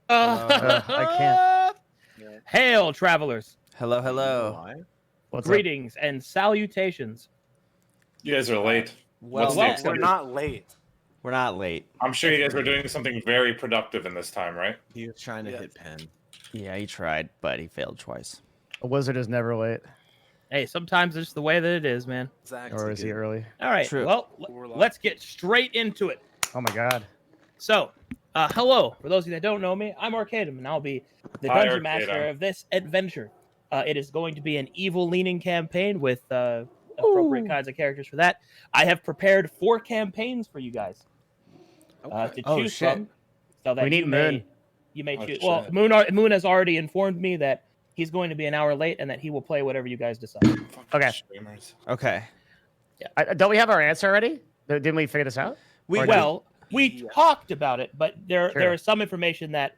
I can't. Yeah. Hail, travelers. Hello, hello. Why? What's Greetings and salutations. You guys are late. Well, What's the welcome. extent? We're not late. We're not late. I'm sure you guys were doing something very productive in this time, right? He was trying to Yes. hit pen. Yeah, he tried, but he failed twice. up? A wizard is never late. Hey, sometimes it's the way that it is, man. Exactly. Or is he early? All right. True. Well, We're live. let's get straight into it. Oh my god. So, hello. For those of you that don't know me, I'm Arcadum, and I'll be the Hi, dungeon master Arcadum. of this adventure. It is going to be an evil-leaning campaign with appropriate kinds of characters for that. I have prepared 4 campaigns for you guys to Oh, choose shit. from. So that We need Moon. You may Oh, choose. shit. Well, Moon has already informed me that he's going to be an hour late and that he will play whatever you guys decide. Okay. Streamers. Okay. Don't we have our answer already? Didn't we figure this out? We Or Well, we Yeah. talked about it, but there Sure. is some information that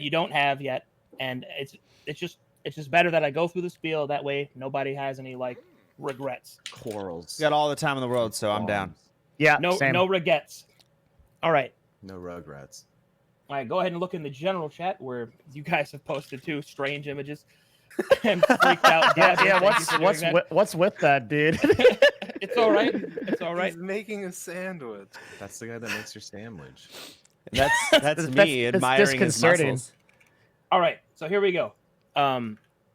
you don't have yet, and it's just better that I go through the spiel. That way, nobody has any like regrets. Quarrels. We got all the time in the world, so I'm down. Yeah. No, same. no regrets. All right. No Rugrats. All right, go ahead and look in the general chat where you guys have posted 2 strange images and freaked out. Yeah, Devin, yeah. thank you for doing that. What's with that, dude? It's all right. It's all right. He's making a sandwich. That's the guy that makes your sandwich. That's That's- me that's admiring his disconcerting. muscles. All right, so here we go.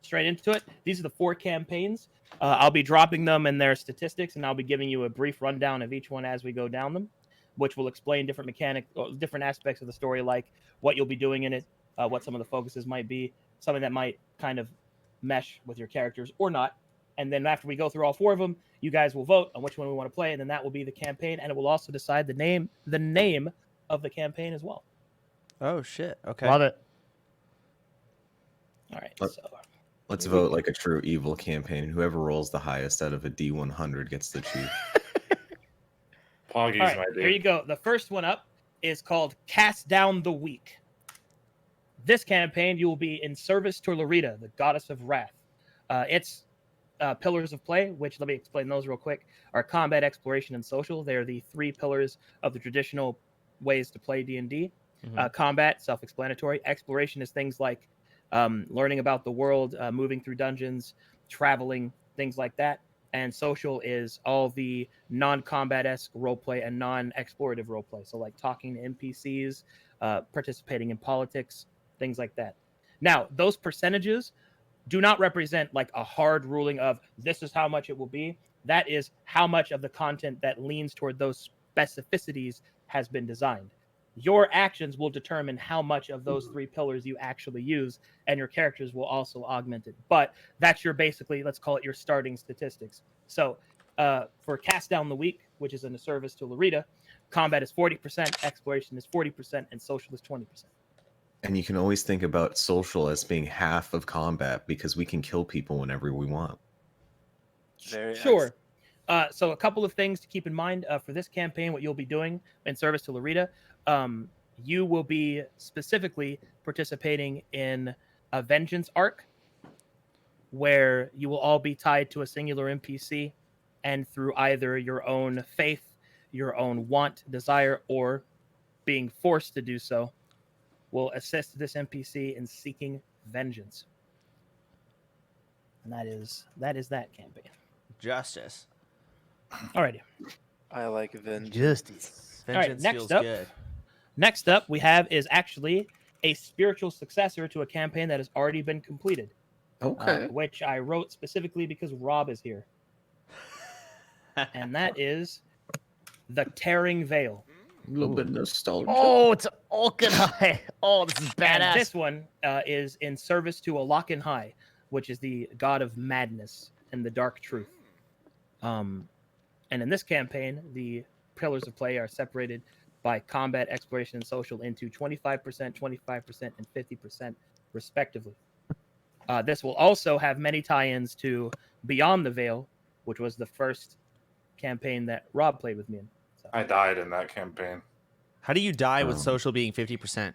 Straight into it. These are the 4 campaigns. I'll be dropping them in their statistics, and I'll be giving you a brief rundown of each one as we go down them, which will explain different different aspects of the story, like what you'll be doing in it, what some of the focuses might be, something that might kind of mesh with your characters or not. And then after we go through all 4 of them, you guys will vote on which one we want to play, and then that will be the campaign, and it will also decide the name of the campaign as well. Oh shit. Okay. Love it. All right. Let- So Let's vote like a true evil campaign. Whoever rolls the highest out of a D100 gets the chief. Poggy's all right, my here you dude. go. The first one up is called Cast Down the Weak. This campaign, you will be in service to Larita, the goddess of wrath. Its pillars of play, which let me explain those real quick, are combat, exploration, and social. They're the 3 pillars of the traditional ways to play D&D. Combat, self-explanatory. Exploration is things like learning about the world, moving through dungeons, traveling, things like that. And social is all the non-combat-esque roleplay and non-explorative roleplay. So like talking to NPCs, participating in politics, things like that. Now, those percentages do not represent like a hard ruling of this is how much it will be. That is how much of the content that leans toward those specificities has been designed. Your actions will determine how much of those 3 pillars you actually use, and your characters will also augment it. But that's your basically, let's call it your starting statistics. So for Cast Down the Weak, which is in the service to Larita, combat is 40%, exploration is 40%, and social is 20%. And you can always think about social as being half of combat because we can kill people whenever we want. Very Sure. So a couple of things to keep in mind for this campaign, what you'll be doing in service to Larita. You will be specifically participating in a vengeance arc where you will all be tied to a singular NPC, and through either your own faith, your own want, desire, or being forced to do so, will assist this NPC in seeking vengeance. And that is that campaign. Justice. Alrighty. I like vengeance. Justice. All right, Vengeance next feels up. good. Next up, we have is actually a spiritual successor to a campaign that has already been completed, which I wrote specifically because Rob is here. And that is The Tearing Veil. A little bit nostalgia. Oh, it's Alkenhai. Oh, this is And badass. this one is in service to High, which is the god of madness and the dark truth. And in this campaign, the pillars of play are separated by combat, exploration, and social into 25%, 25%, and 50%, respectively. This will also have many tie-ins to Beyond the Veil, which was the first campaign that Rob played with me in. So, I died in that campaign. How do you die with social being 50%?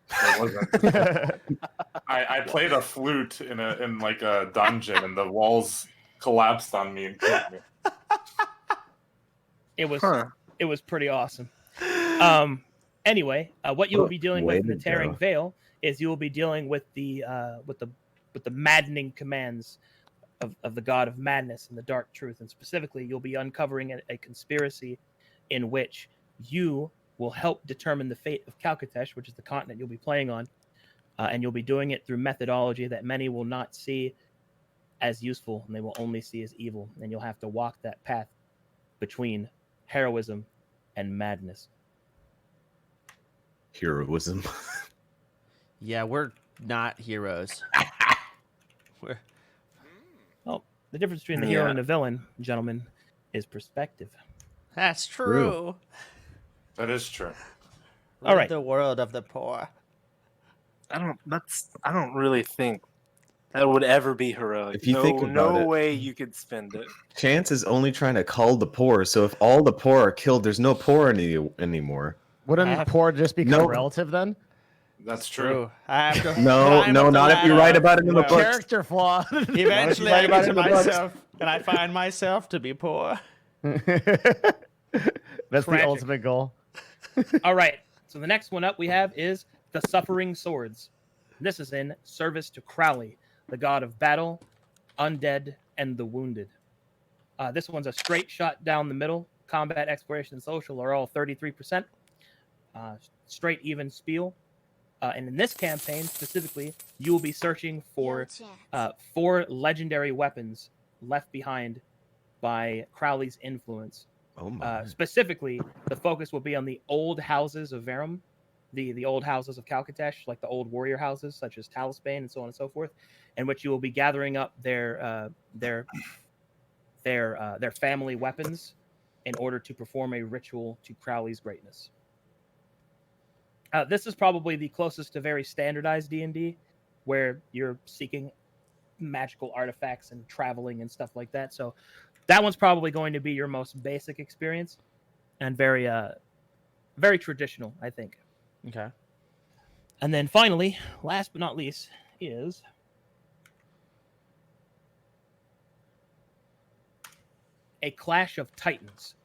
It wasn't. I played a flute in like a dungeon, and the walls collapsed on me and killed me. it was Huh. it was pretty awesome. Anyway, what you will be dealing Way with in the to Tearing go. Veil is you will be dealing with the maddening commands of the god of madness and the dark truth, and specifically, you'll be uncovering a conspiracy in which you will help determine the fate of Calcatesh, which is the continent you'll be playing on, and you'll be doing it through methodology that many will not see as useful, and they will only see as evil, and you'll have to walk that path between heroism and madness. Heroism. Yeah, we're not heroes. We're Well, the difference between the hero Yeah. and the villain, gentlemen, is perspective. That's true. That is true. All right. Rid the world of the poor. I don't really think that would ever be heroic. If you think about no it- way you could spend it. Chance is only trying to cull the poor, so if all the poor are killed, there's no poor anymore. Wouldn't have- poor just become No. relative then? That's true. I have to No, climb no, up the not if you ladder. write about it in the Well, books. Character flaw. Eventually, Write I about get it to in the books. myself, and I find myself to be poor. That's the Tragic. ultimate goal. All right. So the next one up we have is the Suffering Swords. This is in service to Crowley, the god of battle, undead, and the wounded. This one's a straight shot down the middle. Combat, exploration, and social are all 33%. Straight even spiel. And in this campaign specifically, you will be searching for 4 legendary weapons left behind by Crowley's influence. Oh my. Specifically, the focus will be on the old houses of Verum, the old houses of Calcatesh, like the old warrior houses such as Talisbane and so on and so forth, in which you will be gathering up their family weapons in order to perform a ritual to Crowley's greatness. This is probably the closest to very standardized D&D, where you're seeking magical artifacts and traveling and stuff like that. So that one's probably going to be your most basic experience and very traditional, I think. Okay. And then finally, last but not least, is a Clash of Titans.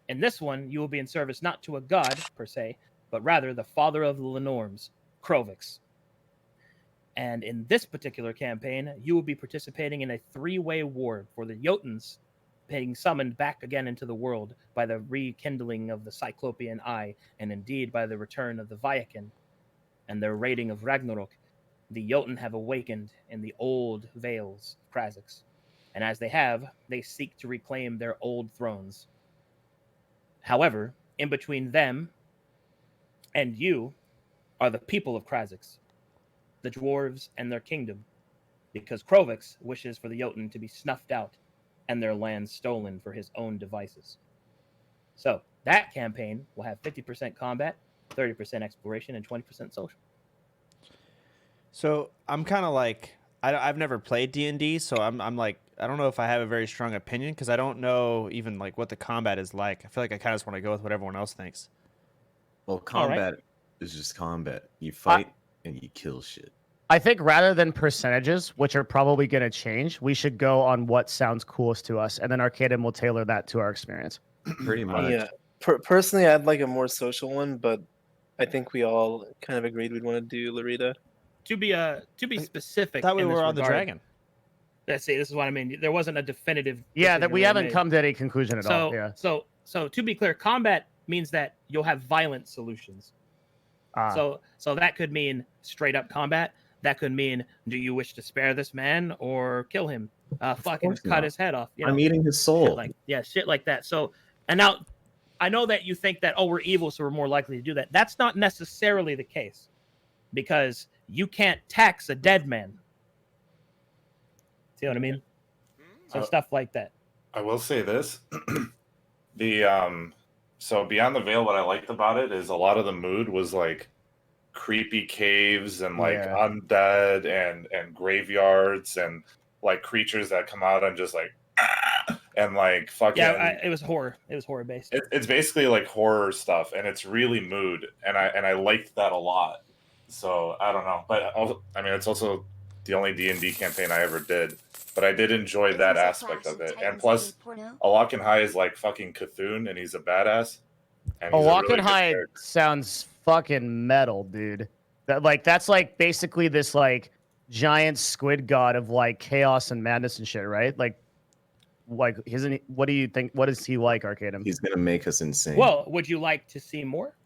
In this one, you will be in service not to a god, per se, but rather the father of the Lenorms, Krovix. And in this particular campaign, you will be participating in a 3-way war for the Jotuns being summoned back again into the world by the rekindling of the Cyclopean Eye, and indeed by the return of the Viakin and their raiding of Ragnarok. The Jotun have awakened in the old vales of Khrazix, and as they have, they seek to reclaim their old thrones. However, in between them and you are the people of Khrazix, the dwarves and their kingdom, because Krovix wishes for the Jotun to be snuffed out and their lands stolen for his own devices. So that campaign will have 50% combat, 30% exploration, and 20% social. So I'm kind of like I've never played D&D, so I'm like I don't know if I have a very strong opinion because I don't know even like what the combat is like. I feel like I kind of just want to go with what everyone else thinks. Well, All right. combat is just combat. You fight and you kill shit. I think rather than percentages, which are probably going to change, we should go on what sounds coolest to us, and then Arcadum will tailor that to our experience. Pretty much. Yeah. Personally, I'd like a more social one, but I think we all kind of agreed we'd want to do Larita. To be specific, That way in this we're on the regard- dragon. Let's see. This is what I mean. There wasn't a definitive. Yeah, that decision we really haven't made. come to any conclusion at all. So, Yeah. so to be clear, combat means that you'll have violent solutions. So that could mean straight up combat. That could mean, do you wish to spare this man or kill him? Fucking course cut not. his head off. You know, I'm eating his shit soul. shit like that. So, and now I know that you think that, oh, we're evil, so we're more likely to do that. That's not necessarily the case, because you can't tax a dead man. See what I mean? So stuff like that. I will say this. So Beyond the Veil, what I liked about it is a lot of the mood was like creepy caves and like Yeah. undead and graveyards and like creatures that come out and just like and like fucking Yeah, it was horror. It was horror based. it's basically like horror stuff, and it's really mood, and I liked that a lot. So I don't know, but also, I mean, it's also the only D&D campaign I ever did, but I did enjoy that aspect of it. And plus, Alakan High is like fucking Cthulhu, and he's a badass. And A he's walking really good hide character. sounds fucking metal, dude. That's like basically this like giant squid god of like chaos and madness and shit, right? Like isn't he, what do you think? What is he like, Arcadum? He's gonna make us insane. Well, would you like to see more?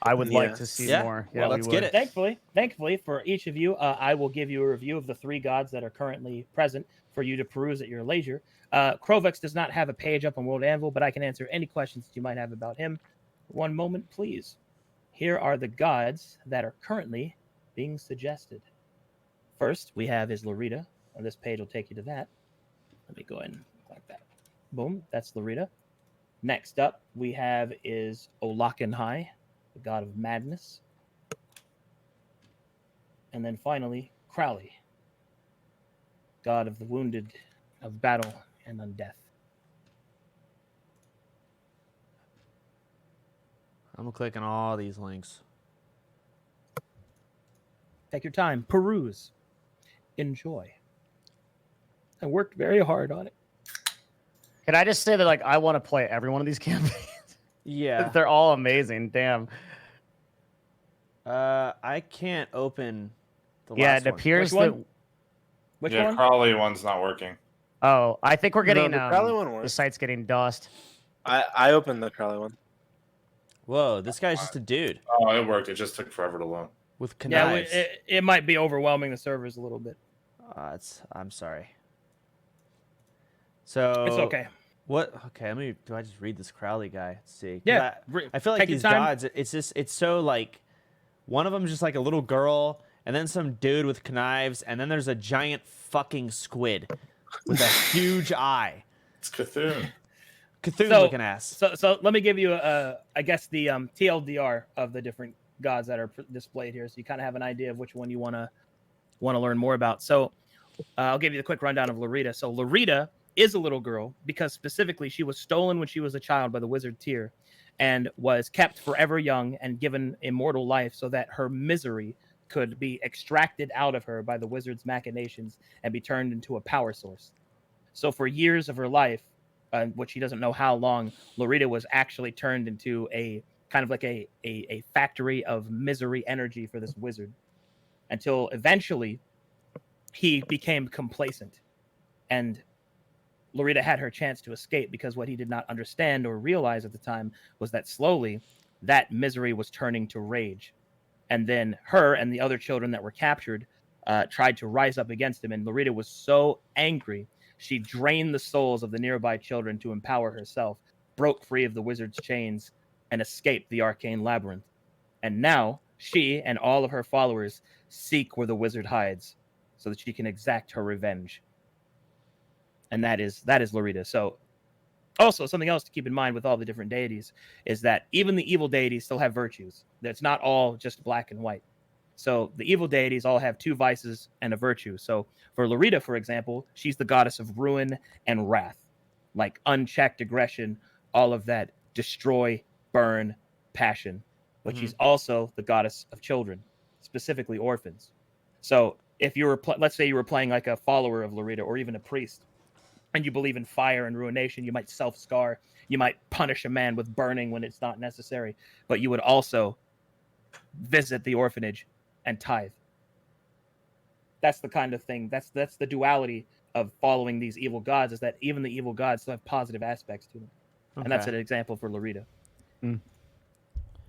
I would like to Yes. see Yeah. more. Well, we let's get would. it. Thankfully for each of you, I will give you a review of the 3 gods that are currently present for you to peruse at your leisure. Krovex does not have a page up on World Anvil, but I can answer any questions that you might have about him. One moment, please. Here are the gods that are currently being suggested. First, we have is Lorita. On this page will take you to that. Let me go ahead and click that. Boom, that's Lorita. Next up, we have is Olakenhai, the god of madness. And then finally, Crowley, god of the wounded, of battle and undeath. I'm clicking all these links. Take your time, peruse, enjoy. I worked very hard on it. Can I just say that like I want to play every one of these campaigns? Yeah. They're all amazing. Damn. I can't open the Yeah, last it one. appears Which that. one? Which Yeah, one? Crowley one's not working. Oh, I think we're getting the Crowley one the works. site's getting dust. I opened the Crowley one. Whoa, this guy's just a dude Oh, it worked. It just took forever to load. with Yeah, knives. it might be overwhelming the servers a little bit. I'm sorry. So It's okay. What? Okay, let me. Do I just read this Crowley guy? Let's see. 'Cause Yeah, I feel like take your these time. gods. It's so like, one of them is just like a little girl, and then some dude with knives, and then there's a giant fucking squid with a huge eye, It's Cthulhu. Cthulhu So- looking ass. So let me give you I guess the TLDR of the different gods that are displayed here, so you kind of have an idea of which one you want to learn more about. So I'll give you the quick rundown of Lorita. So Lorita is a little girl because specifically she was stolen when she was a child by the wizard Tyr and was kept forever young and given immortal life so that her misery could be extracted out of her by the wizard's machinations and be turned into a power source. So for years of her life, which she doesn't know how long, Lorita was actually turned into a kind of like a factory of misery energy for this wizard until eventually he became complacent and Lorita had her chance to escape because what he did not understand or realize at the time was that slowly that misery was turning to rage. And then her and the other children that were captured tried to rise up against him. And Lorita was so angry, she drained the souls of the nearby children to empower herself, broke free of the wizard's chains, and escaped the arcane labyrinth. And now she and all of her followers seek where the wizard hides so that she can exact her revenge. And that is Lorita. So also something else to keep in mind with all the different deities is that even the evil deities still have virtues. It's not all just black and white. So the evil deities all have 2 vices and a virtue. So for Lorita, for example, she's the goddess of ruin and wrath, like unchecked aggression, all of that destroy, burn, passion. But she's also the goddess of children, specifically orphans. So if you were, let's say you were playing like a follower of Lorita or even a priest, and you believe in fire and ruination, you might self-scar, you might punish a man with burning when it's not necessary, but you would also visit the orphanage and tithe. That's the kind of thing, that's the duality of following these evil gods, is that even the evil gods still have positive aspects to them. And that's an example for Lorita.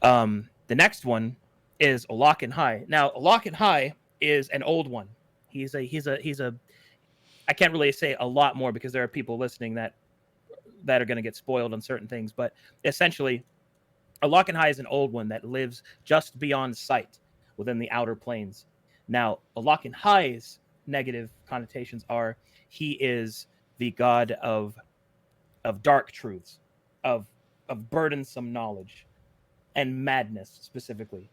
The next one is Olakenhai. Now, Olakenhai is an old one. He's a I can't really say a lot more because there are people listening that are going to get spoiled on certain things. But essentially, Olakenhai is an old one that lives just beyond sight within the outer planes. Now, Olakenhai's negative connotations are he is the god of dark truths, of burdensome knowledge, and madness specifically,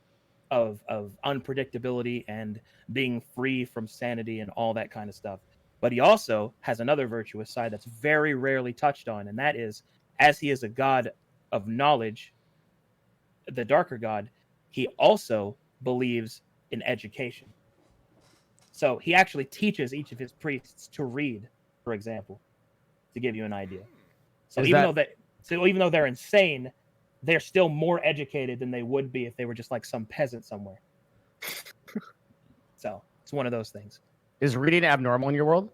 of unpredictability and being free from sanity and all that kind of stuff. But he also has another virtuous side that's very rarely touched on, and that is, as he is a god of knowledge, the darker god, he also believes in education. So he actually teaches each of his priests to read, for example, to give you an idea. So even though they're insane, they're still more educated than they would be if they were just like some peasant somewhere. So it's one of those things. Is reading abnormal in your world?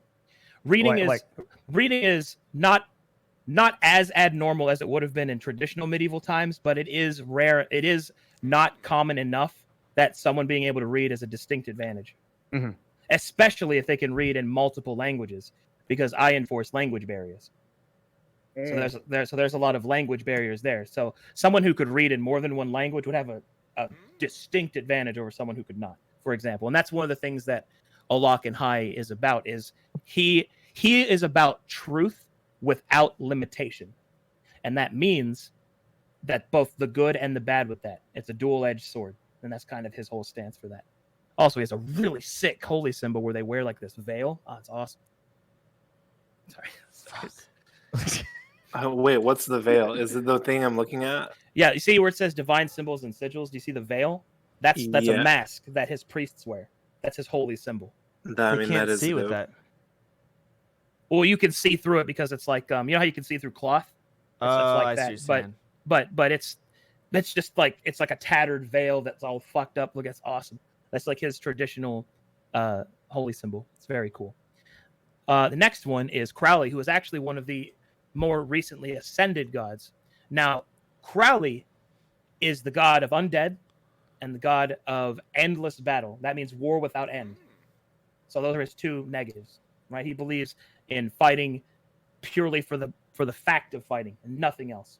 Reading Like- reading is not as abnormal as it would have been in traditional medieval times, but it is rare. It is not common enough that someone being able to read is a distinct advantage, Mhm. especially if they can read in multiple languages, because I enforce language barriers. So there's a lot of language barriers there. So someone who could read in more than one language would have a distinct advantage over someone who could not, for example. And that's one of the things that Alok and High is about. Is he is about truth without limitation, and that means that both the good and the bad with that. It's a dual-edged sword, and that's kind of his whole stance for that. Also, he has a really sick holy symbol where they wear like this veil. Oh, it's awesome. Sorry. Wait, what's the veil? Is it the thing I'm looking at? Yeah, you see where it says divine symbols and sigils? Do you see the veil? That's Yeah. a mask that his priests wear. That's his holy symbol. I You mean, can't that is see with dope. that. Well, you can see through it because it's like you know how you can see through cloth. It's like I that, see what you're saying. but it's just like it's like a tattered veil that's all fucked up. Look, it's awesome. That's like his traditional holy symbol. It's very cool. The next one is Crowley, who is actually one of the more recently ascended gods. Now, Crowley is the god of undead and the god of endless battle. That means war without end. So those are his two negatives, right? He believes in fighting purely for the fact of fighting and nothing else.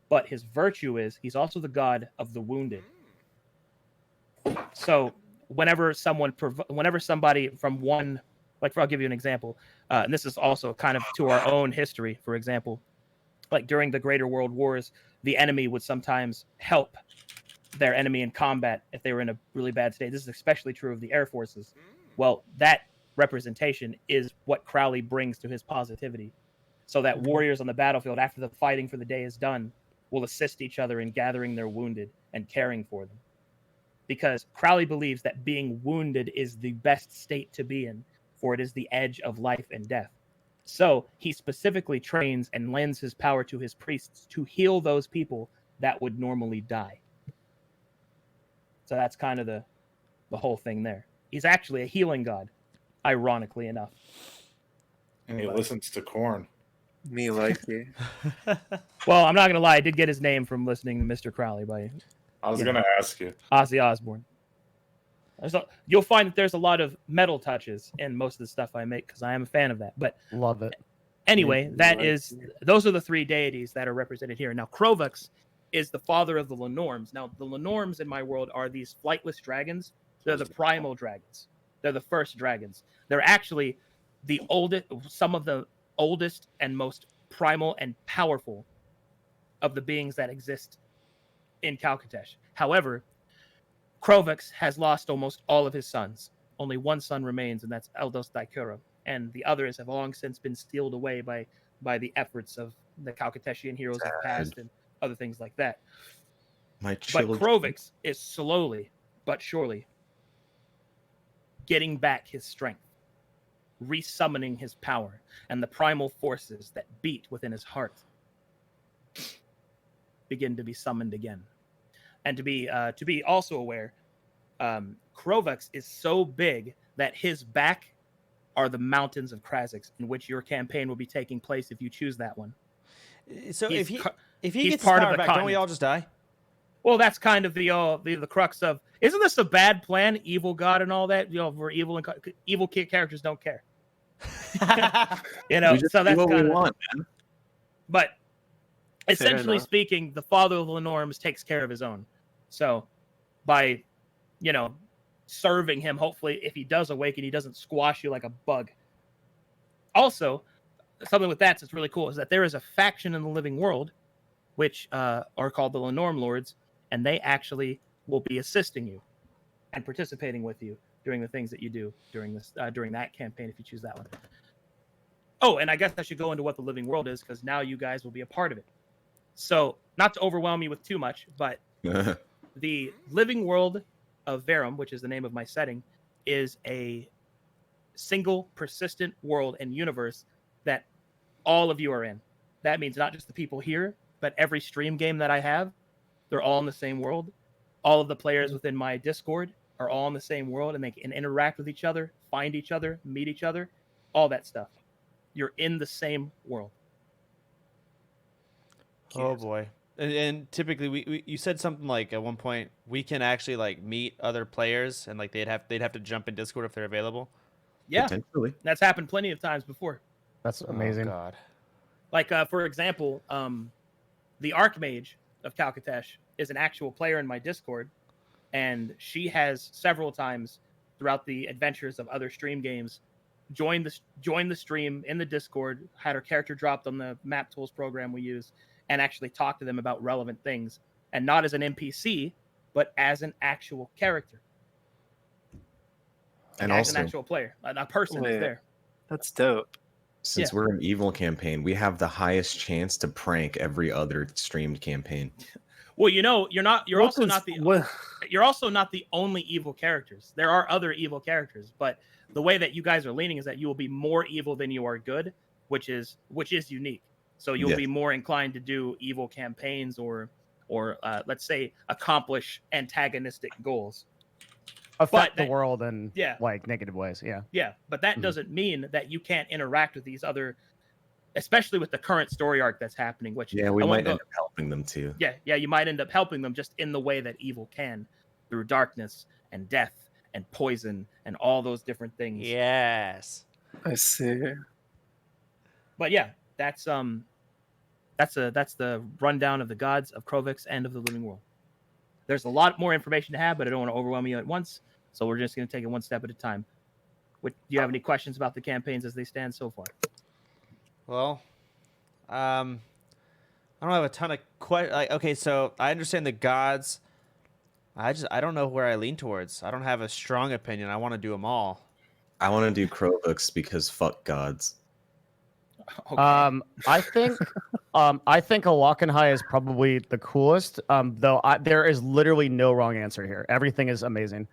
But his virtue is he's also the god of the wounded. So whenever somebody from one, like I'll give you an example, and this is also kind of to our own history. For example, like during the Greater World Wars, the enemy would sometimes help their enemy in combat if they were in a really bad state. This is especially true of the air forces. Well, that representation is what Crowley brings to his positivity. So that warriors on the battlefield, after the fighting for the day is done, will assist each other in gathering their wounded and caring for them. Because Crowley believes that being wounded is the best state to be in, for it is the edge of life and death. So he specifically trains and lends his power to his priests to heal those people that would normally die. So that's kind of the whole thing there. He's actually a healing god, ironically enough. And he listens to Korn. Me like you. Well, I'm not going to lie. I did get his name from listening to Mr. Crowley by I was Yeah. gonna ask you. Ozzy Osbourne. You'll find that there's a lot of metal touches in most of the stuff I make because I am a fan of that. But Love it. anyway, Me like you. those are the three deities that are represented here. Now, Krovux is the father of the Lenorms. Now, the Lenorms in my world are these flightless dragons. They're the primal dragons. They're the first dragons. They're actually the oldest, some of the oldest and most primal and powerful of the beings that exist in Calcatesh. However, Krovux has lost almost all of his sons. Only one son remains, and that's Eldos Daikura. And the others have long since been stealed away by the efforts of the Calcateshian heroes of the past and other things like that. My But children. Krovux is slowly but surely getting back his strength, resummoning his power, and the primal forces that beat within his heart begin to be summoned again. And to be also aware, Krovux is so big that his back are the mountains of Krazix, in which your campaign will be taking place if you choose that one. So He's if he he's gets his part of power the back, don't we continent. all just die? Well, that's kind of the crux of. Isn't this a bad plan? Evil God and all that. You know, where evil characters don't care. You know, We just so do that's what we kind of. want, man. But essentially enough. speaking, the father of the Lenorms takes care of his own. So by, serving him, hopefully, if he does awaken, he doesn't squash you like a bug. Also, something with that's really cool is that there is a faction in the living world, which are called the Lenorm Lords, and they actually will be assisting you and participating with you during the things that you do during that campaign if you choose that one. Oh, and I guess I should go into what the living world is because now you guys will be a part of it. So, not to overwhelm you with too much, but the living world of Verum, which is the name of my setting, is a single persistent world and universe that all of you are in. That means not just the people here, but every stream game that I have They're all in the same world. All of the players within my Discord are all in the same world, and they can interact with each other, find each other, meet each other, all that stuff. You're in the same world. Oh boy. And typically, we you said something like at one point we can actually like meet other players, and like they'd have to jump in Discord if they're available. Yeah, Potentially. that's happened plenty of times before. That's amazing. Oh God. Like for example, the Archmage of Calcatesh is an actual player in my Discord, and she has several times throughout the adventures of other stream games joined the stream in the Discord, had her character dropped on the map tools program we use, and actually talked to them about relevant things, and not as an NPC, but as an actual character. And as also, an actual player, a person is there. That's dope. since Yeah. we're an evil campaign, we have the highest chance to prank every other streamed campaign. Well, you're not. You're What also does- not the. what- You're also not the only evil characters. There are other evil characters, but the way that you guys are leaning is that you will be more evil than you are good, which is unique. So you'll Yes. be more inclined to do evil campaigns or let's say accomplish antagonistic goals. Affect that- the world in yeah. like negative ways. Yeah. Yeah, but that Mhm. doesn't mean that you can't interact with these other, especially with the current story arc that's happening. Which Yeah, we I won't might go- end up helping them too. yeah, you might end up helping them just in the way that evil can, through darkness and death and poison and all those different things. Yes. I see. But yeah, that's the rundown of the gods of Krovix and of the living world. There's a lot more information to have, but I don't want to overwhelm you at once, so we're just going to take it one step at a time. Do you have any questions about the campaigns as they stand so far? Well, I don't have a ton of questions. Okay, so I understand the gods. I don't know where I lean towards. I don't have a strong opinion. I want to do them all. I want to do Krovix because fuck gods. Okay. I think Alakanhai is probably the coolest. Though there is literally no wrong answer here. Everything is amazing.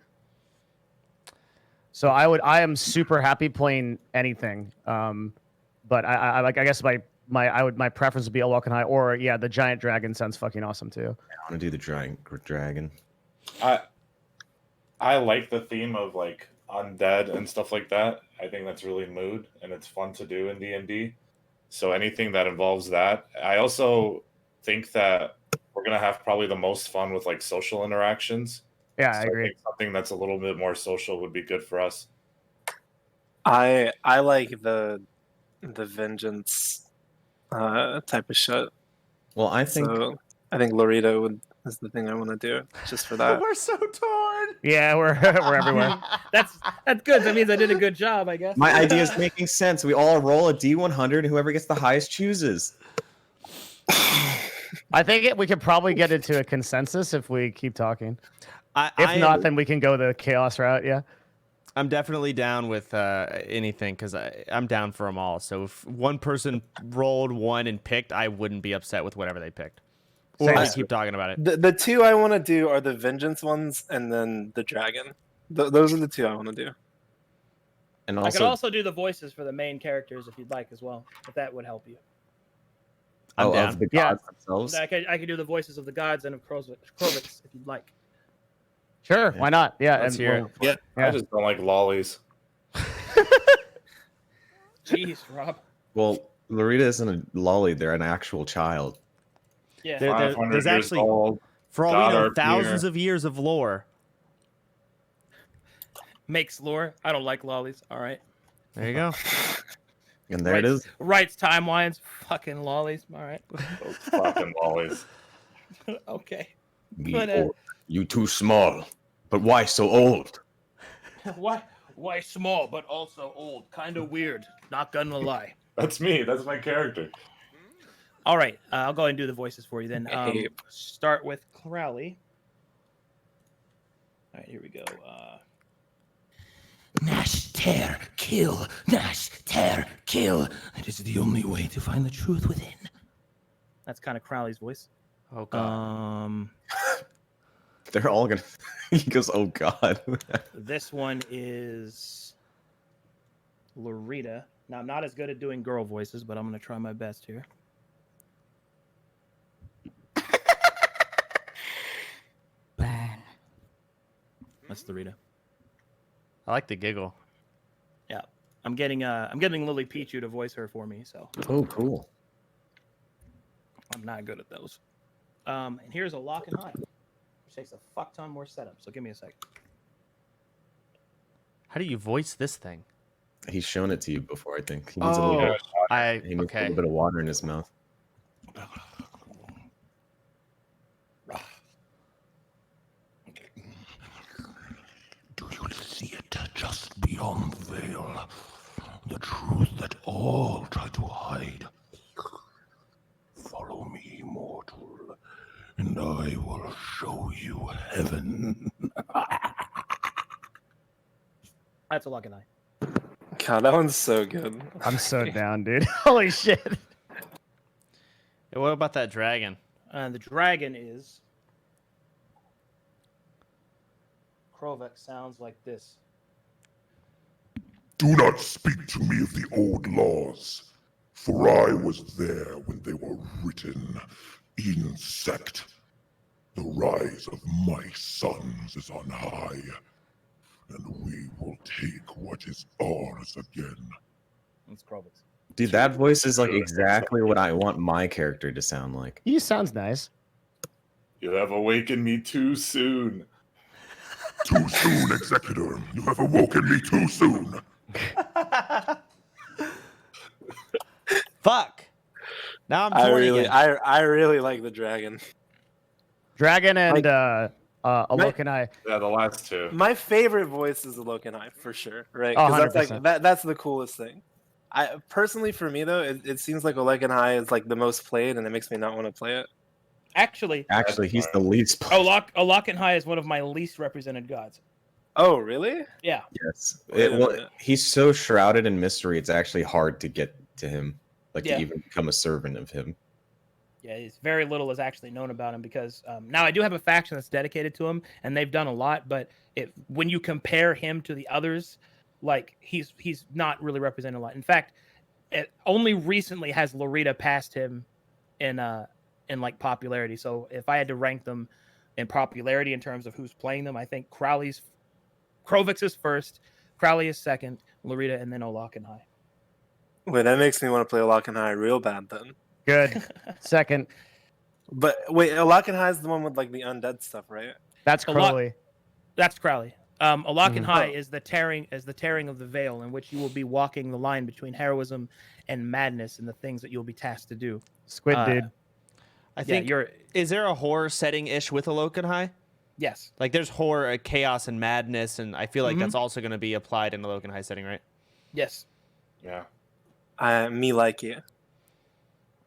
So I am super happy playing anything. But I guess my preference would be Alakanhai, or yeah, the giant dragon sounds fucking awesome too. I want to do the giant dragon. I like the theme of like undead and stuff like that. I think that's really mood and it's fun to do in D&D. So anything that involves that. I also think that we're gonna have probably the most fun with like social interactions. Yeah, So I agree. think something that's a little bit more social would be good for us. I like the vengeance type of shit. Well, I think So I think Lorito is the thing I want to do just for that. We're so torn. Yeah, we're everywhere. That's good. That means I did a good job, I guess. my idea is making sense. We all roll a D100, and whoever gets the highest chooses. I think we could probably get into a consensus if we keep talking. If not, then we can go the chaos route. Yeah. I'm definitely down with anything because I'm down for them all. So if one person rolled one and picked, I wouldn't be upset with whatever they picked. Or Same. I keep talking about it. The two I want to do are the vengeance ones and then the dragon. Those are the two I want to do. And I could also, also do the voices for the main characters if you'd like as well, if that would help you. I'm down. of the Yeah. gods themselves. I could do the voices of the gods and of Krovix if you'd like. Sure. Why not? Yeah. Let's hear it. Yeah, Yeah. I just don't like lollies. Jeez, Rob. Well, Lorita isn't a lolly; they're an actual child. Yeah. There- 500 there's years actually- old. For all God, we know, our thousands fear. of years of lore. Makes lore. I don't like lollies. All right. There you go. And there it is. Writes timelines. Fucking lollies. All right. Those fucking lollies. Okay. Me But, old. You too small. But why so old? Why small but also old? Kind of weird. Not gonna lie. That's me. That's my character. All right. I'll go ahead and do the voices for you then. Hey. Start with Crowley. All right. Here we go. Nash, tear, kill. Nash, tear, kill. It is the only way to find the truth within. That's kind of Crowley's voice. Oh god. They're all gonna. He goes, "Oh God." This one is Lorita. Now, I'm not as good at doing girl voices, but I'm going to try my best here. That's Lorita. I like the giggle. Yeah, I'm getting Lily Pichu to voice her for me, so Oh, cool. I'm not good at those. And here's a lock and hide, which takes a fuck ton more setup. So give me a second. How do you voice this thing? He's shown it to you before, I think. He needs a little Oh, bit, he needs a okay. little bit of water in his mouth. Do you see it just beyond the veil? The truth that all try to hide. Follow me, mortal, and I will show you heaven. That's a lock and hide. God, that one's so good. I'm so down, dude. Holy shit. Hey, what about that dragon? The dragon is. Krovek sounds like this. Do not speak to me of the old laws, for I was there when they were written in Sept. The rise of my sons is on high, and we will take what is ours again. It's Krovek's. Dude, that voice is like exactly what I want my character to sound like. He sounds nice. You have awakened me too soon. Too soon, Executor. You have awoken me too soon. Fuck. Now I'm I torn really, again. I really like the dragon. Dragon and Like- Alokanai. Yeah, the last two. My favorite voice is the Lokanai for sure, right? Oh, 'Cause that's 100%. like that's the coolest thing. I personally, for me though, it seems like Olekanai is like the most played, and it makes me not want to play it. Actually, Actually, he's the least played. Lock and High is one of my least represented gods. Oh, really? Yeah. Yes. Wait a Well, minute. he's so shrouded in mystery, it's actually hard to get to him. Like, Yeah. to even become a servant of him. Yeah, very little is actually known about him because now I do have a faction that's dedicated to him, and they've done a lot. But when you compare him to the others, like he's not really represented a lot. In fact, only recently has Lorita passed him in like popularity. So if I had to rank them in popularity in terms of who's playing them, I think Krovix is first, Crowley is second, Lorita, and then Olakanai. Wait, that makes me want to play Olakanai real bad then. Good. Second. But wait, Olakanai is the one with like the undead stuff, right? That's A lot- Crowley. That's Crowley. Olakanai Oh. is the tearing of the veil, in which you will be walking the line between heroism and madness, and the things that you'll be tasked to do. Squid dude. I Yeah, think. you're Is there a horror setting ish with Alokan High? yes. Like there's horror, chaos, and madness, and I feel like Mhm. that's also going to be applied in the Alokan High setting, right? Yes. Yeah. Me like it.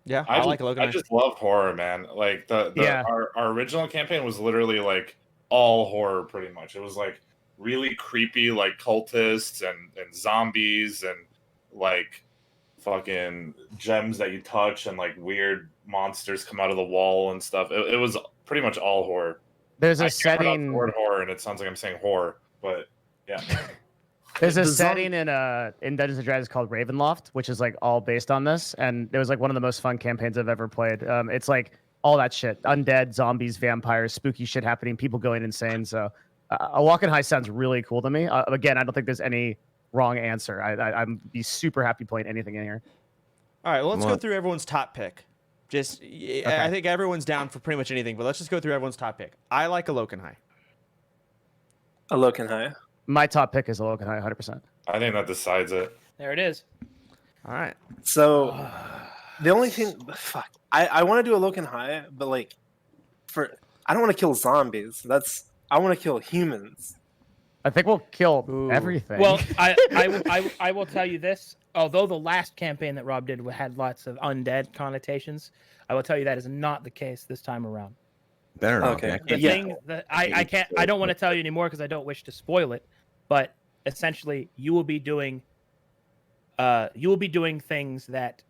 Yeah, I like Alokan I High. just love horror, man. Like Yeah. our original campaign was literally like all horror, pretty much. It was like really creepy, like cultists and zombies and like fucking gems that you touch and like weird monsters come out of the wall and stuff. It was pretty much all horror. There's I a can't pronounce the setting. word horror, and it sounds like I'm saying horror, but yeah. There's a The zom- setting in Dungeons and Dragons called Ravenloft, which is like all based on this, and it was like one of the most fun campaigns I've ever played. It's like all that shit: undead, zombies, vampires, spooky shit happening, people going insane. So, a Walking High sounds really cool to me. Again, I don't think there's any wrong answer. I'm be super happy playing anything in here. All right, well, let's go What? through everyone's top pick. I think everyone's down for pretty much anything, but let's just go through everyone's top pick. I like Alokan High. Alokanai. My top pick is Walking High, 100%. I think that decides it. There it is. All right. So the only thing, fuck, I want to do Alokanai, but like, I don't want to kill zombies. I want to kill humans. I think we'll kill Ooh. everything. Well, I will tell you this. Although the last campaign that Rob did had lots of undead connotations, I will tell you that is not the case this time around. Better not. Okay. The Yeah. thing that I don't want to tell you anymore because I don't wish to spoil it, but essentially you will be doing things that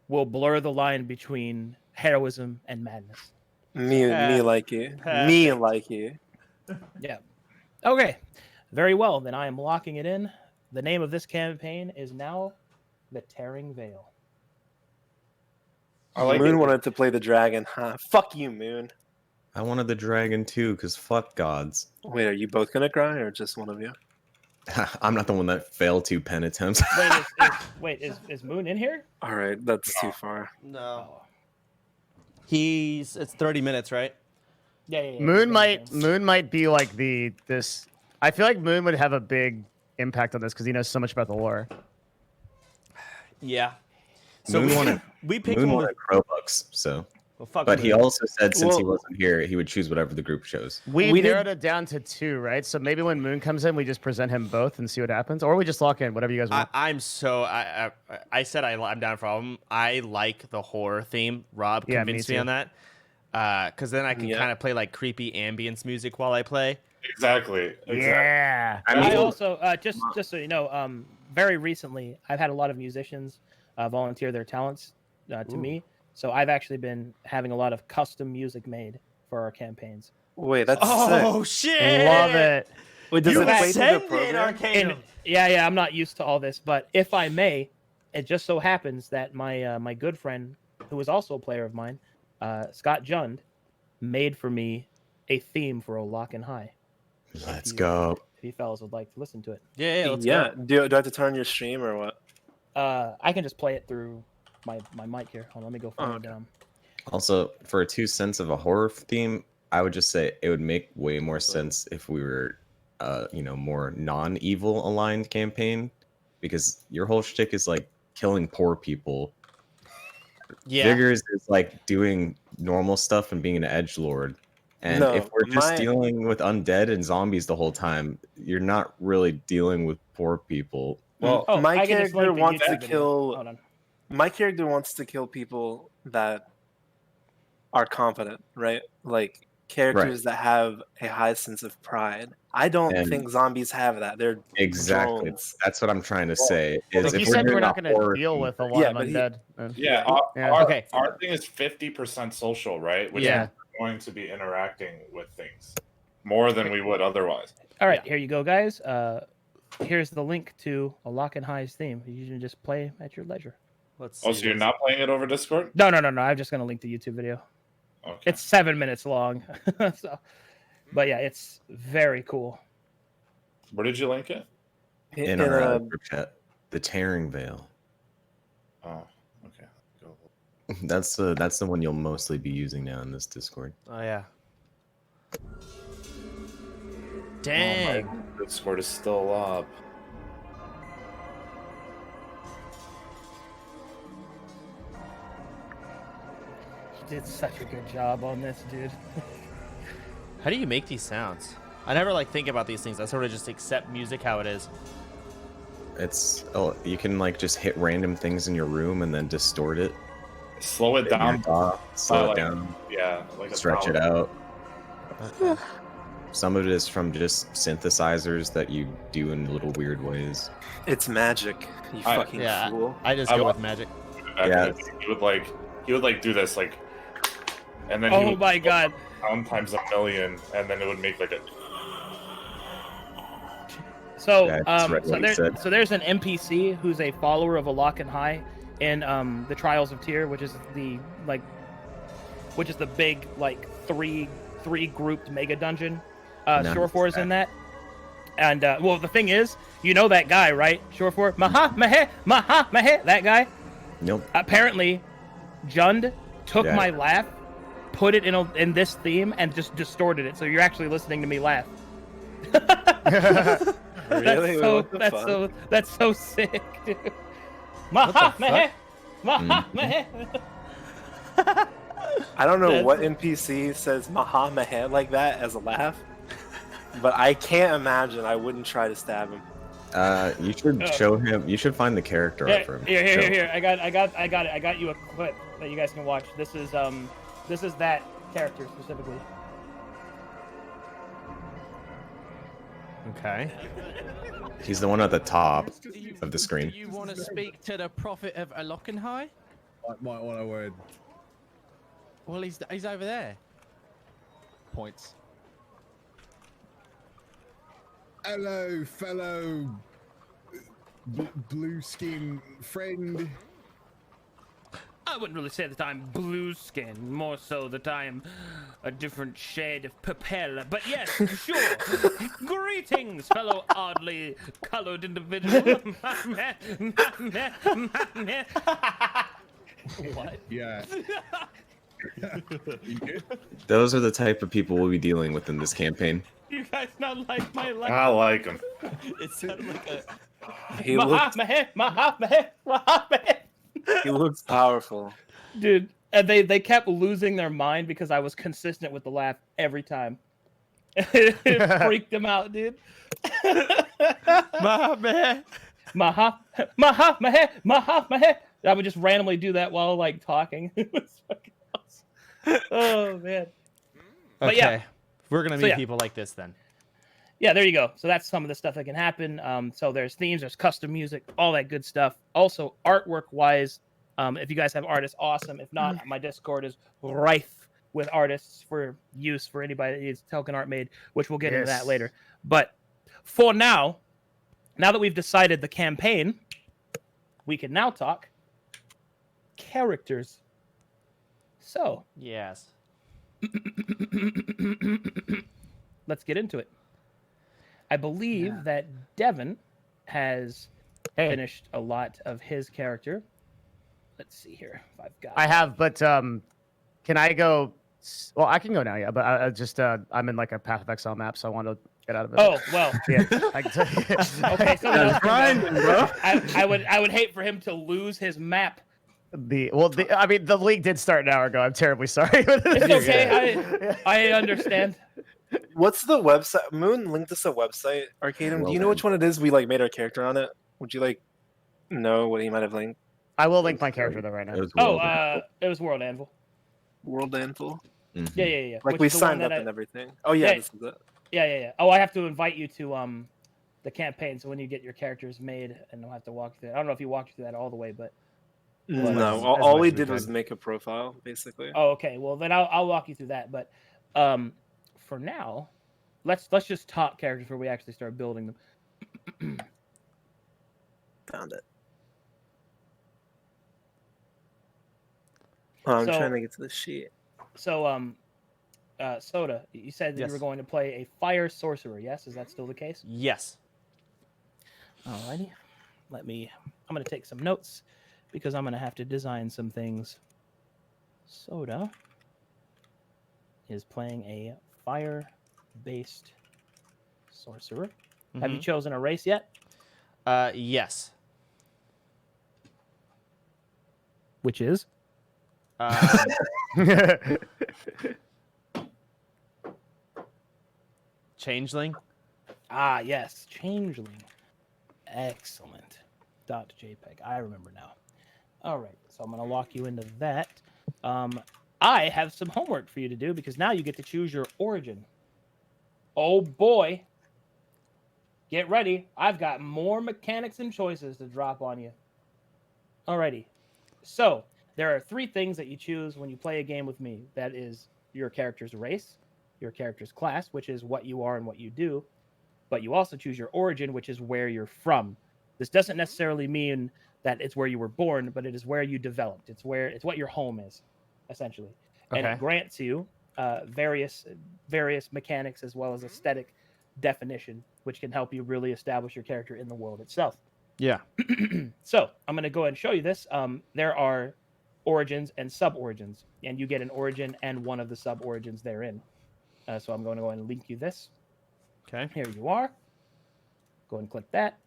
will blur the line between heroism and madness. Me like it. Me like it. Yeah. Okay. Very well. Then I am locking it in. The name of this campaign is now The Tearing Veil. I like Moon it. wanted to play the dragon. Huh? Fuck you, Moon. I wanted the dragon too, because fuck gods. Wait, are you both gonna cry or just one of you? I'm not the one that failed 2 pen attempts. Is Moon in here? All right, that's too far. No. It's 30 minutes, right? Yeah. Moon might be like this. I feel like Moon would have a big impact on this because he knows so much about the lore. Yeah. So Moon wanted we picked Moon one. wanted Crowbucks, so. Well, fuck But he Moon. also said since he Well- wasn't here, he would choose whatever the group chose. We We did- narrowed it down to 2, right? So maybe when Moon comes in, we just present him both and see what happens, or we just lock in whatever you guys want. I'm so I said I'm down for all of them. I like the horror theme. Rob Yeah, me convinced me too. on that. Because then I can Yeah. kind of play like creepy ambience music while I play. Exactly. Yeah. I also just so you know, very recently I've had a lot of musicians volunteer their talents to me. So I've actually been having a lot of custom music made for our campaigns. Wait, that's Oh sick. shit! Love it. Wait, does You it play through the said it, program? Arcadum. And yeah, I'm not used to all this, but if I may, it just so happens that my good friend, who is also a player of mine, Scott Jund, made for me a theme for Olakan High. Let's go. If you fellas would like to listen to it, Yeah, let's Yeah. go. Do I have to turn on your stream or what? I can just play it through my mic here. Hold on, let me go find okay. Also, for 2 cents of a horror theme, I would just say it would make way more sense if we were, more non-evil aligned campaign, because your whole shtick is like killing poor people. Yeah. Vigors is like doing normal stuff and being an edgelord. And No, if we're just my- dealing with undead and zombies the whole time, you're not really dealing with poor people. Well, Oh, My I can just character link the wants to YouTube video. kill- Hold on. My character wants to kill people that are confident, right? Like characters that have a high sense of pride. I don't And- think zombies have that. They're Exactly. drones. That's what I'm trying to say. Is Like if you we're said, we're doing not a going to horror deal theme- with a lot Yeah, of but he- undead. yeah, Yeah. our, Okay. our thing is 50% social, right? Which Yeah. means we're going to be interacting with things more than we would otherwise. All right, here you go, guys. Here's the link to Olakan High's theme. You can just play at your leisure. Let's Oh, see so you're this. not playing it over Discord? No. I'm just gonna link the YouTube video. Okay. It's 7 minutes long, so. But yeah, it's very cool. Where did you link it? in our group chat. The Tearing Veil. Oh, okay. Go. That's the one you'll mostly be using now in this Discord. Oh yeah. Oh, Dang. my Discord is still up. He did such a good job on this, dude. How do you make these sounds? I never like think about these things. I sort of just accept music how it is. You can like just hit random things in your room and then distort it. Slow it Hit your down. DAW, slow it like- down, Yeah, like a stretch it power. out. Some of it is from just synthesizers that you do in little weird ways. It's magic. You I- fucking yeah. fool. I just I go wa- with magic. Back Yeah. in the day, he would like do this like, and then he Oh would my god. pound times a million, and then it would make like a. So, Yeah, it's right what he said. so there's an NPC who's a follower of Olakan High in the Trials of Tyr, which is the big like three grouped mega dungeon. Nice. Surefour is in that. And well, the thing is, you know that guy, right? Surefour, maha mahe, that guy. Nope. Apparently, Jund took Yeah. my laugh, put it in this theme, and just distorted it. So you're actually listening to me laugh. Really? Wait, what the fuck? That's so sick, dude. Maha fuck? mahe, maha mahe. I don't know That's- what NPC says maha mahe like that as a laugh, but I can't imagine I wouldn't try to stab him. You should show him. You should find the character art for him. Here. Show- Here. I got it. I got you a clip that you guys can watch. This is that character specifically. Okay. He's the one at the top of the screen. Do you want to speak to the prophet of Alokanhai? Might want a word. Well, he's over there. Points. Hello, fellow blue skin friend. I wouldn't really say that I'm blue skin, more so that I'm a different shade of purple. But yes, sure. Greetings, fellow oddly colored individual. What? Yeah. Those are the type of people we'll be dealing with in this campaign. You guys not like my life? I like him. It sounded like a. He looks, he looks powerful. Dude, and they kept losing their mind because I was consistent with the laugh every time. It freaked them out, dude. Maha. I would just randomly do that while like talking. It was fucking awesome. Oh man. But Okay. yeah. We're gonna So meet yeah. people like this then. Yeah, there you go. So that's some of the stuff that can happen. So there's themes, there's custom music, all that good stuff. Also, artwork wise, if you guys have artists, awesome. If not, my Discord is rife with artists for use for anybody that needs token art made, which we'll get into that later. But for now that we've decided the campaign, we can now talk characters. So Yes. let's get into it. I believe that Devin has finished a lot of his character. Let's see here if I've got. I have, but can I go? Well, I can go now, yeah. But I just I'm in like a Path of Exile map, so I want to get out of it. Oh well. yeah. I can tell you. Okay, so Grinding, bro. I would hate for him to lose his map. I mean, the league did start an hour ago. I'm terribly sorry. It's okay. I understand. What's the website? Moon linked us a website. Arcadum. Do you know which one it is? We like made our character on it. Would you like know what he might have linked? I will link my character though right now. It was Oh, World. it was World Anvil. World Anvil. Mhm. Yeah. Like Which we is the one signed up that and everything. Oh yeah, Yeah. this is it. Yeah. Oh, I have to invite you to the campaign. So when you get your characters made, and I'll have to walk you through it. I don't know if you walked you through that all the way, but No, as all much we as we did was could. make a profile, basically. oh, okay. Well, then I'll walk you through that. But for now, let's just talk characters before we actually start building them. Found it. Oh, I'm So- trying to get to the sheet. So Soda, you said that Yes. you were going to play a fire sorcerer. Yes, is that still the case? Yes. Alrighty. I'm going to take some notes because I'm going to have to design some things. Soda is playing a fire-based sorcerer. Have you chosen a race yet? Yes. Which is? Changeling. Ah, yes, Changeling. Excellent. .jpg. I remember now. All right, so I'm going to walk you into that. I have some homework for you to do because now you get to choose your origin. Oh boy. Get ready. I've got more mechanics and choices to drop on you. Alrighty. So, there are 3 things that you choose when you play a game with me. That is your character's race, your character's class, which is what you are and what you do. But you also choose your origin, which is where you're from. This doesn't necessarily mean that it's where you were born, but it is where you developed. It's what your home is, essentially. And Okay. it grants you various mechanics as well as aesthetic definition, which can help you really establish your character in the world itself. Yeah. So I'm going to go ahead and show you this. There are origins and sub-origins, and you get an origin and one of the sub-origins therein. So I'm going to go ahead and link you this. Okay. Here you are. Go ahead and click that.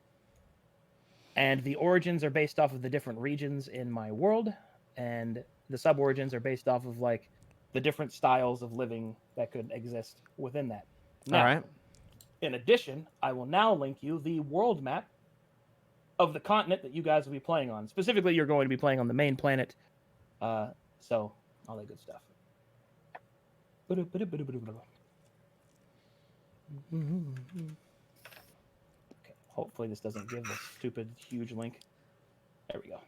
And the origins are based off of the different regions in my world, and the sub-origins are based off of like the different styles of living that could exist within that. Now, All right. in addition, I will now link you the world map of the continent that you guys will be playing on. Specifically, you're going to be playing on the main planet. So, all that good stuff. Okay, hopefully this doesn't give a stupid huge link. There we go.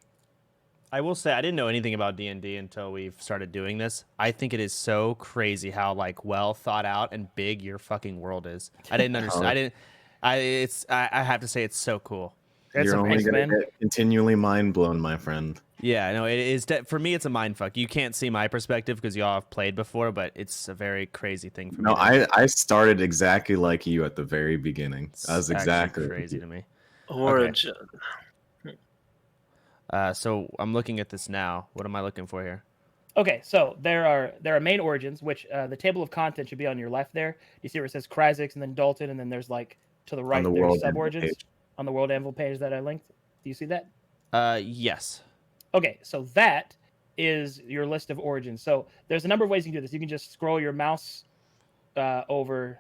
I will say I didn't know anything about D&D until we've started doing this. I think it is so crazy how like well thought out and big your fucking world is. I didn't understand. I have to say it's so cool. It's You're only amazing, going to man. get continually mind blown, my friend. Yeah, no, it is. For me, it's a mind fuck. You can't see my perspective because y'all have played before, but it's a very crazy thing for me. No, I started exactly like you at the very beginning. That was It's actually exactly crazy to me. Origin. So I'm looking at this now. What am I looking for here? Okay, so there are main origins, which the table of content should be on your left there. You see where it says Kryzix and then Dalton, and then there's like to the right the there's world sub anvil origins page. on the world anvil page that I linked. Do you see that? Yes. Okay, so that is your list of origins. So there's a number of ways you can do this. You can just scroll your mouse over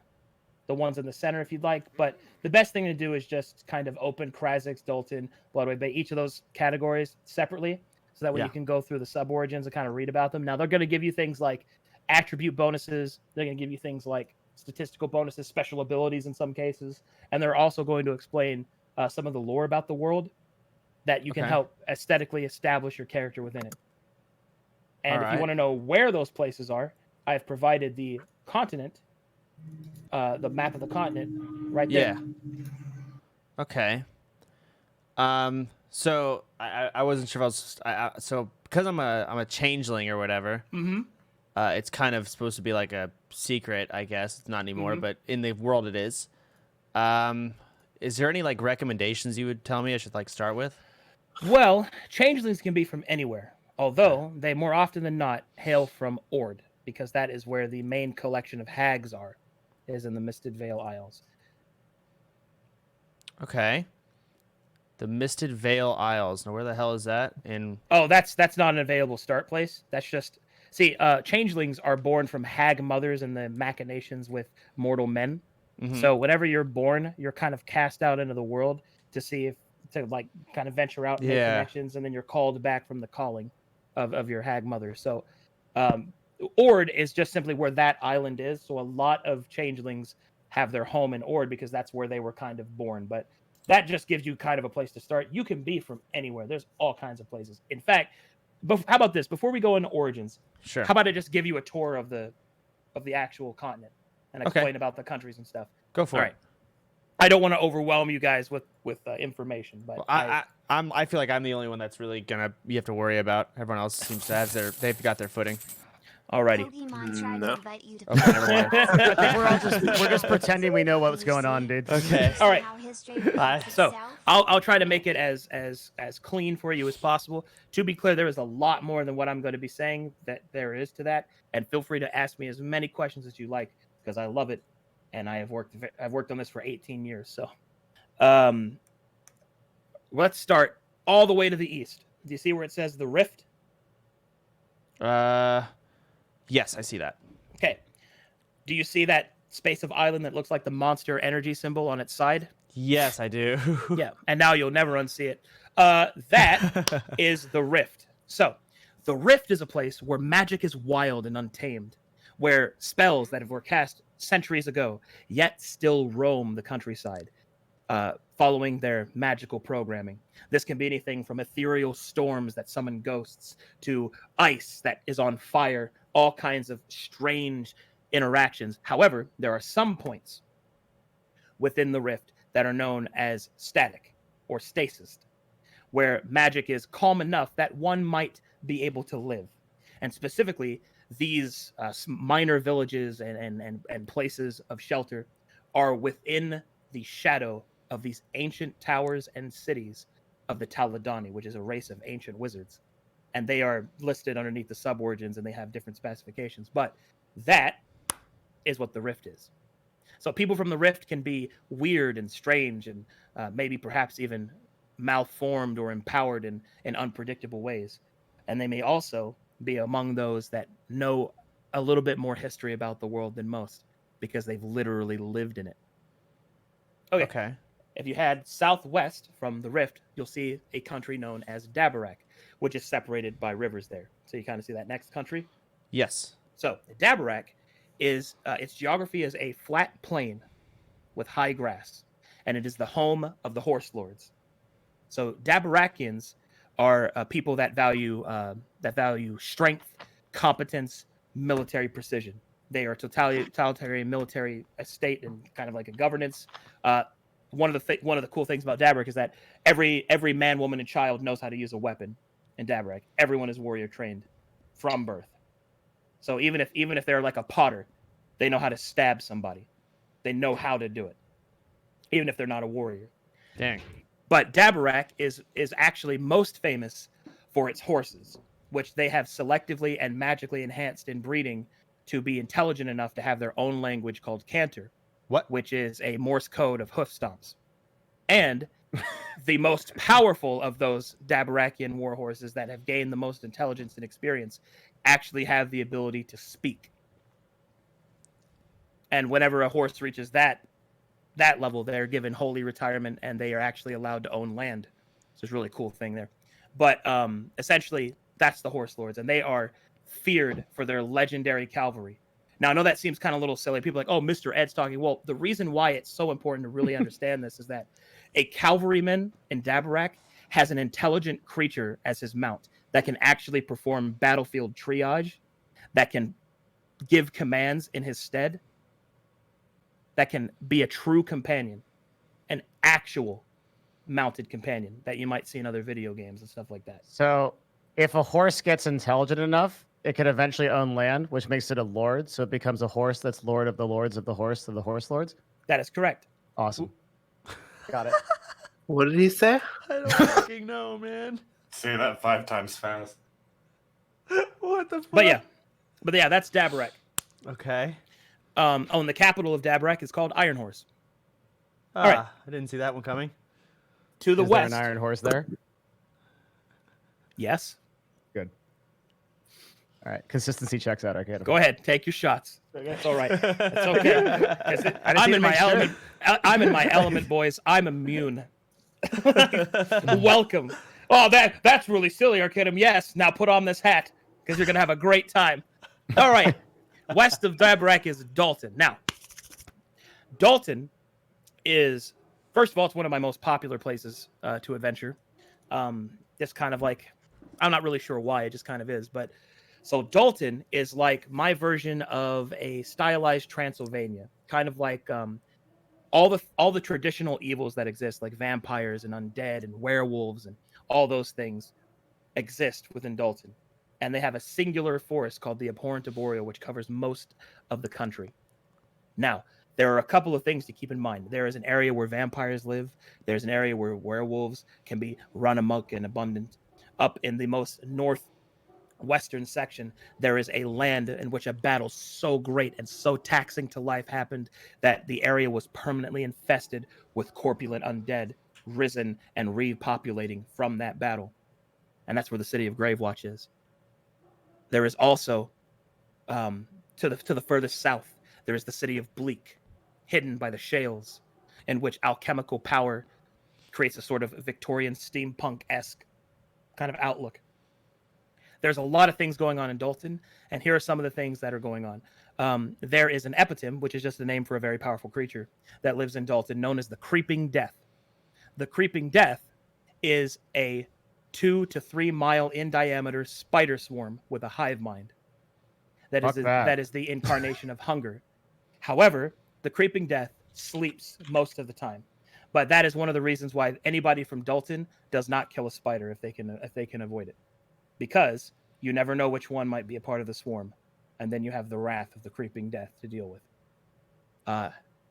the ones in the center if you'd like, but the best thing to do is just kind of open Kryzix, Dalton, Bloodway Bay, each of those categories separately, so that way Yeah. you can go through the sub origins and kind of read about them. Now they're going to give you things like attribute bonuses. They're going to give you things like statistical bonuses, special abilities in some cases, and they're also going to explain some of the lore about the world that you can Okay. help aesthetically establish your character within it. And if you Alright. want to know where those places are, I've provided the continent, the map of the continent, right there. Yeah. Okay. So I wasn't sure if I was. So because I'm a changeling or whatever. Mm-hmm. It's kind of supposed to be like a secret, I guess. It's not anymore, Mhm. but in the world it is. Is there any like recommendations you would tell me I should like start with? Well, changelings can be from anywhere, although they more often than not hail from Ord, because that is where the main collection of hags are, is in the Misted Vale Isles. Okay. The Misted Vale Isles. Now where the hell is that? In Oh, that's not an available start place. That's just changelings are born from hag mothers and the machinations with mortal men. Mhm. So whenever you're born, you're kind of cast out into the world to like kind of venture out and make Yeah. connections, and then you're called back from the calling of your hag mother. So Ord is just simply where that island is. So a lot of changelings have their home in Ord because that's where they were kind of born. But that just gives you kind of a place to start. You can be from anywhere. There's all kinds of places. In fact, how about this? Before we go into origins, Sure. how about I just give you a tour of the actual continent and Okay. explain about the countries and stuff? Go for All it. right. I don't want to overwhelm you guys with information, but Well, I feel like I'm the only one that's really you have to worry about. Everyone else seems to have they've got their footing. alrighty. Pokemon tried No. to invite you to Okay, play. never mind. I think we're just pretending we know what's going on, dude. Okay. All right. How history repeats So itself? I'll try to make it as clean for you as possible. To be clear, there is a lot more than what I'm going to be saying that there is to that, and feel free to ask me as many questions as you like because I love it, and I've worked on this for 18 years. So, let's start all the way to the east. Do you see where it says the Rift? Yes, I see that. Okay. Do you see that space of island that looks like the Monster energy symbol on its side? Yes, I do. Yeah, and now you'll never unsee it. That is the Rift. So, the Rift is a place where magic is wild and untamed, where spells that were cast centuries ago yet still roam the countryside, following their magical programming. This can be anything from ethereal storms that summon ghosts to ice that is on fire, all kinds of strange interactions. However, there are some points within the Rift that are known as static or stasis, where magic is calm enough that one might be able to live. And specifically, these minor villages and places of shelter are within the shadow of these ancient towers and cities of the Taladani, which is a race of ancient wizards. And they are listed underneath the sub-origins, and they have different specifications. But that is what the Rift is. So people from the Rift can be weird and strange and maybe perhaps even malformed or empowered in unpredictable ways. And they may also be among those that know a little bit more history about the world than most because they've literally lived in it. Okay. If you head southwest from the Rift, you'll see a country known as Dabarak, which is separated by rivers there. So you kind of see that next country. Yes. So Dabarak is its geography is a flat plain with high grass, and it is the home of the Horse Lords. So Dabarakians are people that value strength, competence, military precision. They are totalitarian military state and kind of like a governance. One of the cool things about Dabarak is that every man, woman, and child knows how to use a weapon in Dabarak. Everyone is warrior trained from birth. So even if they're like a potter, they know how to stab somebody. They know how to do it, even if they're not a warrior. Dang. But Dabarak is actually most famous for its horses, which they have selectively and magically enhanced in breeding to be intelligent enough to have their own language called Canter. What? Which is a Morse code of hoof stomps. And the most powerful of those Dabarakian war horses that have gained the most intelligence and experience actually have the ability to speak. And whenever a horse reaches that level, they're given holy retirement and they are actually allowed to own land. So it's a really cool thing there. But essentially, that's the horse lords, and they are feared for their legendary cavalry. Now, I know that seems kind of a little silly. People are like, oh, Mr. Ed's talking. Well, the reason why it's so important to really understand this is that a cavalryman in Dabarak has an intelligent creature as his mount that can actually perform battlefield triage, that can give commands in his stead, that can be a true companion, an actual mounted companion that you might see in other video games and stuff like that. So if a horse gets intelligent enough, it could eventually own land, which makes it a lord. So it becomes a horse that's lord of the lords of the horse to the horse lords. That is correct. Awesome. Got it. What did he say? I don't fucking know, man. Say that 5 times fast. What the fuck? But yeah, that's Dabarak. Okay. And the capital of Dabarak is called Iron Horse. Ah, right. I didn't see that one coming. To the Is there west. an iron horse there? Yes. All right. Consistency checks out. Arcadum. Go ahead. Take your shots. It's all right. It's okay. 'Cause I just I'm need in to my make sure. element. I'm in my element, boys. I'm immune. Welcome. Oh, that's really silly, Arcadum. Yes. Now put on this hat because you're gonna have a great time. All right. West of Dabarak is Dalton. Now, Dalton is, first of all, it's one of my most popular places to adventure. Just kind of like, I'm not really sure why, it just kind of is. But so Dalton is like my version of a stylized Transylvania, kind of like all the traditional evils that exist, like vampires and undead and werewolves and all those things exist within Dalton. And they have a singular forest called the Abhorrent Arboreal, which covers most of the country. Now, there are a couple of things to keep in mind. There is an area where vampires live. There's an area where werewolves can be run amok and abundant. Up in the most northwestern section, there is a land in which a battle so great and so taxing to life happened that the area was permanently infested with corpulent undead, risen and repopulating from that battle. And that's where the city of Gravewatch is. There is also, to the furthest south, there is the city of Bleak, hidden by the shales, in which alchemical power creates a sort of Victorian steampunk-esque kind of outlook. There's a lot of things going on in Dalton, and here are some of the things that are going on. There is an epitim, which is just a name for a very powerful creature that lives in Dalton, known as the Creeping Death. The Creeping Death is a 2 to 3 mile in diameter spider swarm with a hive mind. That is the incarnation of hunger. However, the Creeping Death sleeps most of the time. But that is one of the reasons why anybody from Dalton does not kill a spider if they can avoid it. Because you never know which one might be a part of the swarm. And then you have the wrath of the Creeping Death to deal with.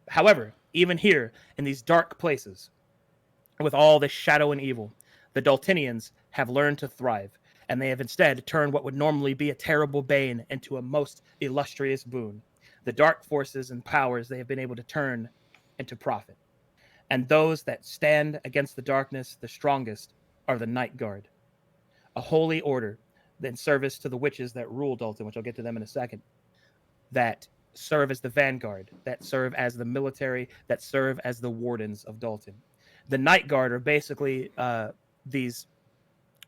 However, even here, in these dark places, with all this shadow and evil, the Daltonians have learned to thrive, and they have instead turned what would normally be a terrible bane into a most illustrious boon. The dark forces and powers they have been able to turn into profit. And those that stand against the darkness the strongest are the Night Guard, a holy order in service to the witches that rule Dalton, which I'll get to them in a second, that serve as the vanguard, that serve as the military, that serve as the wardens of Dalton. The Night Guard are basically these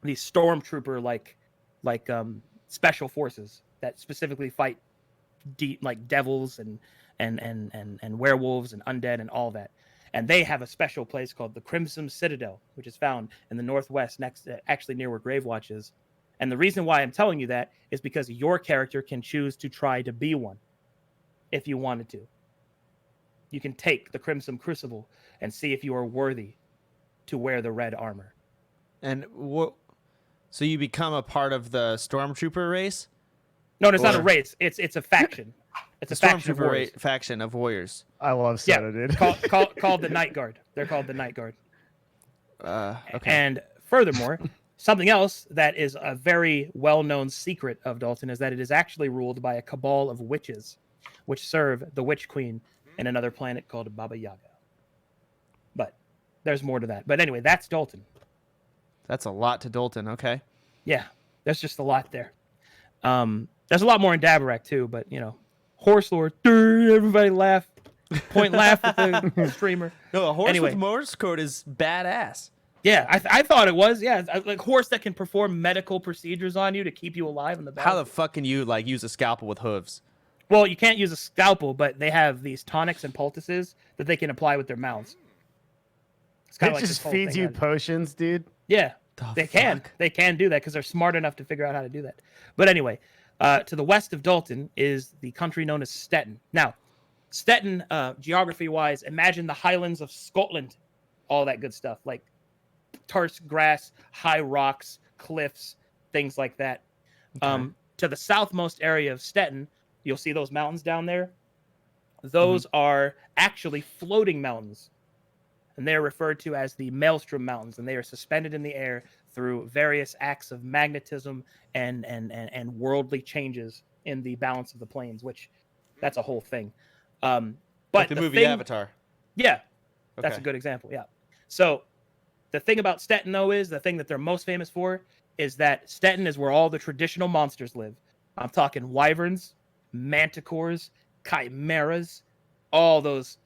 stormtrooper like special forces that specifically fight like devils and werewolves and undead and all that. And they have a special place called the Crimson Citadel, which is found in the northwest, actually near where Gravewatch is. And the reason why I'm telling you that is because your character can choose to try to be one if you wanted to. You can take the Crimson Crucible and see if you are worthy to wear the red armor. And what? So you become a part of the stormtrooper race? No, it's not a Or- race. It's a faction. It's a faction of warriors. faction of warriors. I love Soda, dude. called the Night Guard. They're called the Night Guard. Okay. And furthermore, something else that is a very well-known secret of Dalton is that it is actually ruled by a cabal of witches, which serve the Witch Queen in another planet called Baba Yaga. But there's more to that. But anyway, that's Dalton. That's a lot to Dalton. Okay. Yeah, there's just a lot there. There's a lot more in Dabarak too, but Horse Lord, everybody laugh, point laugh at the streamer. No, a horse Anyway. with Morse code is badass. Yeah, I thought it was. Yeah, like horse that can perform medical procedures on you to keep you alive in the battle. How the fuck can you use a scalpel with hooves? Well, you can't use a scalpel, but they have these tonics and poultices that they can apply with their mouths. It's It kinda like just this whole feeds thing you has- potions, dude. Yeah, The they can. fuck? They can do that because they're smart enough to figure out how to do that. But anyway, to the west of Dalton is the country known as Stettin. Now, Stettin, geography-wise, imagine the Highlands of Scotland, all that good stuff, like terse grass, high rocks, cliffs, things like that. Okay. To the southmost area of Stettin, you'll see those mountains down there. Those are actually floating mountains, and they're referred to as the Maelstrom Mountains, and they are suspended in the air through various acts of magnetism and worldly changes in the balance of the planes, which that's a whole thing. But Like the movie thing- Avatar. yeah, that's a Okay. good example. Yeah. So the thing about Stettin, though, is the thing that they're most famous for is that Stettin is where all the traditional monsters live. I'm talking wyverns, manticores, chimeras, all those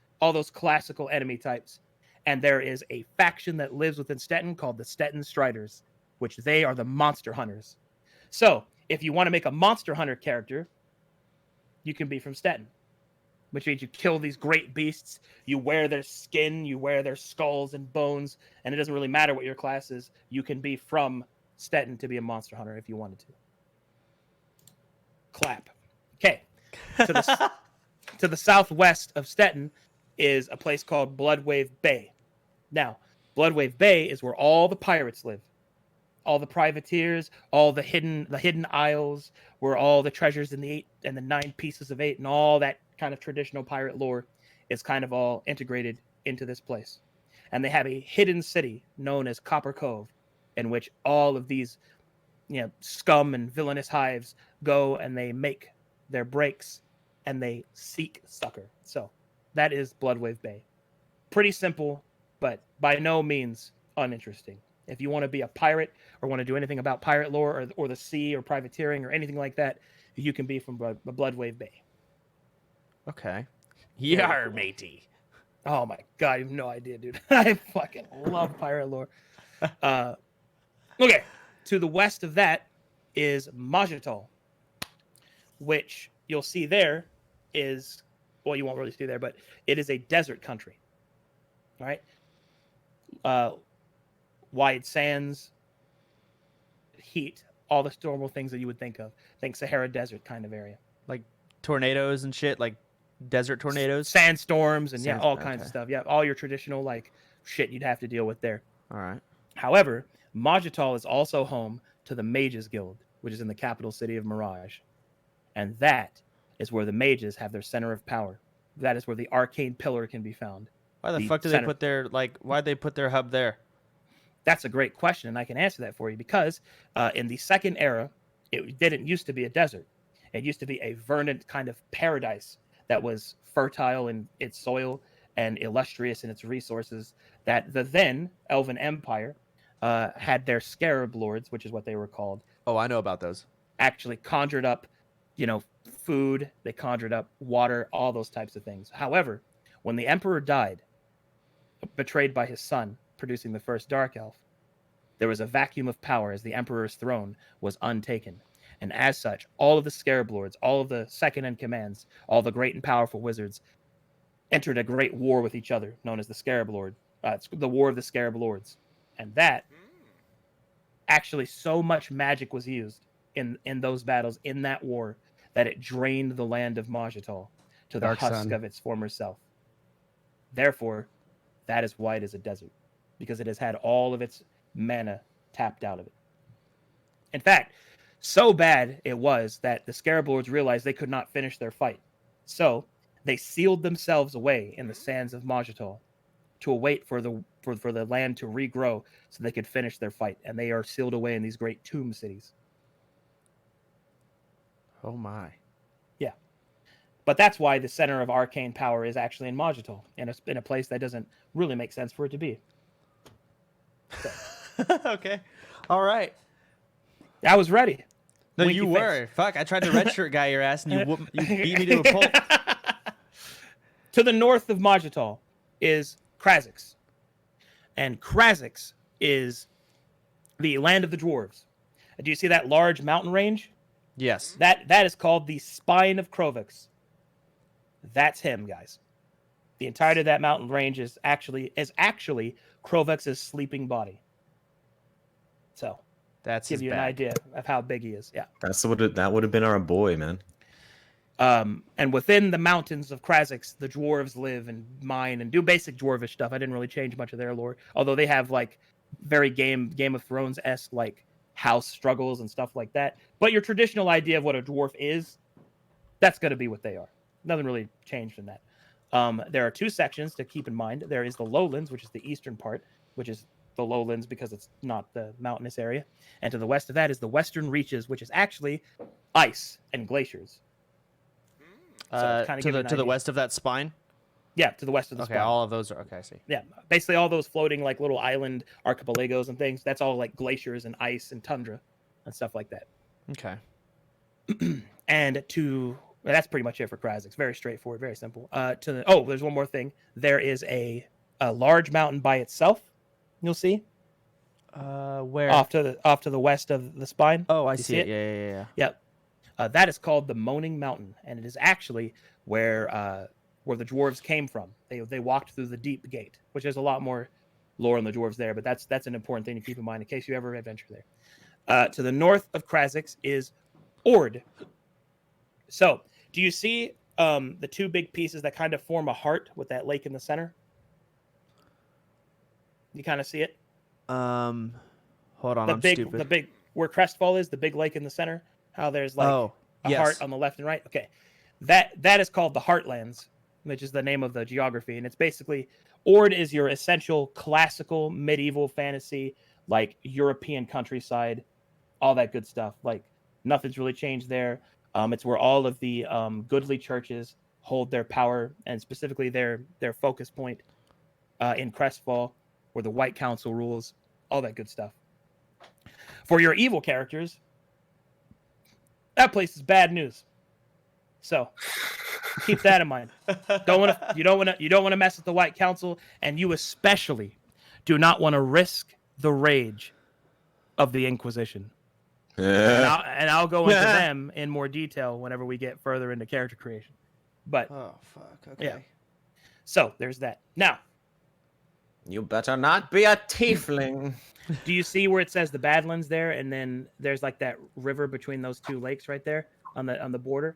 classical enemy types. And there is a faction that lives within Stettin called the Stettin Striders, which they are the monster hunters. So if you want to make a monster hunter character, you can be from Stettin, which means you kill these great beasts, you wear their skin, you wear their skulls and bones, and it doesn't really matter what your class is. You can be from Stettin to be a monster hunter if you wanted to. Clap. Okay. To the southwest of Stettin is a place called Bloodwave Bay. Now, Bloodwave Bay is where all the pirates live. All the privateers, all the hidden isles, where all the treasures in the 8 and the 9 pieces of 8 and all that kind of traditional pirate lore is kind of all integrated into this place. And they have a hidden city known as Copper Cove, in which all of these scum and villainous hives go and they make their breaks and they seek succor. So that is Bloodwave Bay. Pretty simple, but by no means uninteresting. If you want to be a pirate or want to do anything about pirate lore or the sea or privateering or anything like that, you can be from Bloodwave Bay. Okay. Very Yar, cool. matey. Oh my god, you have no idea, dude. I fucking love pirate lore. Okay, to the west of that is Majatol, which you'll see there is, well, you won't really see there, but it is a desert country. All right? Wide sands, heat, all the normal things that you would think of. Think Sahara Desert kind of area. Like tornadoes and shit, like desert tornadoes. Sandstorms and Sands- all kinds of okay. stuff. Yeah, all your traditional like shit you'd have to deal with there. All right. However, Majatol is also home to the Mages Guild, which is in the capital city of Mirage. And that is where the mages have their center of power. That is where the arcane pillar can be found. Why the The fuck do center. they put their why'd they put their hub there? That's a great question, and I can answer that for you because in the second era, it didn't used to be a desert. It used to be a verdant kind of paradise that was fertile in its soil and illustrious in its resources. That the then Elven Empire had their scarab lords, which is what they were called, Oh, I know about those. actually conjured up, food. They conjured up water, all those types of things. However, when the emperor died, betrayed by his son, producing the first Dark Elf, there was a vacuum of power as the emperor's throne was untaken. And as such, all of the Scarab Lords, all of the second in commands, all the great and powerful wizards entered a great war with each other, known as the Scarab Lord. It's the War of the Scarab Lords. And that, actually, so much magic was used in those battles, in that war, that it drained the land of Majatol to the Dark husk Sun. of its former self. Therefore, that is why it is a desert, because it has had all of its mana tapped out of it. In fact, so bad it was that the Scarab Lords realized they could not finish their fight. So they sealed themselves away in the sands of Majatol to await for the land to regrow so they could finish their fight. And they are sealed away in these great tomb cities. Oh my. Yeah. But that's why the center of arcane power is actually in Majatol, in a place that doesn't really make sense for it to be. So. Okay. All right. I was ready. No, Winky you face. were. Fuck, I tried to redshirt guy your ass and you beat me to a pulp. To the north of Majatol is Krazix. And Krazix is the land of the dwarves. Do you see that large mountain range? Yes. That is called the Spine of Krovix. That's him, guys. The entirety of that mountain range is actually Krovix's sleeping body. So That's give his you an bag. idea of how big he is. Yeah. That would have been our boy, man. And within the mountains of Krazix, the dwarves live and mine and do basic dwarvish stuff. I didn't really change much of their lore, although they have like very Game of Thrones-esque like house struggles and stuff like that. But your traditional idea of what a dwarf is, that's going to be what they are. Nothing really changed in that. There are two sections to keep in mind. There is the lowlands, which is the eastern part, which is the lowlands because it's not the mountainous area. And to the west of that is the western reaches, which is actually ice and glaciers. So it's kinda give you an to the idea. west of that spine. Yeah, to the west of the Okay, spine. all of those are okay. I see. Yeah, basically all those floating like little island archipelagos and things. That's all like glaciers and ice and tundra and stuff like that. Okay. And that's pretty much it for Krazix. Very straightforward, very simple. There's one more thing. There is a large mountain by itself. You'll see Where? off to the west of the spine. Oh, I You see see it. it? Yeah. Yep. That is called the Moaning Mountain, and it is actually where the dwarves came from. They walked through the Deep Gate, which is a lot more lore on the dwarves there, but that's an important thing to keep in mind in case you ever adventure there. To the north of Krazix is Ord. So, do you see the two big pieces that kind of form a heart with that lake in the center? You kind of see it? Hold on, I'm The stupid. big where Crestfall is, the big lake in the center. How there's like Oh, a yes. heart on the left and right. Okay, that is called the Heartlands, which is the name of the geography, and it's basically Ord is your essential classical medieval fantasy, like European countryside, all that good stuff. Like nothing's really changed there. It's where all of the goodly churches hold their power, and specifically their focus point in Crestfall, where the White Council rules, all that good stuff. For your evil characters, that place is bad news. So keep that in mind. You don't want to mess with the White Council, and you especially do not want to risk the rage of the Inquisition. And I'll go into them in more detail whenever we get further into character creation. But Oh fuck. Okay. yeah. So there's that. Now, You better not be a tiefling. do you see where it says the Badlands there, and then there's like that river between those two lakes right there on the border?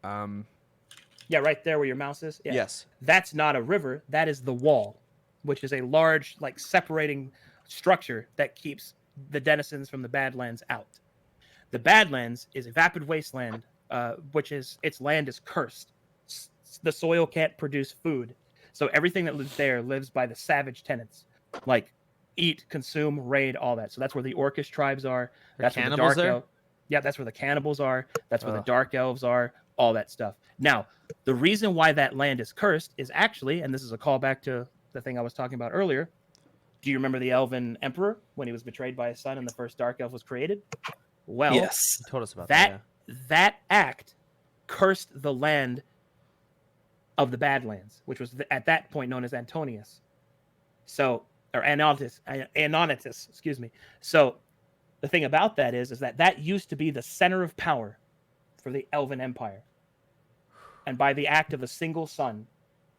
Yeah, right there where your mouse is. Yeah. Yes. That's not a river. That is the wall, which is a large, like, separating structure that keeps the denizens from the Badlands out. The Badlands is a vapid wasteland, which is its land is cursed. The soil can't produce food, so everything that lives there lives by the savage tenets, like eat, consume, raid, all that. So that's where the Orcish tribes are. That's where the cannibals dark there? Yeah, that's where the cannibals are. That's where the Ugh. dark elves are. All that stuff. Now, the reason why that land is cursed is actually, and this is a callback to the thing I was talking about earlier. Do you remember the Elven Emperor when he was betrayed by his son and the first Dark Elf was created? Well, Yes. You told us about that that. that act cursed the land of the Badlands, which was at that point known as Antonius. So, or Anonitus, excuse me. So, the thing about that is that used to be the center of power for the Elven Empire. And by the act of a single son,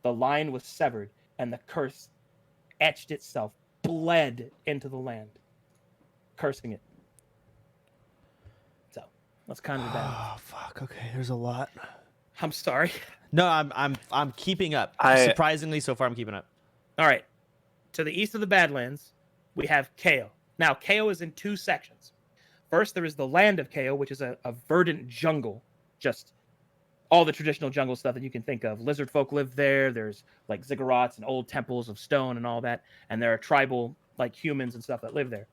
the line was severed and the curse etched itself, bled into the land, cursing it. So that's kind of the bad. Oh fuck. Okay. There's a lot. I'm sorry. No, I'm keeping up. Surprisingly, so far I'm keeping up. All right. To the east of the Badlands, we have Kao. Now, Kao is in two sections. First, there is the land of KO, which is a verdant jungle, just all the traditional jungle stuff that you can think of. Lizard folk live there. There's like ziggurats and old temples of stone and all that. And there are tribal like humans and stuff that live there.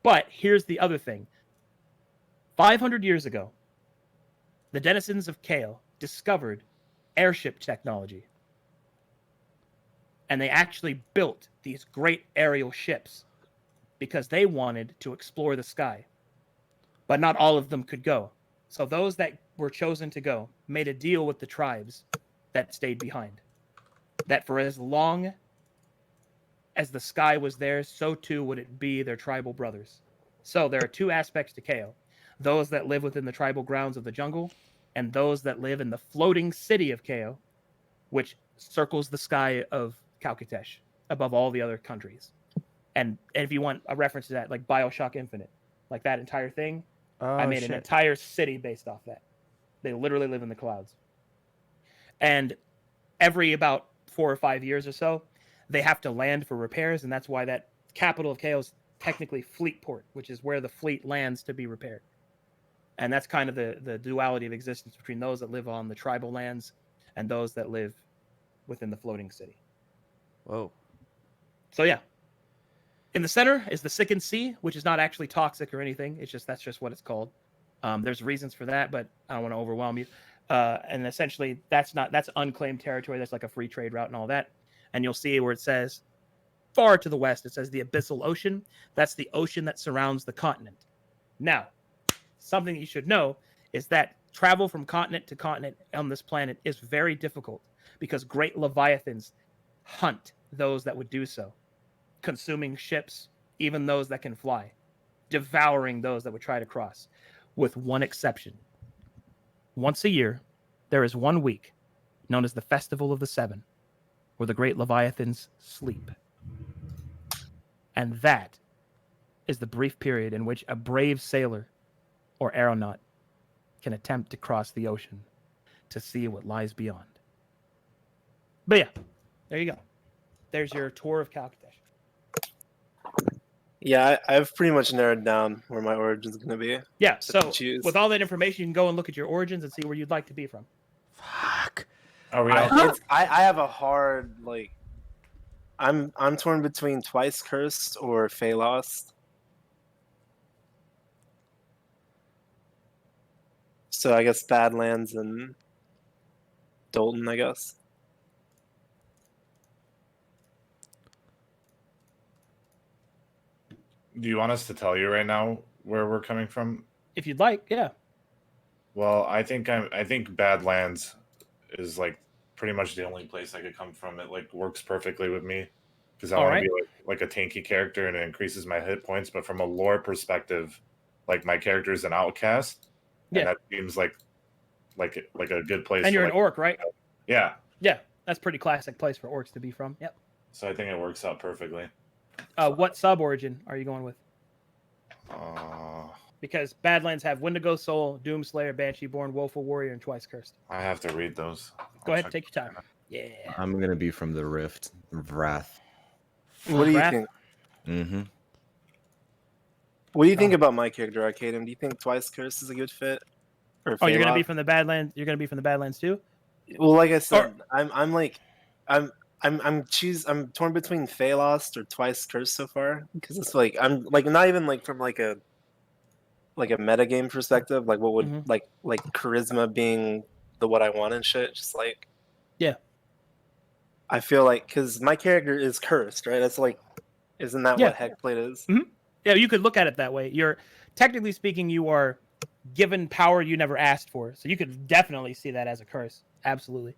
But here's the other thing. 500 years ago, the denizens of Kale discovered airship technology. And they actually built these great aerial ships because they wanted to explore the sky. But not all of them could go. So those that were chosen to go made a deal with the tribes that stayed behind. That for as long as the sky was theirs, so too would it be their tribal brothers. So there are two aspects to Kale. Those that live within the tribal grounds of the jungle, and those that live in the floating city of Kale, which circles the sky of Kalkatesh above all the other countries. And if you want a reference to that, like BioShock Infinite, like that entire thing, I made an entire city based off that. They literally live in the clouds. And every about 4 or 5 years or so, they have to land for repairs, and that's why that capital of Kale is technically Fleetport, which is where the fleet lands to be repaired. And that's kind of the duality of existence between those that live on the tribal lands and those that live within the floating city. Whoa. So yeah. In the center is the Sickened Sea, which is not actually toxic or anything. That's just what it's called. There's reasons for that, but I don't want to overwhelm you. And essentially, that's unclaimed territory. That's like a free trade route and all that. And you'll see where it says, far to the west, it says the Abyssal Ocean. That's the ocean that surrounds the continent. Now, something you should know is that travel from continent to continent on this planet is very difficult because great leviathans hunt those that would do so, consuming ships, even those that can fly, devouring those that would try to cross, with one exception. Once a year, there is 1 week known as the Festival of the Seven, where the great leviathans sleep. And that is the brief period in which a brave sailor or aeronaut can attempt to cross the ocean to see what lies beyond. But yeah, there you go. There's your tour of Kalkatesh. Yeah, I've pretty much narrowed down where my origin's going to be. Yeah, So so choose. with all that information, you can go and look at your origins and see where you'd like to be from. Fuck. Are we I, all? I have a hard, like, I'm torn between Twice Cursed or Fey Lost. So I guess Badlands and Dolton, I guess. Do you want us to tell you right now where we're coming from? If you'd like, yeah. Well, I think Badlands is like pretty much the only place I could come from. It like works perfectly with me because I All want right. to be like a tanky character and it increases my hit points. But from a lore perspective, like my character is an outcast, Yeah. and that seems like a good place. And you're for, an orc, right? Yeah. Yeah, that's a pretty classic place for orcs to be from. Yep. So I think it works out perfectly. What sub-origin are you going with? Because Badlands have Wendigo Soul, Doomslayer, Banshee-born, Woeful Warrior, and Twice Cursed. I have to read those. Go ahead, take your time. Yeah. I'm gonna be from the Rift, Wrath. What do you Wrath? think? Mm-hmm. What do you think about my character, Arcadum? Do you think Twice Cursed is a good fit? Or Oh, you're gonna be Phalok? from the Badlands. You're gonna be from the Badlands too. Well, like I said, I'm torn between Fey Lost or Twice Cursed so far because it's like I'm like not even like from like a metagame perspective, like what would Mhm. like charisma being the what I want and shit. Just like Yeah. I feel like because my character is cursed, right? That's like, isn't that Yeah. what Hexblade is? Yeah, you could look at it that way. You're technically speaking, you are given power you never asked for, so you could definitely see that as a curse. Absolutely.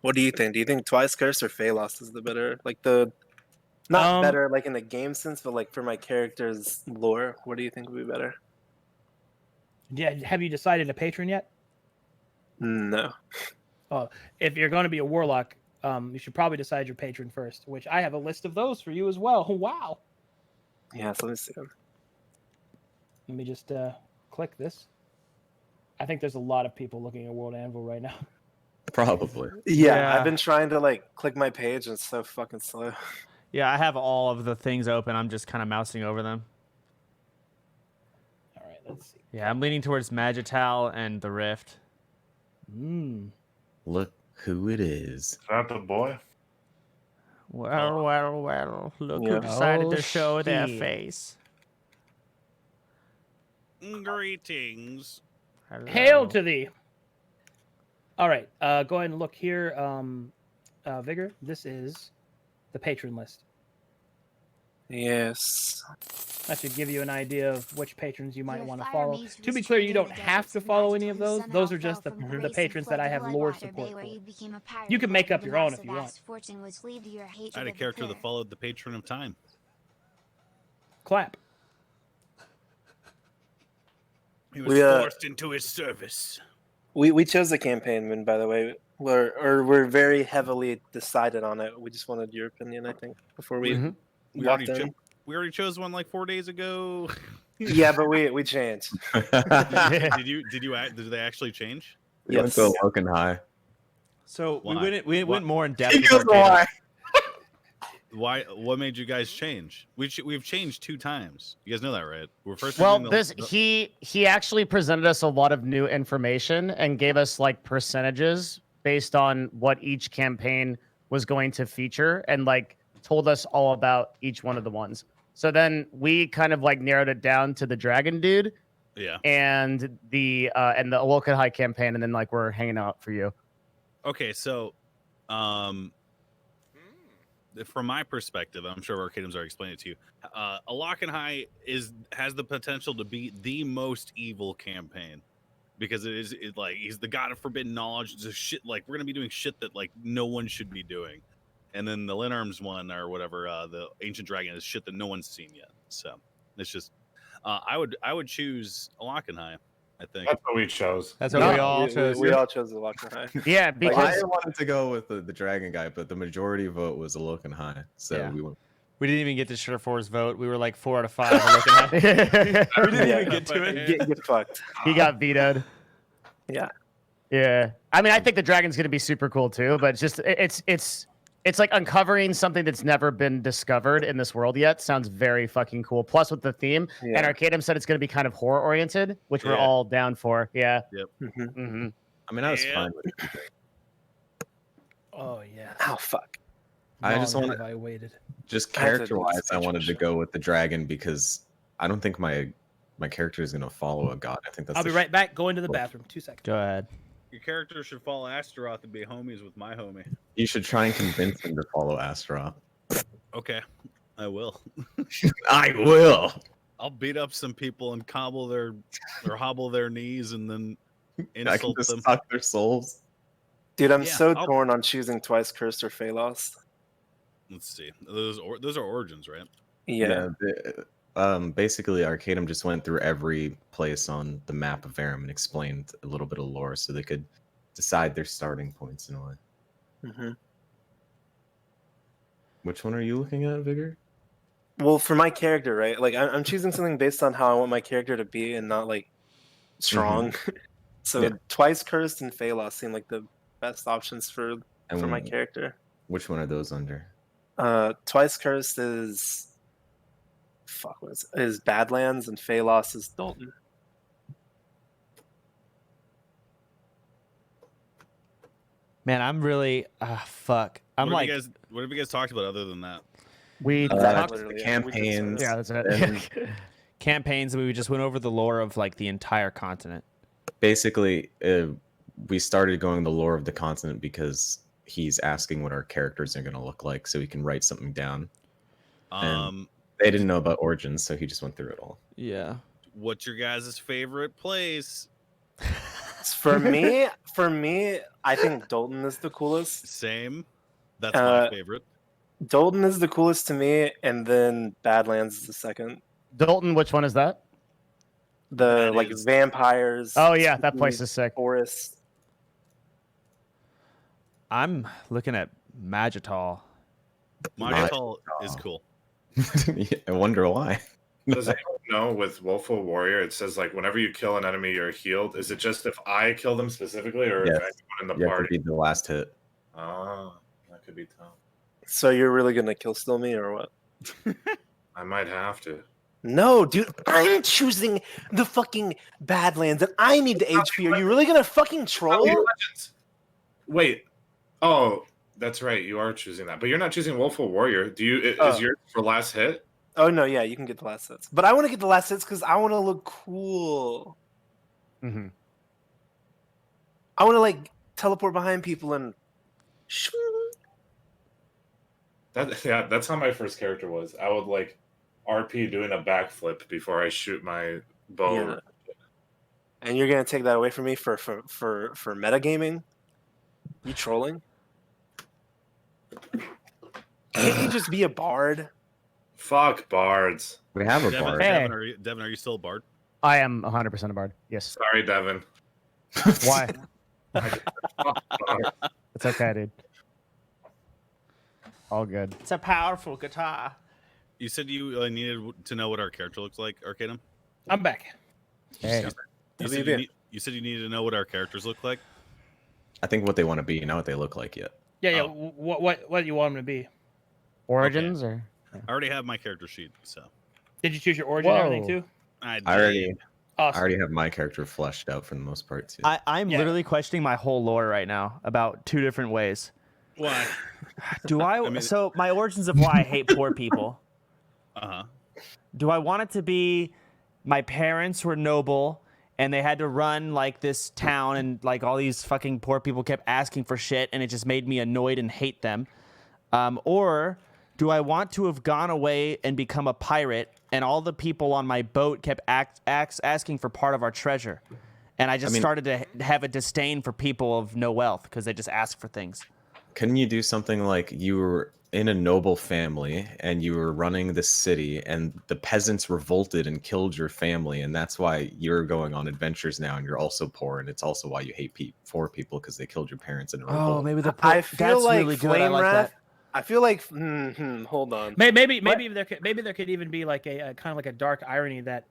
What do you think? Do you think Twice Cursed or Fey Lost is the better? Like the not better like in the game sense, but like for my character's lore, what do you think would be better? Yeah. Have you decided a patron yet? No. If you're going to be a warlock, you should probably decide your patron first. Which I have a list of those for you as well. Wow. Yeah, so let me see. Let me just click this. I think there's a lot of people looking at World Anvil right now. Probably. Yeah, Yeah. I've been trying to like click my page and it's so fucking slow. Yeah, I have all of the things open. I'm just kind of mousing over them. All let's see. Yeah, I'm leaning towards Magital and the Rift. Look who it is. Is that the boy? Well. Look Yeah. who decided Oh, to show their shit. face. Greetings. Hail to thee. All right, go ahead and look here. Vigor, this is the patron list. Yes. That should give you an idea of which patrons you might Your want to fire follow. mage To be was clear, trained you in don't the have to deserts follow and any of watched those. whose Those son are just fell from the grace and patrons that fled I to have lore Bloodwater support Bay, where for. you became a pirate You can make who up the your own mass if of you want. vast fortune which lead to your hatred I had a of the character that poor. followed the patron of time. Clap. He was We, forced into his service. We chose the campaign, Min, by the way. We're very heavily decided on it. We just wanted your opinion, I think, before we Mhm. We walked already, in. we already chose one like 4 days ago. Yeah, but we changed. Did they actually change? We went to Yes. Loken High. So Why? we went more in depth. He with goes, Arcadum. why? Why? What made you guys change? We've changed 2 times. You guys know that, right? We're first. Well, doing this he actually presented us a lot of new information and gave us like percentages based on what each campaign was going to feature and like told us all about each one of the ones. So then we kind of like narrowed it down to the dragon dude Yeah. and the Awoken High campaign, and then like we're hanging out for you. Okay, so, from my perspective, I'm sure Arcadum's already explained it to you. High has the potential to be the most evil campaign because it's like he's the god of forbidden knowledge. It's a shit like we're gonna be doing shit that like no one should be doing, and then the Linarms one or whatever, the ancient dragon is shit that no one's seen yet. So it's just, I would choose High. I think That's what we chose. That's what No, we all chose. We all chose the Locken High. Yeah, I because wanted to go with the dragon guy, but the majority vote was a Loken High, so Yeah. we went. We didn't even get to Surefour's vote. We were like 4 out of 5. Looking at. We didn't Yeah. even get to it. Get fucked. he got vetoed. Yeah. Yeah. I mean, I think the dragon's gonna be super cool too, but it's like uncovering something that's never been discovered in this world yet. Sounds very fucking cool. Plus with the theme, Yeah. and Arcadum said it's gonna be kind of horror oriented, which we're Yeah. all down for. Yeah. Mhm. hmm I mean, I was Yeah. fine with it. Oh yeah. Oh fuck. I just Long wanna- have I waited. Just I have to character wise, I speech wanted to shit. go with the dragon because I don't think my character is gonna follow a god. I think that's I'll be right back. Going to the bathroom. 2 seconds. Go ahead. your character should follow Astaroth and be homies with my homie. You should try and convince him to follow Astaroth. Okay, I will. I will. I'll beat up some people and hobble their knees and then I can insult just them. suck their souls. Dude, I'm Yeah, so I'll- torn on choosing Twice Cursed or Phalos. Let's see. Those are origins, right? Yeah. Basically, Arcadum just went through every place on the map of Aram and explained a little bit of lore so they could decide their starting points in a way. hmm Which one are you looking at, Vigor? Well, for my character, right? Like, I'm choosing something based on how I want my character to be and not, like, strong. So, Yeah. Twice Cursed and Phalos seem like the best options for my character. Which one are those under? Twice Cursed is is Badlands and Phalos is Dalton. Man, I'm really fuck. I'm what like have you guys talked about other than that? We That's talked. literally the it. campaigns. Yeah, that's it. and campaigns, and we just went over the lore of like the entire continent. basically, we started going the lore of the continent because he's asking what our characters are going to look like so he can write something down. They didn't know about origins, so he just went through it all. Yeah. What's your guys' favorite place? For me, I think Dalton is the coolest. Same. That's my favorite. Dalton is the coolest to me, and then Badlands is the second. Dalton, which one is that? The That like is- vampires. Oh yeah, that place is sick. Forest. I'm looking at Magital. Magital is cool. I wonder why. Does anyone know with Woeful Warrior, it says like whenever you kill an enemy, you're healed. Is it just if I kill them specifically, or Yes. if anyone in the You have to party? be the last hit. Ah, that could be tough. So you're really gonna kill still me or what? I might have to. No, dude, I'm choosing the fucking Badlands, and I need the HP. Are you really gonna fucking troll? Wait. Oh, that's right. You are choosing that, but you're not choosing Woeful Warrior. Do you? Is yours for last hit? Oh no, yeah, you can get the last hits, but I want to get the last hits because I want to look cool. Mm-hmm. I want to like teleport behind people and. That's how my first character was. I would like RP doing a backflip before I shoot my bow. Yeah. And you're gonna take that away from me for metagaming? You trolling? Can't you just be a bard? Fuck bards. We have a Devin, bard. Hey. Devin, are you still a bard? I am 100% a bard. Yes. Sorry, Devin. Why? Fuck bards. It's okay, dude. All good. It's a powerful guitar. You said you needed to know what our character looks like, Arcadum? I'm back. Hey. You said you needed to know what our characters look like? I think what they want to be, not what they look like yet. Yeah. Oh. What do you want him to be? Origins or? I already have my character sheet, so. Did you choose your origin and everything too? I already Awesome. have my character fleshed out for the most part too. I'm literally questioning my whole lore right now about 2 different ways. Why? Do I so my origins of why I hate poor people. Uh-huh. Do I want it to be my parents were noble and they had to run like this town and like all these fucking poor people kept asking for shit and it just made me annoyed and hate them? Or do I want to have gone away and become a pirate and all the people on my boat kept asking for part of our treasure? And I just started to have a disdain for people of no wealth because they just ask for things. Couldn't you do something like you were in a noble family and you were running this city and the peasants revolted and killed your family and that's why you're going on adventures now and you're also poor and it's also why you hate poor people because they killed your parents in a revolt. Oh, maybe the I feel that's like really good. I like FlameWrath. that. I feel like hold on. Maybe there could even be like a kind of like a dark irony that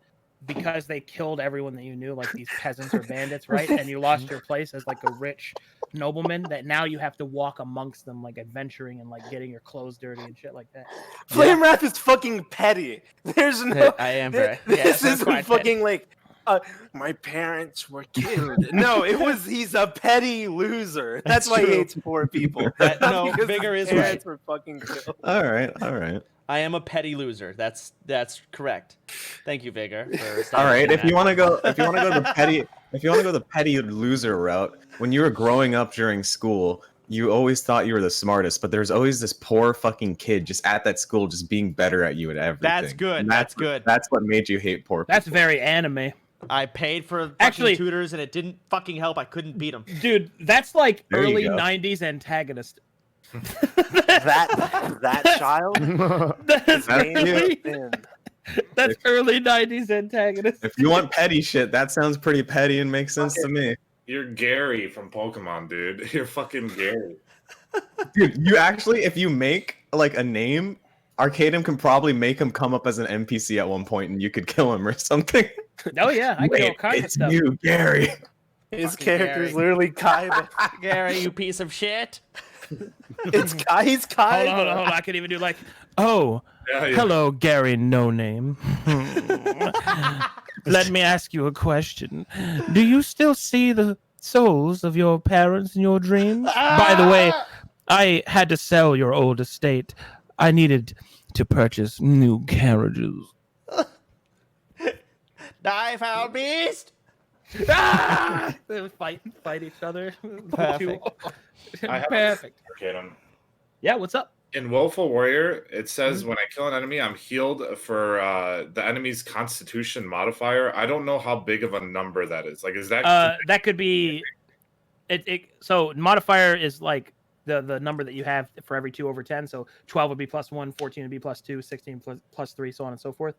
because they killed everyone that you knew, like these peasants or bandits, right? And you lost your place as like a rich nobleman, that now you have to walk amongst them, like adventuring and like getting your clothes dirty and shit like that. FlameWrath is fucking petty. There's no. I am This, very. Yeah, this that's isn't quite fucking like. My parents were killed. No, he's a petty loser. That's why he hates poor people. No, Because Vigor his is right. parents were fucking killed. All right. I am a petty loser. That's correct. Thank you, Vigor. For All right. establishing If you that. want to go, the petty loser route, when you were growing up during school, you always thought you were the smartest, but there's always this poor fucking kid just at that school, just being better at you at everything. That's good. And That's good. That's what made you hate poor people. That's very anime. I paid for fucking Actually- tutors and it didn't fucking help. I couldn't beat them. Dude, that's like There you early go. 90s antagonist. That child. That's you. That's early 90s antagonist. If you want petty shit, that sounds pretty petty and makes sense to me. You're Gary from Pokemon, dude. You're fucking Gary. Dude, you actually, if you make like a name, Arcadum can probably make him come up as an NPC at one point, and you could kill him or something. Oh yeah, I kill all Wait, kinds of it's stuff. you, Gary. His Fucking character is Gary. literally Kaiba. Gary, you piece of shit. He's Kaiba. Hold on. I could even do like, oh, Yeah. hello, Gary No Name. Let me ask you a question. Do you still see the souls of your parents in your dreams? By the way, I had to sell your old estate. I needed to purchase new carriages. Die, foul beast. They fight each other. Perfect. I have Perfect. Arcadum. Yeah, what's up? In Woeful Warrior, it says when I kill an enemy, I'm healed for the enemy's Constitution modifier. I don't know how big of a number that is. Like, is that? That could be so modifier is like the number that you have for every 2/10. So 12 would be +1, 14 would be +2, 16 plus 3, so on and so forth.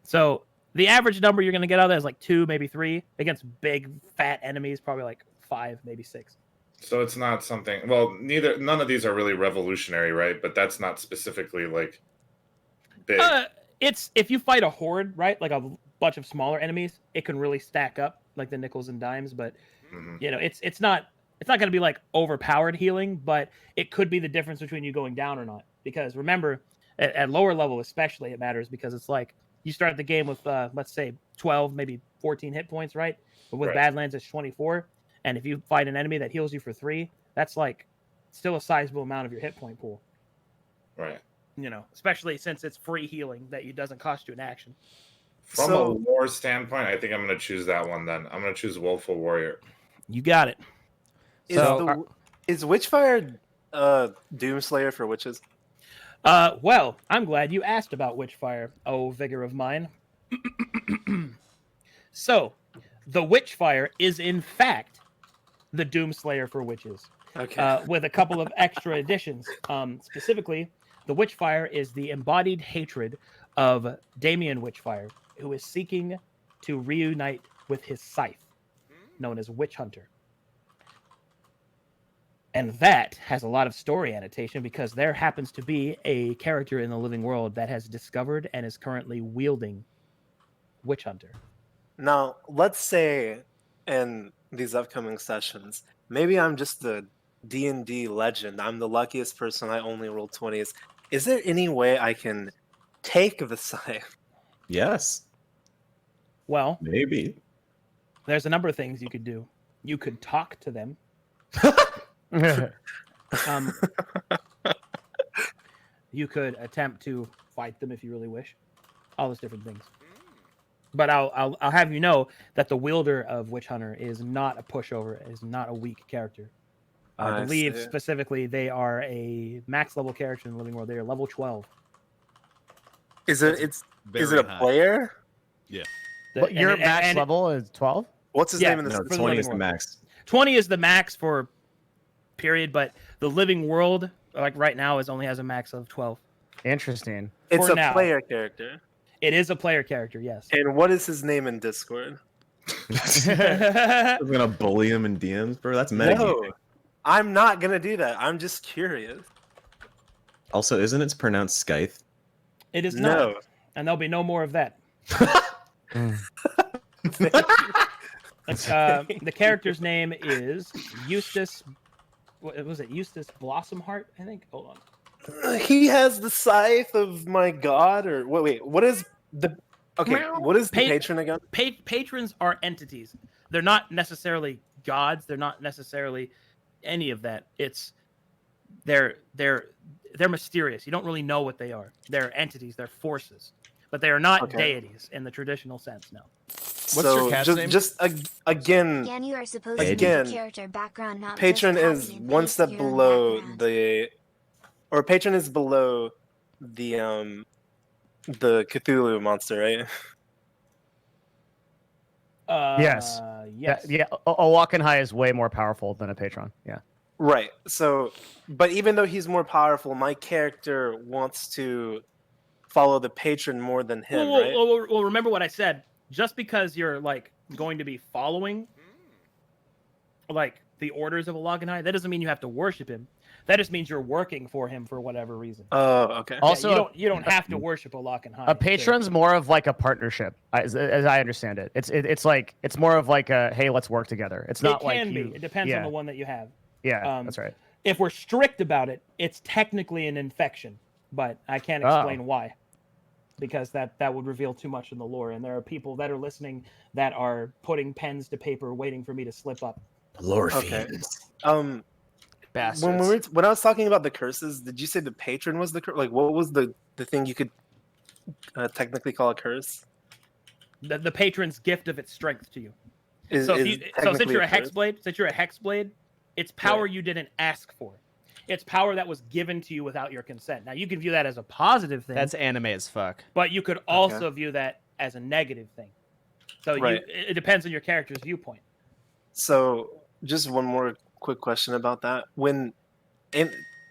So the average number you're going to get out of that is like 2, maybe 3. Against big fat enemies, probably like 5, maybe 6. So it's not something. Well, none of these are really revolutionary, right? But that's not specifically like big. It's if you fight a horde, right? Like a bunch of smaller enemies, it can really stack up like the nickels and dimes. But you know, it's not going to be like overpowered healing, but it could be the difference between you going down or not. Because remember, at lower level especially, it matters because it's like you start the game with let's say 12, maybe 14 hit points, right? But with Right. Badlands, it's 24. And if you fight an enemy that heals you for 3, that's like still a sizable amount of your hit point pool. Right. Especially since it's free healing that it doesn't cost you an action. From a lore standpoint, I think I'm going to choose that one then. I'm going to choose Willful Warrior. You got it. Is Witchfire Doomslayer for witches? Well, I'm glad you asked about Witchfire, oh Vigor of mine. So, the Witchfire is in fact the Doomslayer for witches. Okay. With a couple of extra additions. Specifically, the Witchfire is the embodied hatred of Damien Witchfire, who is seeking to reunite with his scythe, known as Witch Hunter. And that has a lot of story annotation because there happens to be a character in the living world that has discovered and is currently wielding Witch Hunter. Now, let's say in these upcoming sessions, maybe I'm just the D&D legend. I'm the luckiest person. I only roll 20s. Is there any way I can take the scythe? Yes. Well, maybe. There's a number of things you could do. You could talk to them. You could attempt to fight them if you really wish. All those different things. But I'll have you know that the wielder of Witch Hunter is not a pushover, is not a weak character. I believe specifically they are a max level character in the living world. They are level 12. Is it a player? Yeah. But your max level is 12? What's his name in this? No, 20 is the max. 20 is the max for period, but the living world, like right now, only has a max of 12. Interesting. It's a player character. It is a player character, yes. And what is his name in Discord? I'm gonna bully him in DMs, bro. That's meta. No, I'm not gonna do that. I'm just curious. Also, isn't it pronounced Scythe? It is not. And there'll be no more of that. The character's name is Eustace. What was it? Eustace Blossomheart, I think. Hold on. He has the scythe of my god, or wait, what is the what is the patron again? Patrons are entities. They're not necessarily gods. They're not necessarily any of that. They're mysterious. You don't really know what they are. They're entities. They're forces, but they are not deities in the traditional sense. No. What's your cat's name? Again, you are supposed to give the character background, not patron just is copy and one paste step your own below background. or patron is below the Cthulhu monster, right? Yes. Yes. Yeah. A walk in high is way more powerful than a patron. Yeah. Right. So, but even though he's more powerful, my character wants to follow the patron more than him, right? Well, remember what I said. Just because you're like going to be following like the orders of a Loganhai, that doesn't mean you have to worship him. That just means you're working for him for whatever reason. Oh, okay. Also, you don't have to worship a Loganhai. A patron's more of like a partnership, as I understand it. It's more of like a hey, let's work together. It's not like you. It depends on the one that you have. Yeah, that's right. If we're strict about it, it's technically an infection, but I can't explain why. Because that would reveal too much in the lore, and there are people that are listening that are putting pens to paper, waiting for me to slip up. Lore fiends. Bastards. When I was talking about the curses, did you say the patron was the curse? Like, what was the thing you could technically call a curse? The patron's gift of its strength to you. Since you're a hexblade, it's power you didn't ask for. It's power that was given to you without your consent. Now, you can view that as a positive thing. That's anime as fuck. But you could also view that as a negative thing. So it depends on your character's viewpoint. So, just one more quick question about that.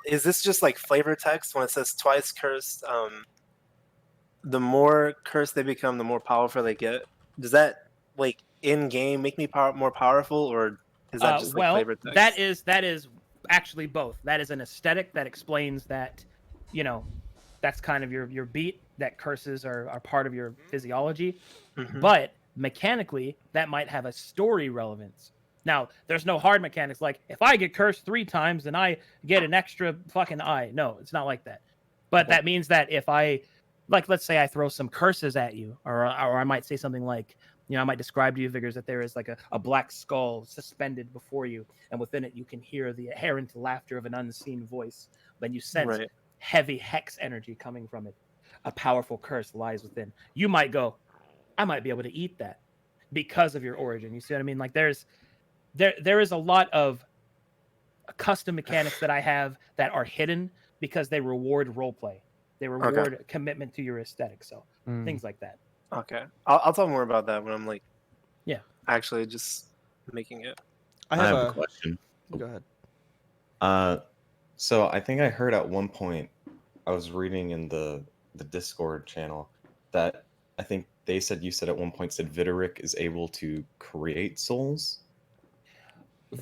Is this just like flavor text when it says twice cursed? The more cursed they become, the more powerful they get. Does that like in game make me more powerful, or is that just like flavor text? That is actually both. That is an aesthetic that explains that, that's kind of your beat, that curses are part of your physiology. Mm-hmm. But mechanically, that might have a story relevance. Now, there's no hard mechanics like if I get cursed 3 times, then I get an extra fucking eye. No, it's not like that. But that means that if I like, let's say I throw some curses at you, or I might say something like, I might describe to you, Vigors, that there is like a black skull suspended before you, and within it you can hear the errant laughter of an unseen voice. Then you sense heavy hex energy coming from it. A powerful curse lies within. You might go, I might be able to eat that because of your origin. You see what I mean? Like there is a lot of custom mechanics that I have that are hidden because they reward roleplay. They reward commitment to your aesthetic. So things like that. Okay. I'll talk more about that when I'm like, actually just making it. I have a question. Go ahead. So I think I heard at one point, I was reading in the Discord channel that I think you said at one point Vidoric is able to create souls.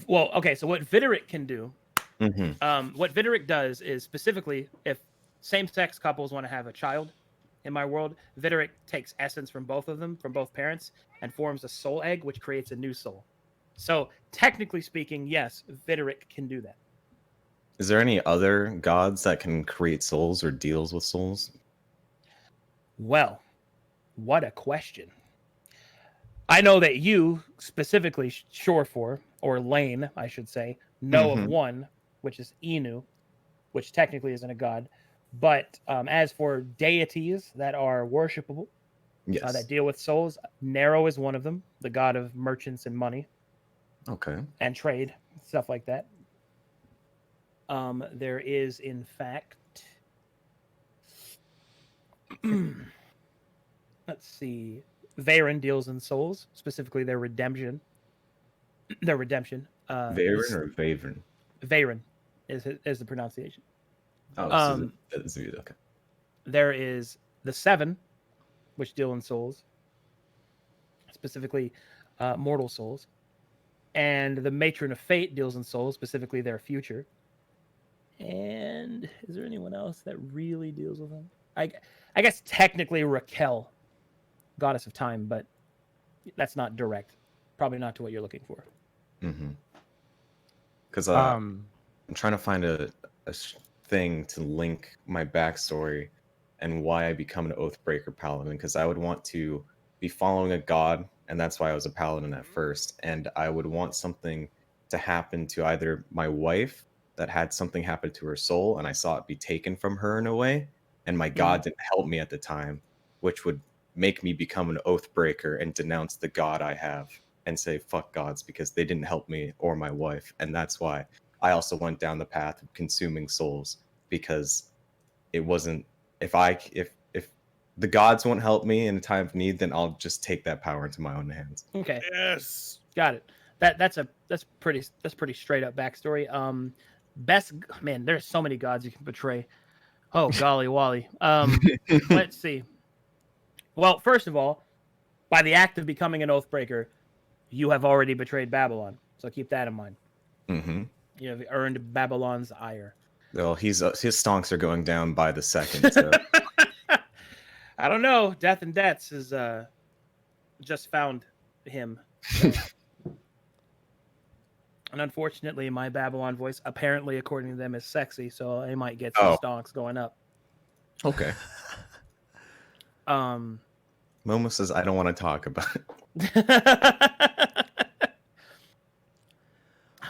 Well, okay, so what Vidoric can do, what Vidoric does is specifically if same-sex couples want to have a child in my world, Vidoric takes essence from both of them, from both parents, and forms a soul egg, which creates a new soul. So technically speaking, yes, Vidoric can do that. Is there any other gods that can create souls or deals with souls? Well, what a question. I know that you, specifically Surefour, or Lane, I should say, know of one, which is Inu, which technically isn't a god. But as for deities that are worshipable, that deal with souls, Nero is one of them, the god of merchants and money. Okay. And trade, stuff like that. There is, in fact, let's see, Varen deals in souls, specifically their redemption. Varen or Vavren? Varen is the pronunciation. Oh, okay. There is the Seven, which deal in souls, specifically mortal souls, and the Matron of Fate deals in souls, specifically their future. And is there anyone else that really deals with them? I guess technically Raquel, goddess of time, but that's not direct. Probably not to what you're looking for. Because I'm trying to find a thing to link my backstory and why I become an Oathbreaker paladin, because I would want to be following a god, and that's why I was a paladin at first, and I would want something to happen to either my wife that had something happen to her soul and I saw it be taken from her in a way, and my god didn't help me at the time, which would make me become an Oathbreaker and denounce the god I have and say fuck gods because they didn't help me or my wife. And that's why I also went down the path of consuming souls, because it wasn't, if the gods won't help me in a time of need, then I'll just take that power into my own hands. Okay. Yes. Got it. That's pretty straight up backstory. There's so many gods you can betray. Oh golly Wally. Let's see. Well, first of all, by the act of becoming an Oathbreaker, you have already betrayed Babylon. So keep that in mind. You have earned Babylon's ire. Well, his stonks are going down by the second. So. I don't know. Death and Debts is just found him. So. And unfortunately, my Babylon voice, apparently, according to them, is sexy, so I might get some stonks going up. Okay. Momo says, I don't want to talk about it.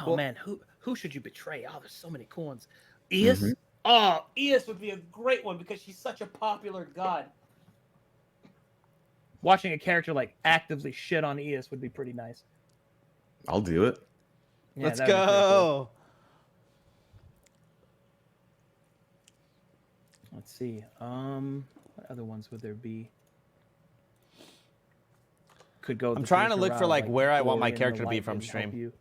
Man, who should you betray? Oh, there's so many cool ones. Eos? Oh, Eos would be a great one because she's such a popular god. Watching a character like actively shit on Eos would be pretty nice. I'll do it. Yeah, Let's go. Cool. Let's see. What other ones would there be? Could go. I'm trying to look for like where I want my character to be from stream.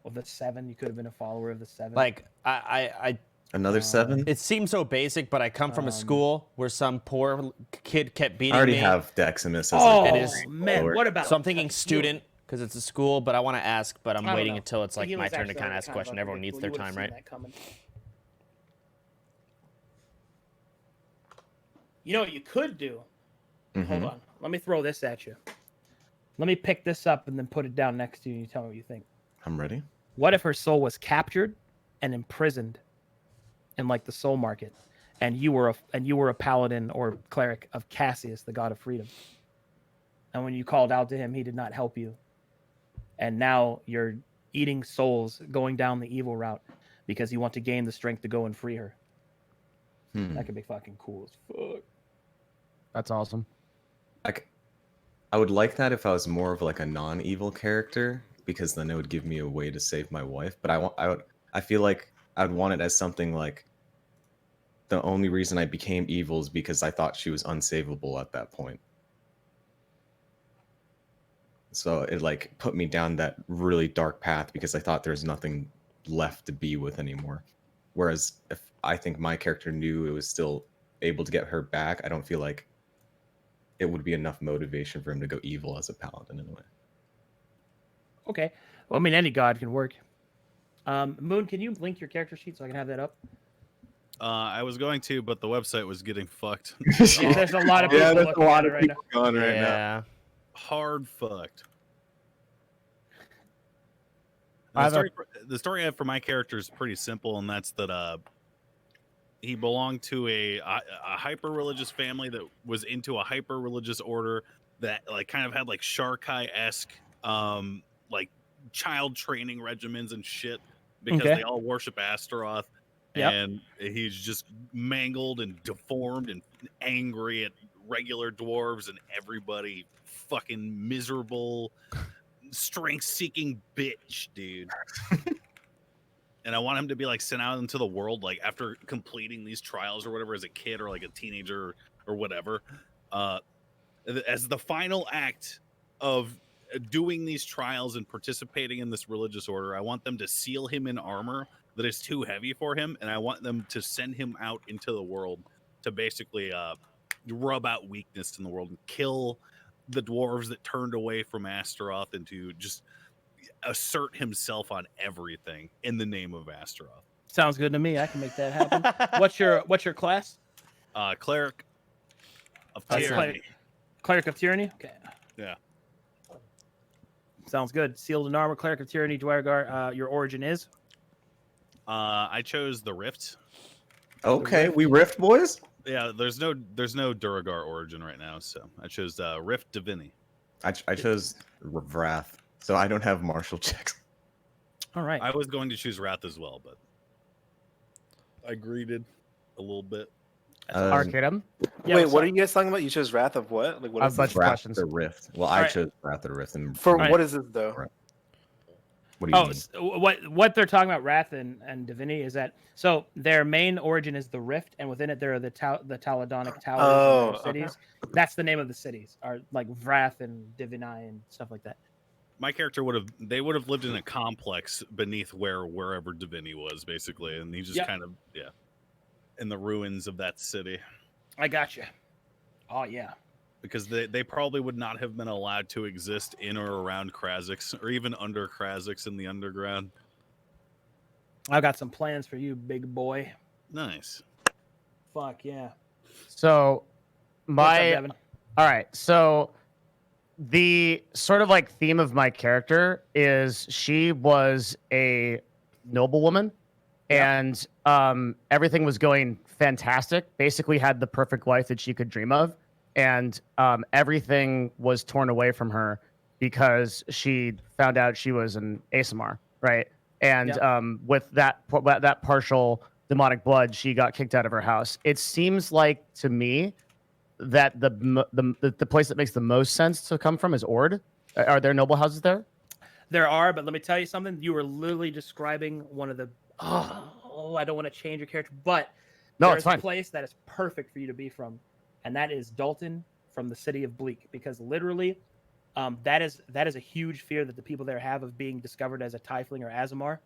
Well, the 7. You could have been a follower of the 7. Like I another 7. It seems so basic, but I come from a school where some poor kid kept beating me. I already have Deximus. It is man. What about? So I'm thinking student because it's a school, but I want to ask, but I'm waiting until it's like my turn to kind of ask a question. Everyone needs their time, right? You know what you could do? Hold on. Let me throw this at you. Let me pick this up and then put it down next to you and you tell me what you think. I'm ready. What if her soul was captured and imprisoned in like the soul market? and you were a paladin or cleric of Cassius, the god of freedom. And when you called out to him, he did not help you. And now you're eating souls, going down the evil route because you want to gain the strength to go and free her. That could be fucking cool as fuck. That's awesome. I would like that if I was more of like a non-evil character, because then it would give me a way to save my wife. But I feel like I would want it as something like the only reason I became evil is because I thought she was unsavable at that point. So it like put me down that really dark path because I thought there was nothing left to be with anymore. Whereas if I think my character knew it was still able to get her back, I don't feel like it would be enough motivation for him to go evil as a paladin in a way. Okay. Well, I mean, any god can work. Moon, can you link your character sheet so I can have that up? I was going to, but the website was getting fucked. Yeah, there's a lot of people there's a looking lot at it of right people now. going right now. Yeah. Hard fucked. I The story I have for my character is pretty simple, and that's that he belonged to a hyper religious family that was into a hyper religious order that like kind of had like Sharkai-esque like child training regimens and shit because they all worship Astaroth. Yep. And he's just mangled and deformed and angry at regular dwarves and everybody. Fucking miserable, strength-seeking bitch, dude. And I want him to be like sent out into the world like after completing these trials or whatever as a kid or like a teenager or whatever. As the final act of doing these trials and participating in this religious order, I want them to seal him in armor that is too heavy for him, and I want them to send him out into the world to basically rub out weakness in the world and kill the dwarves that turned away from Astaroth and to just assert himself on everything in the name of Astaroth. Sounds good to me. I can make that happen. What's your class? Cleric of That's Tyranny. Cleric of Tyranny? Okay. Yeah. Sounds good. Sealed in armor, Cleric of Tyranny, Dwargar. Your origin is? I chose the Rift. Okay, we rift, boys. Yeah, there's no Duragar origin right now, so I chose Rift Divinity. I chose Wrath, so I don't have martial checks. All right. I was going to choose Wrath as well, but I greeted a little bit. Arcadum. Yeah, Wait, what's what up? are you guys talking about? You chose Wrath of what? Like, what A is bunch this? of Wrath questions. the Rift. Well, I Alright. chose Wrath the Rift. And For Alright. what is this though? Right. What do you Oh, mean? what they're talking about, Wrath and Divinity, is that so their main origin is the Rift, and within it there are the Taladonic towers Oh, and their cities. That's the name of the cities, are like Wrath and Divinai and stuff like that. My character would have lived in a complex beneath wherever Divinity was, basically, and he just Yep. kind of in the ruins of that city. I got you. Oh yeah. Because they probably would not have been allowed to exist in or around Khrazix or even under Khrazix in the underground. I got some plans for you, big boy. Nice. Fuck yeah. So What's up, my Devin? all right. So the sort of like theme of my character is she was a noblewoman, and everything was going fantastic. Basically, had the perfect life that she could dream of, and everything was torn away from her because she found out she was an ASMR, right? And with that partial demonic blood, she got kicked out of her house. It seems like to me that the place that makes the most sense to come from is Ord. Are there noble houses there? There are, but let me tell you something. You were literally describing one of the. Oh, I don't want to change your character, but No, there's it's fine. a place that is perfect for you to be from, and that is Dalton from the city of Bleak, because literally, that is a huge fear that the people there have of being discovered as a tiefling or Azamar,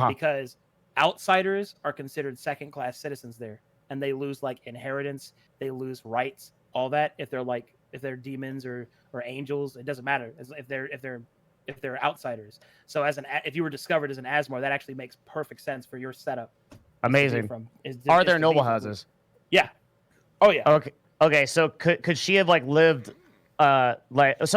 because outsiders are considered second-class citizens there, and they lose like inheritance, they lose rights, all that. If they're demons or angels, it doesn't matter. If they're outsiders. So if you were discovered as an Asmar, that actually makes perfect sense for your setup. Amazing. Are there noble houses? Yeah. Oh yeah. Okay. So could she have like lived so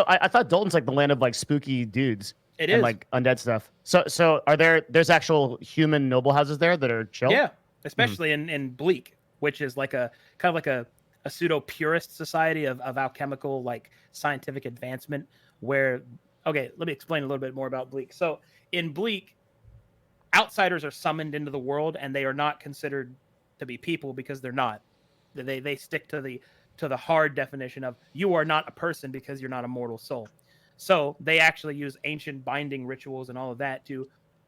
I thought Dalton's like the land of like spooky dudes. It and is. like undead stuff. So there's actual human noble houses there that are chill? Yeah. Especially in Bleak. which is like a kind of like a pseudo purist society of alchemical like scientific advancement. Where okay, let me explain a little bit more about Bleak. So in Bleak, outsiders are summoned into the world, and they are not considered to be people because they're not. They stick to the hard definition of you are not a person because you're not a mortal soul. So they actually use ancient binding rituals and all of that to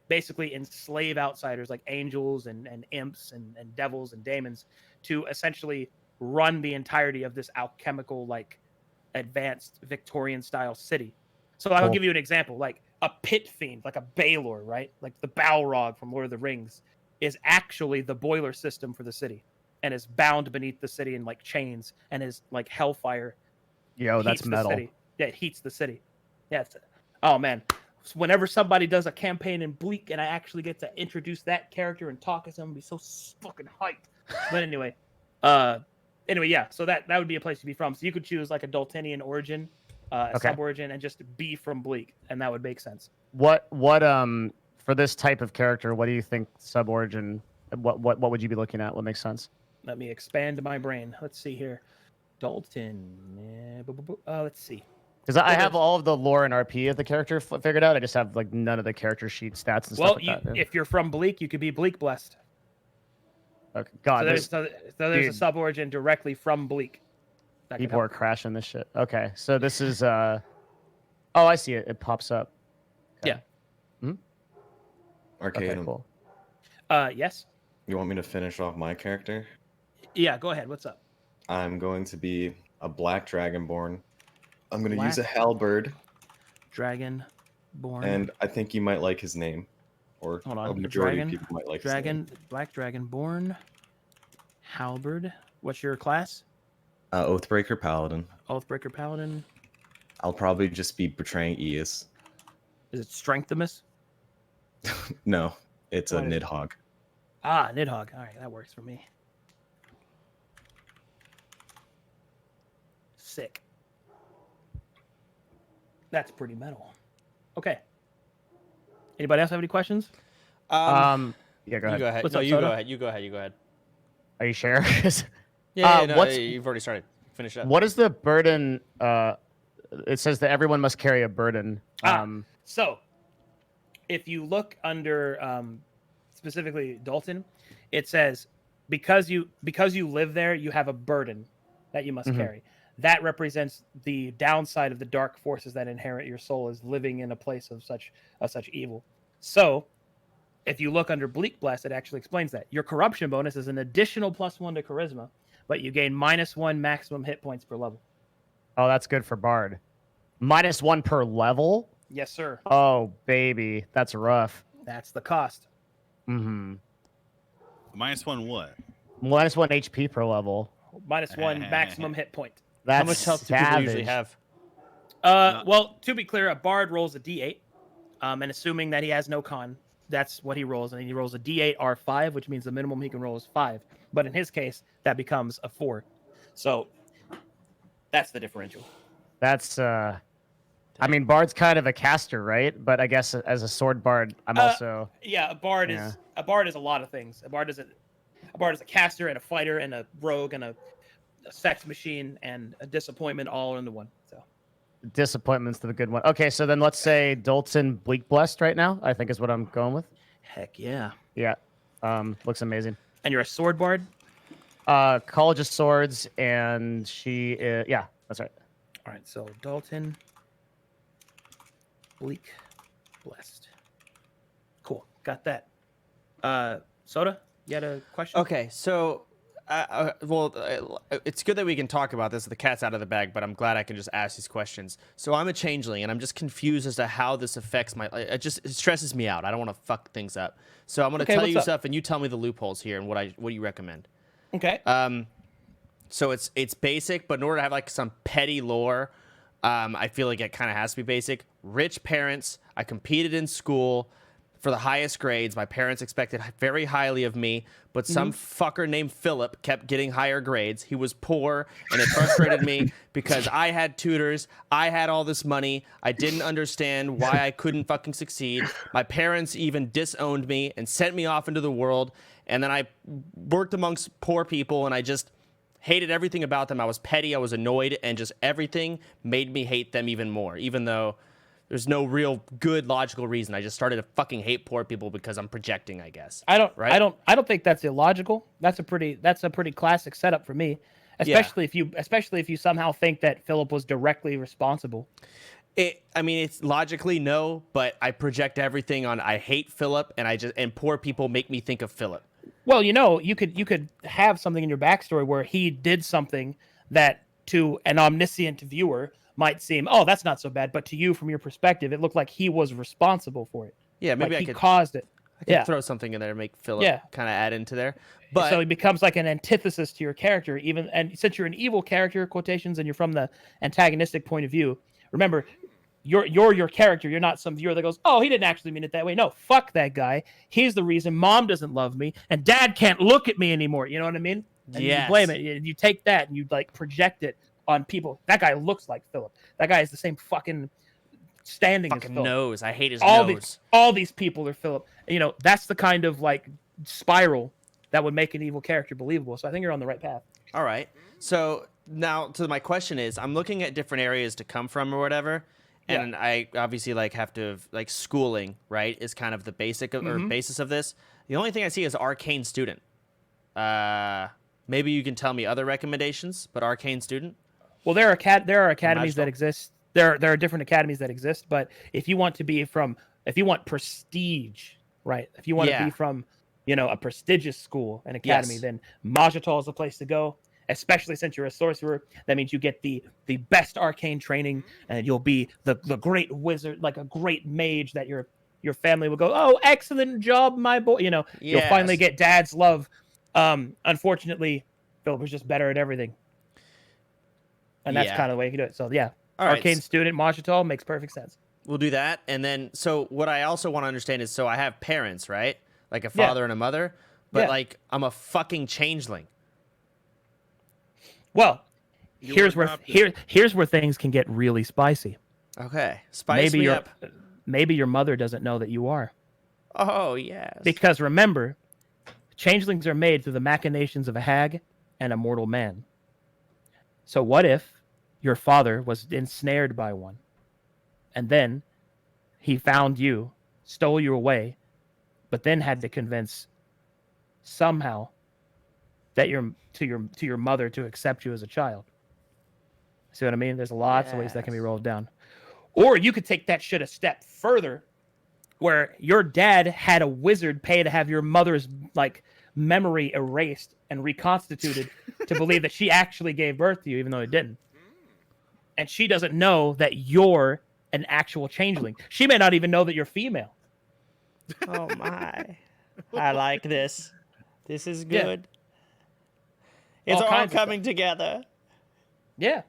basically enslave outsiders like angels and imps and devils and daemons to essentially run the entirety of this alchemical like advanced Victorian style city. So I'll give you an example, like a pit fiend, like a Baelor, right? Like the Balrog from Lord of the Rings is actually the boiler system for the city and is bound beneath the city in like chains and is like hellfire. Yo, that's metal. Yeah, it heats the city. Yeah. Oh man. Whenever somebody does a campaign in Bleak and I actually get to introduce that character and talk as them, I'll be so fucking hyped. But anyway, yeah. So that would be a place to be from. So you could choose like a Daltonian origin, a sub-origin, and just be from Bleak, and that would make sense. What for this type of character? What do you think sub-origin? What would you be looking at? What makes sense? Let me expand my brain. Let's see here. Dalton. Let's see. Because I have all of the lore and RP of the character figured out. I just have like none of the character sheet stats and stuff like that. If you're from Bleak, you could be Bleak Blessed. Okay. God, so there's a sub-origin directly from Bleak. People are crashing this shit. Okay, so this is oh, I see it. It pops up. Okay. Yeah. Arcadum. Okay, cool. Yes. You want me to finish off my character? Yeah, go ahead. What's up? I'm going to be a black dragonborn. I'm going to use a halberd. Dragonborn. And I think you might like his name. Or hold on. A majority of people might like his name. Black dragonborn. Halberd. What's your class? Oathbreaker Paladin. Oathbreaker Paladin. I'll probably just be betraying Eos. Is it Strengthimus? No, it's a Nidhogg. Ah, Nidhogg. All right, that works for me. Sick. That's pretty metal. Okay. Anybody else have any questions? Yeah, go ahead. You go ahead. What's no, up, you Soda? go ahead. You go ahead. You go ahead. Are you sure? You've already started. Finish up. What is the burden? It says that everyone must carry a burden. So, if you look under specifically Dalton, it says because you live there, you have a burden that you must carry. That represents the downside of the dark forces that inherit your soul is living in a place of such evil. So, if you look under Bleak Blast, it actually explains that your corruption bonus is an additional +1 to charisma, but you gain -1 maximum hit points per level. Oh, that's good for Bard. -1 per level? Yes, sir. Oh, baby. That's rough. That's the cost. Mm-hmm. -1 what? -1 HP per level. -1 maximum hit point. That's How much health do people usually have? Well, to be clear, a Bard rolls a D8, and assuming that he has no con, that's what he rolls, and he rolls a D8 R5, which means the minimum he can roll is 5. But in his case, that becomes a 4. So that's the differential. That's I mean, Bard's kind of a caster, right? But I guess as a sword bard, I'm also a Bard is a lot of things. A Bard is a caster and a fighter and a rogue and a sex machine and a disappointment all into one. So disappointment's the good one. Okay, so then let's say Dalton Bleak Blessed right now, I think is what I'm going with. Heck yeah. Yeah. Looks amazing. And you're a sword bard? College of Swords, and she is, yeah, that's right. All right, so Dalton Bleak Blessed. Cool. Got that. Soda, you had a question? Okay, so it's good that we can talk about this. The cat's out of the bag, but I'm glad I can just ask these questions. So I'm a changeling, and I'm just confused as to how this affects my. It stresses me out. I don't want to fuck things up. So I'm gonna tell you stuff, and you tell me the loopholes here and what you recommend. Okay. So it's basic, but in order to have like some petty lore, I feel like it kind of has to be basic. Rich parents. I competed in school for the highest grades. My parents expected very highly of me, but some fucker named Philip kept getting higher grades. He was poor, and it frustrated me because I had tutors. I had all this money. I didn't understand why I couldn't fucking succeed. My parents even disowned me and sent me off into the world. And then I worked amongst poor people, and I just hated everything about them. I was petty, I was annoyed, and just everything made me hate them even more, even though there's no real good logical reason. I just started to fucking hate poor people because I'm projecting, I guess. I don't think that's illogical. That's a pretty classic setup for me. Especially if you somehow think that Philip was directly responsible. It's logically no, but I project everything on I hate Philip, and poor people make me think of Philip. Well, you could have something in your backstory where he did something that to an omniscient viewer might seem, oh, that's not so bad, but to you, from your perspective, it looked like he was responsible for it. Yeah, maybe like he caused it. I could throw something in there to make Philip kind of add into there. But so he becomes like an antithesis to your character, and since you're an evil character, quotations, and you're from the antagonistic point of view, remember, you're your character. You're not some viewer that goes, oh, he didn't actually mean it that way. No, fuck that guy. He's the reason mom doesn't love me and dad can't look at me anymore. You know what I mean? And you blame it. You take that and you like project it on people. That guy looks like Philip. That guy is the same fucking standing as Philip. Nose. I hate his nose. All these people are Philip. That's the kind of like spiral that would make an evil character believable. So I think you're on the right path. All right. So now to my question is, I'm looking at different areas to come from or whatever. And I obviously have to schooling, right, is kind of the basic of, or basis of this. The only thing I see is arcane student. Maybe you can tell me other recommendations, but arcane student. Well, there are academies that exist. There are different academies that exist, but if you want prestige, right? If you want to be from, a prestigious school, an academy, then Majatol is the place to go. Especially since you're a sorcerer, that means you get the best arcane training, and you'll be the great wizard, like a great mage that your family will go, oh, excellent job, my boy. You'll finally get dad's love. Unfortunately, Philip was just better at everything, and that's kind of the way you can do it. So arcane student Majatol makes perfect sense. We'll do that, and then so what I also want to understand is, so I have parents, right? Like a father and a mother, but like I'm a fucking changeling. Well, here's where things can get really spicy. Okay, spice me up. Maybe your mother doesn't know that you are. Oh, yes. Because remember, changelings are made through the machinations of a hag and a mortal man. So what if your father was ensnared by one, and then he found you, stole you away, but then had to convince somehow that to your mother to accept you as a child. See what I mean? There's lots of ways that can be rolled down. Or you could take that shit a step further, where your dad had a wizard pay to have your mother's memory erased and reconstituted to believe that she actually gave birth to you, even though it didn't. And she doesn't know that you're an actual changeling. She may not even know that you're female. Oh my. I like this. This is good. It's all coming together. Yeah.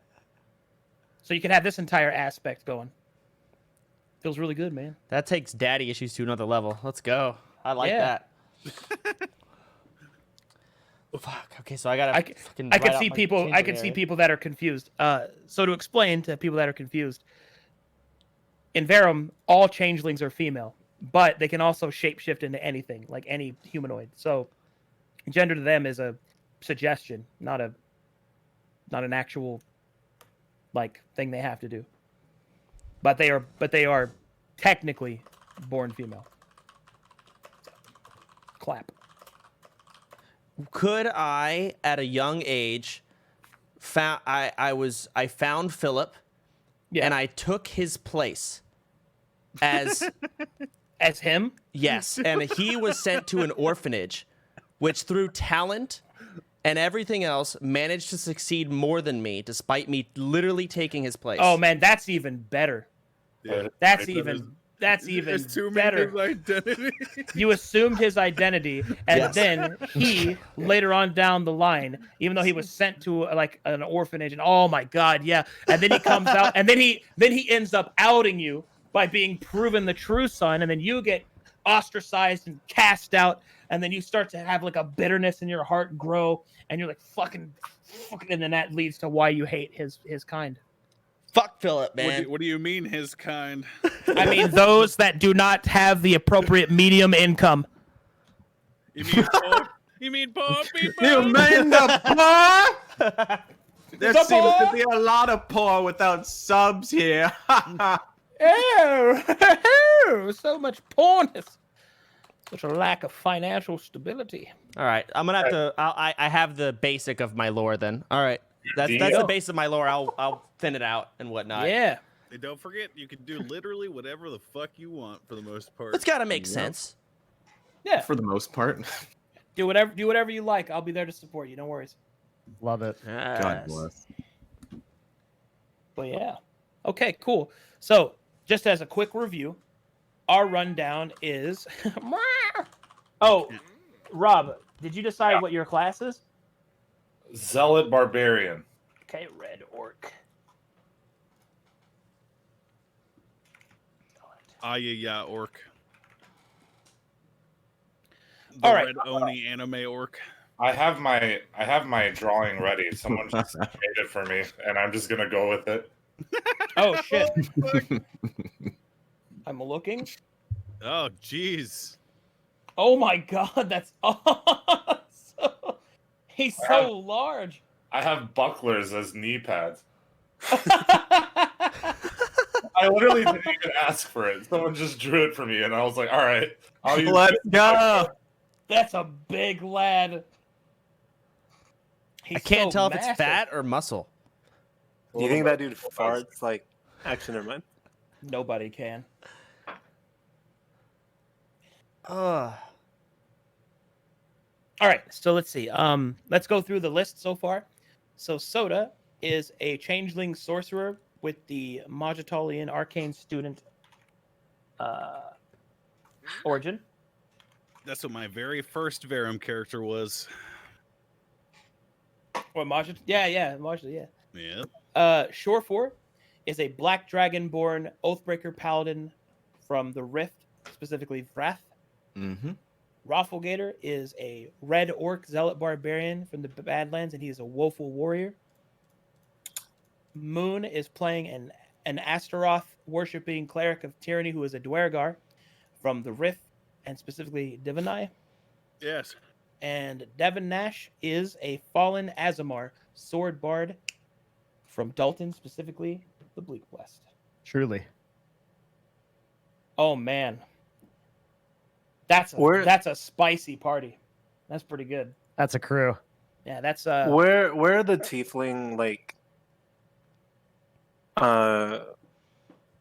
So you can have this entire aspect going. Feels really good, man. That takes daddy issues to another level. Let's go. I like that. Fuck. Okay, so I can see people that are confused. So to explain to people that are confused, in Verum, all changelings are female, but they can also shapeshift into anything, like any humanoid. So gender to them is a suggestion, not an actual thing they have to do. But they are technically born female. Clap. Could I, at a young age, I found Philip, and I took his place as as him? Yes, and he was sent to an orphanage, which through talent and everything else managed to succeed more than me, despite me literally taking his place. Oh man, that's even better. Yeah, that's even better. His identity. You assumed his identity, and then he later on down the line, even though he was sent to an orphanage, and oh my god, yeah, and then he comes out, and then he ends up outing you by being proven the true son, and then you get ostracized and cast out, and then you start to have a bitterness in your heart grow, and you're like fucking, and then that leads to why you hate his kind. Fuck Philip, man. What do you mean his kind? I mean those that do not have the appropriate medium income. You mean You mean poor people? You mean the poor? There The seems poor? to be a lot of poor without subs here. Oh, so much poorness. Such a lack of financial stability. All right, I'm gonna have to. I have the basic of my lore then. All right, that's Deal. the base of my lore. I'll thin it out and whatnot. Yeah. And don't forget, you can do literally whatever the fuck you want for the most part. It's gotta make sense. Yeah. For the most part. Do whatever you like. I'll be there to support you. No worries. Love it. God bless. But yeah. Okay, cool. So, just as a quick review, our rundown is Oh, Rob, did you decide what your class is? Zealot Barbarian. Okay, red orc. Yeah, orc. The All right. red Oni anime orc. I have my drawing ready. Someone just made it for me, and I'm just gonna go with it. Oh shit. I'm looking. Oh jeez. Oh my god, that's awesome. He's so large. I have bucklers as knee pads. I literally didn't even ask for it. Someone just drew it for me, and I was like, "All right, I'll use Let's it." go. That's a big lad. He's I can't so tell if massive. it's fat or muscle. Do you think that dude farts? Like, actually, never mind. Nobody can. Ugh. All right, so let's see. Let's go through the list so far. So Soda is a changeling sorcerer with the Magitalian arcane student origin. That's what my very first Verum character was. Or Magit? Yeah, Magit, yeah. Yeah. Surefour is a black dragon-born Oathbreaker paladin from the Rift, specifically Wrath. Mm-hmm. Roflgator is a red orc zealot barbarian from the Badlands, and he is a woeful warrior. Moon is playing an Astaroth worshipping cleric of tyranny who is a Dwergar from the Rift, and specifically Divinai. Yes. And Devin Nash is a fallen Azamar sword bard from Dalton, specifically the Bleak West. Truly. Oh man, that's a spicy party. That's pretty good. That's a crew. Yeah, that's Where are the tiefling like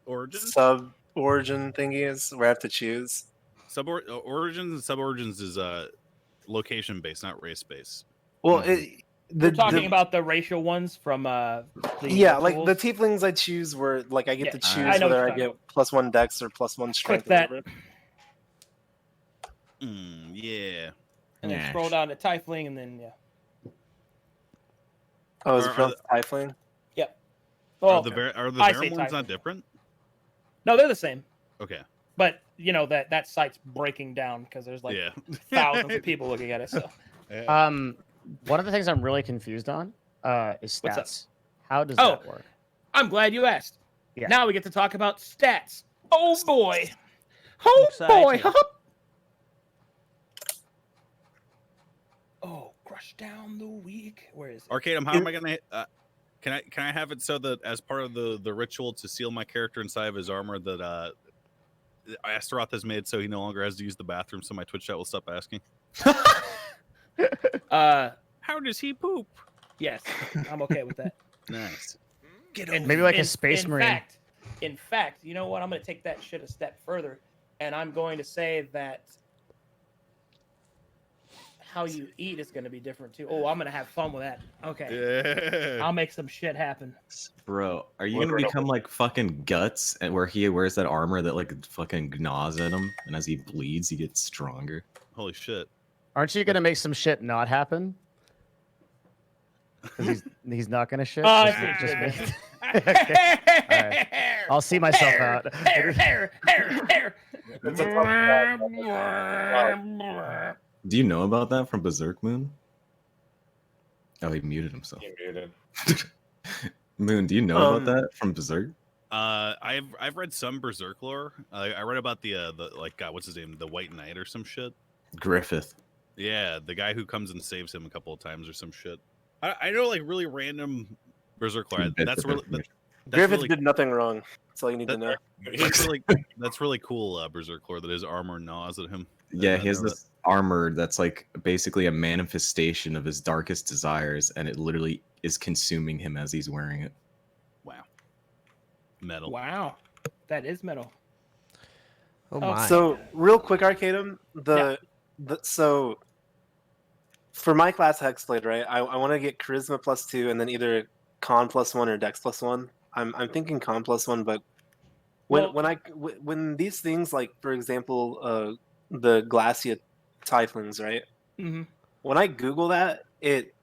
Origins? sub origin thingies where I have to choose? Origins and sub-origins is location based, not race based. Well, we're talking about the racial ones from yeah, like the tieflings I choose where like I get to choose I know what whether you're I get +1 dex or +1 strength. Click that. or whatever. Yeah. And then scroll down to Tiefling, and then Oh, is Are- it pronounced tiefling? Yep. Are Oh, the I Verum say ones Tiefling. not different? No, they're the same. Okay. But you know that site's breaking down because there's like Yeah. thousands of people looking at it. So One of the things I'm really confused on is What's up? stats. How does Oh. that work? I'm glad you asked. Yeah. Now we get to talk about stats. Oh boy. Oh boy. Exciting. Oh, crush down the weak. Where is it? Arcadum, how am I gonna? Can I have it so that as part of the ritual to seal my character inside of his armor that Astaroth has made, so he no longer has to use the bathroom, so my Twitch chat will stop asking. How does he poop? Yes, I'm okay with that. Nice. Maybe like a space marine. In fact, you know what? I'm going to take that shit a step further, and I'm going to say that how you eat is going to be different too. Oh, I'm going to have fun with that. Okay. Yeah. I'll make some shit happen. Bro, are you gonna become like fucking Guts, and where he wears that armor that like fucking gnaws at him, and as he bleeds, he gets stronger? Holy shit. Aren't you gonna make some shit not happen? Because he's not gonna shit. Oh, I Just- see just what you me? Okay. All right. I'll see myself out. Do you know about that from Berserk Moon? Oh, he muted himself. He muted. Moon, do you know about that from Berserk? I've read some Berserk lore. I read about the like what's his name, the White Knight or some shit. Griffith. Yeah, the guy who comes and saves him a couple of times or some shit. I know, like really random berserker. That's really Griffith did nothing wrong. That's all you need to know. That's really cool, berserker. That his armor gnaws at him. Yeah, he has this armor that's like basically a manifestation of his darkest desires, and it literally is consuming him as he's wearing it. Wow. Metal. Wow, that is metal. Oh my. So real quick, Arcadum, so for my class Hexblade, right? I want to get Charisma +2 and then either Con +1 or Dex +1. I'm thinking Con +1, but when these things, like for example, the Glacia Tieflings, right? Mm-hmm. When I Google that, it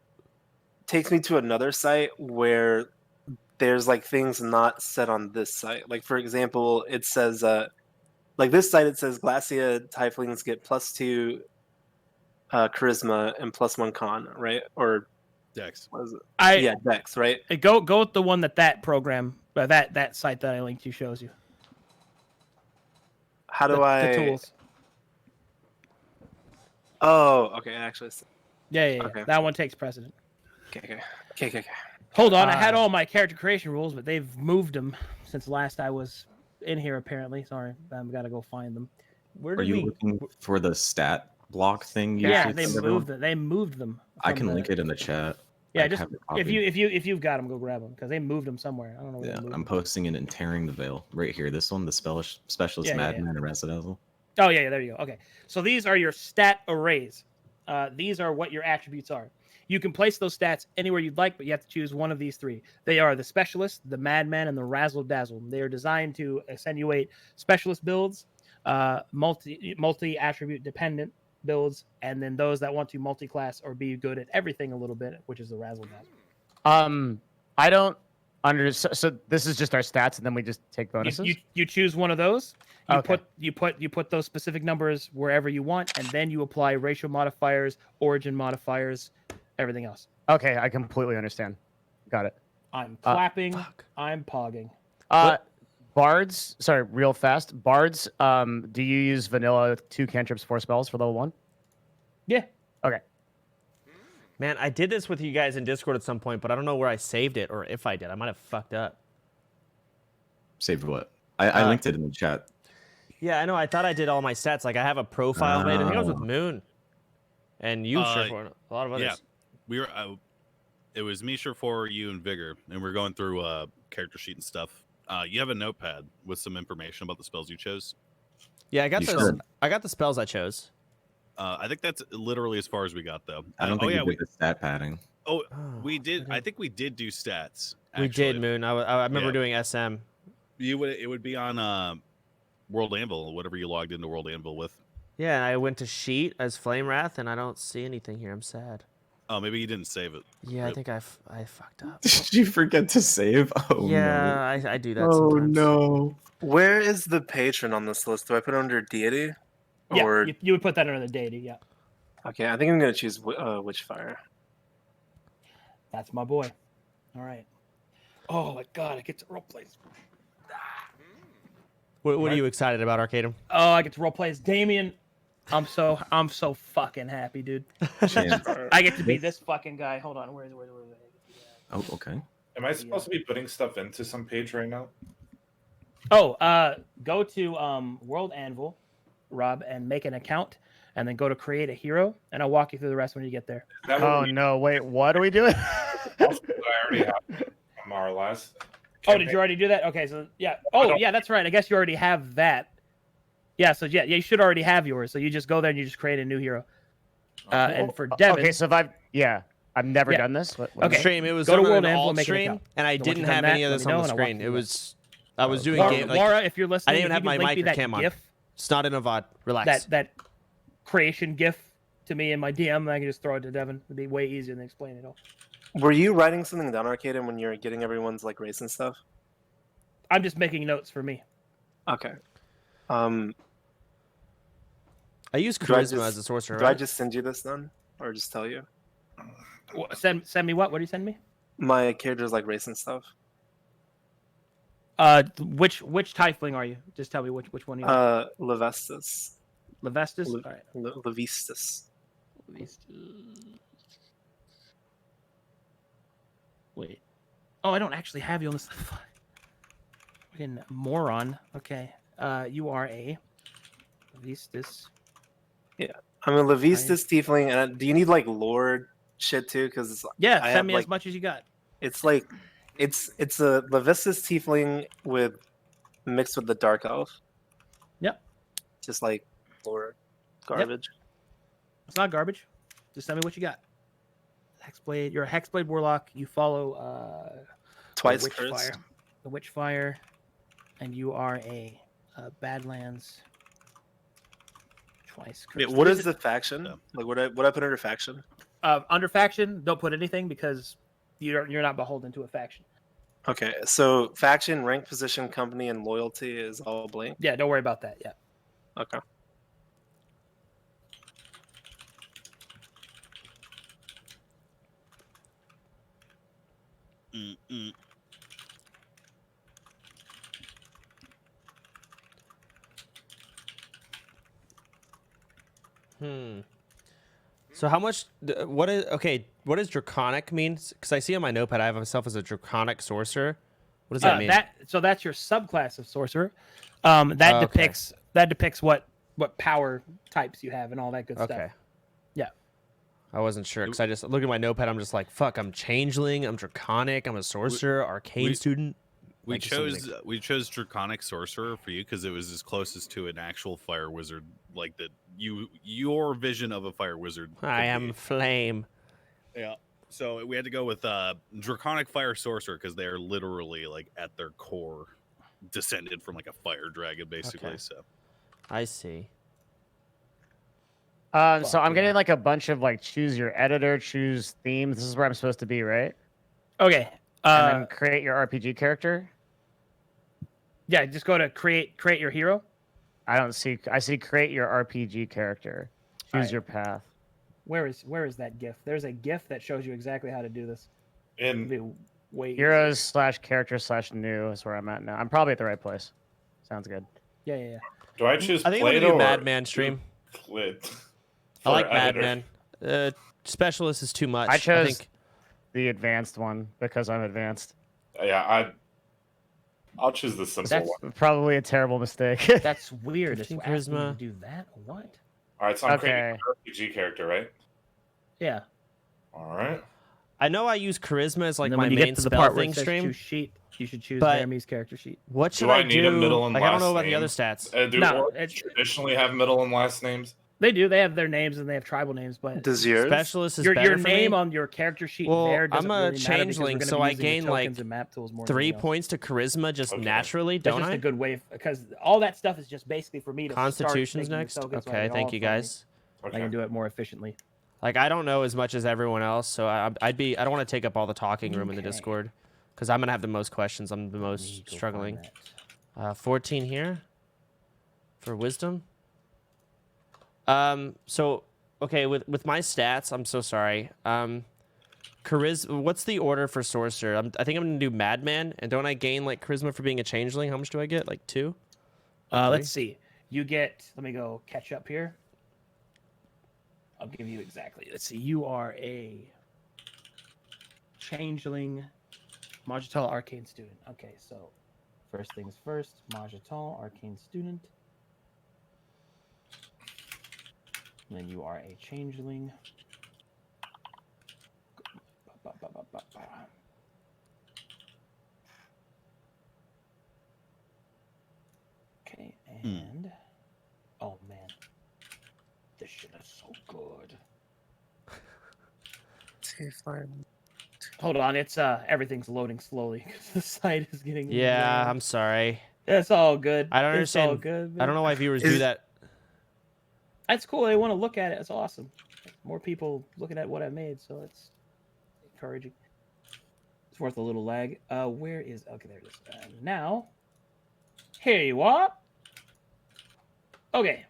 takes me to another site where there's like things not set on this site. Like for example, it says like this site, it says Glacia Tieflings get +2 Charisma and +1 Con, right? Or Dex. What is it? Yeah, Dex, right? Go with the one that program, that site that I linked you shows you. How do the tools? Oh, okay. Actually, yeah. Okay. That one takes precedent. Okay. Hold on, I had all my character creation rules, but they've moved them since last I was in here. Apparently, sorry, I've got to go find them. Are you looking for the stat block thing? Yeah, they moved them. They moved them. I can link it in the chat. Yeah, just if you've got them, go grab them because they moved them somewhere. I don't know. Where I'm posting it and tearing the veil right here. This one, the specialist madman and Razzle. Oh yeah, there you go. Okay, so these are your stat arrays. These are what your attributes are. You can place those stats anywhere you'd like, but you have to choose one of these three. They are the specialist, the madman, and the razzle dazzle. They are designed to accentuate specialist builds, multi attribute dependent builds, and then those that want to multi-class or be good at everything a little bit, which is the razzle dazzle. I don't understand. So this is just our stats, and then we just take bonuses. You choose one of those. You put those specific numbers wherever you want, and then you apply racial modifiers, origin modifiers, everything else. Okay, I completely understand. Got it. I'm clapping. I'm pogging. Bards, sorry, real fast. Bards, do you use vanilla 2 cantrips, 4 spells for level 1? Yeah. Okay. Man, I did this with you guys in Discord at some point, but I don't know where I saved it or if I did. I might have fucked up. Saved what? I linked it in the chat. Yeah, I know. I thought I did all my stats. Like I have a profile made. I think I was with Moon, and you, Surefour, a lot of others. Yeah, we were. It was me, Surefour, you, and Vigor, and we're going through character sheet and stuff. You have a notepad with some information about the spells you chose. Yeah, I got those. I got the spells I chose. I think that's literally as far as we got, though. I don't think we did the stat padding. Oh, we did. I think we did do stats. Actually. We did, Moon. I remember doing SM. It would be on World Anvil, whatever you logged into World Anvil with. Yeah, I went to sheet as FlameWrath, and I don't see anything here. I'm sad. Oh, maybe you didn't save it. Yeah, I think I fucked up. Did you forget to save? Oh, yeah, no. I do that sometimes. Oh, no. Where is the patron on this list? Do I put it under deity? Yeah, you would put that under the deity, yeah. Okay, I think I'm going to choose Witchfire. That's my boy. All right. Oh, my God, I get to roleplay. What are you excited about, Arcadum? Oh, I get to roleplay as Damien. I'm so fucking happy, dude. I get to be this fucking guy. Hold on, where is it? Oh, okay. Am I supposed to be putting stuff into some page right now? Oh, go to World Anvil, Rob, and make an account, and then go to create a hero, and I'll walk you through the rest when you get there. Oh no, wait, what are we doing? I already have more or less. Oh, did you already do that? Okay, so yeah. Oh, yeah, that's right. I guess you already have that. Yeah, so yeah, you should already have yours. So you just go there and you just create a new hero. And for Devin, okay, so if I've never done this. Okay, stream. It was go to over World an Anvil, alt make stream, and I didn't have any of this on the screen. It was I was doing game. Like, Laura, if you're listening, I didn't even have my mic or cam on. It's not in a VOD. Relax. That creation GIF to me in my DM, and I can just throw it to Devin. It'd be way easier than explaining it all. Were you writing something down, Arcadum, when you were getting everyone's like race and stuff? I'm just making notes for me. Okay. I use charisma as a sorcerer. Do I just send you this then, or just tell you? Send me what? What do you send me? My character's like race and stuff. Which tiefling are you? Just tell me which one you are. Levestus. Levestus? All right. Levistus. Wait. Oh, I don't actually have you on this. Fucking moron. Okay. You are a Levistus. I'm a Levistus tiefling, and do you need like lore shit too? Because Yeah, I send have me like as much as you got. it's like it's a Levistus tiefling with mixed with the dark elf. Yep. Just like lore garbage. It's not garbage. Just send me what you got. Hexblade. You're a Hexblade warlock. You follow Twice the cursed. Witchfire. The Witchfire, and you are a Badlands. Twice cursed. Wait, what is the faction? Like what I put under faction? Under faction? Don't put anything because you're not beholden to a faction. Okay, so faction, rank, position, company, and loyalty is all blank. Yeah, don't worry about that. Yeah. Okay. Mm-mm. So how much? What is okay? What does draconic mean? Because I see on my notepad I have myself as a draconic sorcerer. What does that mean? So that's your subclass of sorcerer. That depicts what power types you have and all that good stuff. Okay. Yeah. I wasn't sure because I just look at my notepad. I'm just like, fuck. I'm changeling. I'm draconic. I'm a sorcerer. Arcane student. We Like, chose draconic sorcerer for you because it was as closest to an actual fire wizard, like that your vision of a fire wizard. I am flame. Yeah. So we had to go with draconic fire sorcerer because they are literally like at their core descended from like a fire dragon, basically. Okay. So I see. So I'm getting like a bunch of like choose your editor, choose theme. This is where I'm supposed to be, right? Okay. And then create your RPG character. Yeah, just go to create your hero. I see create your RPG character. Choose your path. Where is that GIF? There's a GIF that shows you exactly how to do this. And Heroes / character / new is where I'm at now. I'm probably at the right place. Sounds good. Yeah. do I choose I think I'm gonna Plato do or Madman stream. Clit? I like For editor? Madman. Specialist is too much. I chose think the advanced one because I'm advanced. Yeah, I'll choose the simple That's- one. Probably a terrible mistake. That's weird. It's 15 asking you to charisma. do that. What? All right, so I'm Okay. creating an RPG character, right? Yeah. All right. I know I use charisma as like And then my when you main get to the spell part where thing it says stream. choose sheet, you should choose But- Jeremy's character sheet. What should Do I I need do? a middle and Like I don't last know about the name? other stats. Do No, orcs traditionally have middle and last names? They do. They have their names and they have tribal names, but Does yours? Specialist is your better for name me. on your character sheet Well, there I'm doesn't a really matter because we're changeling, gonna so be I using the gain, like, tokens and map tools more than 3 anything else. points to charisma just Okay. naturally, That's don't just I? a good way because all that stuff is just basically for me to Constitution's start making next. the tokens so I Okay, get thank all you of them. guys. I Okay. can do it more efficiently. Like I don't know as much as everyone else, so I don't want to take up all the talking room in the Okay. Discord because I'm gonna have the most questions. I'm the Let me most go find struggling. that. 14 here for wisdom. So okay, with my stats, I'm so sorry. Charisma. What's the order for sorcerer? I think I'm gonna do madman, and don't I gain like charisma for being a changeling? How much do I get? Like 2? Let's see. You get. Let me go catch up here. I'll give you exactly. Let's see. You are a changeling, Magital arcane student. Okay, so first things first. Magital arcane student. And then you are a changeling. Okay, and oh man, this shit is so good. Hold on, it's everything's loading slowly because the site is getting. Yeah, low. I'm sorry. It's all good. I don't It's all understand. good, I don't man. know why viewers do that. That's cool. They want to look at it. It's awesome. More people looking at what I made, so it's encouraging. It's worth a little lag. Where is? Okay, there it is. Now, here you are. Okay.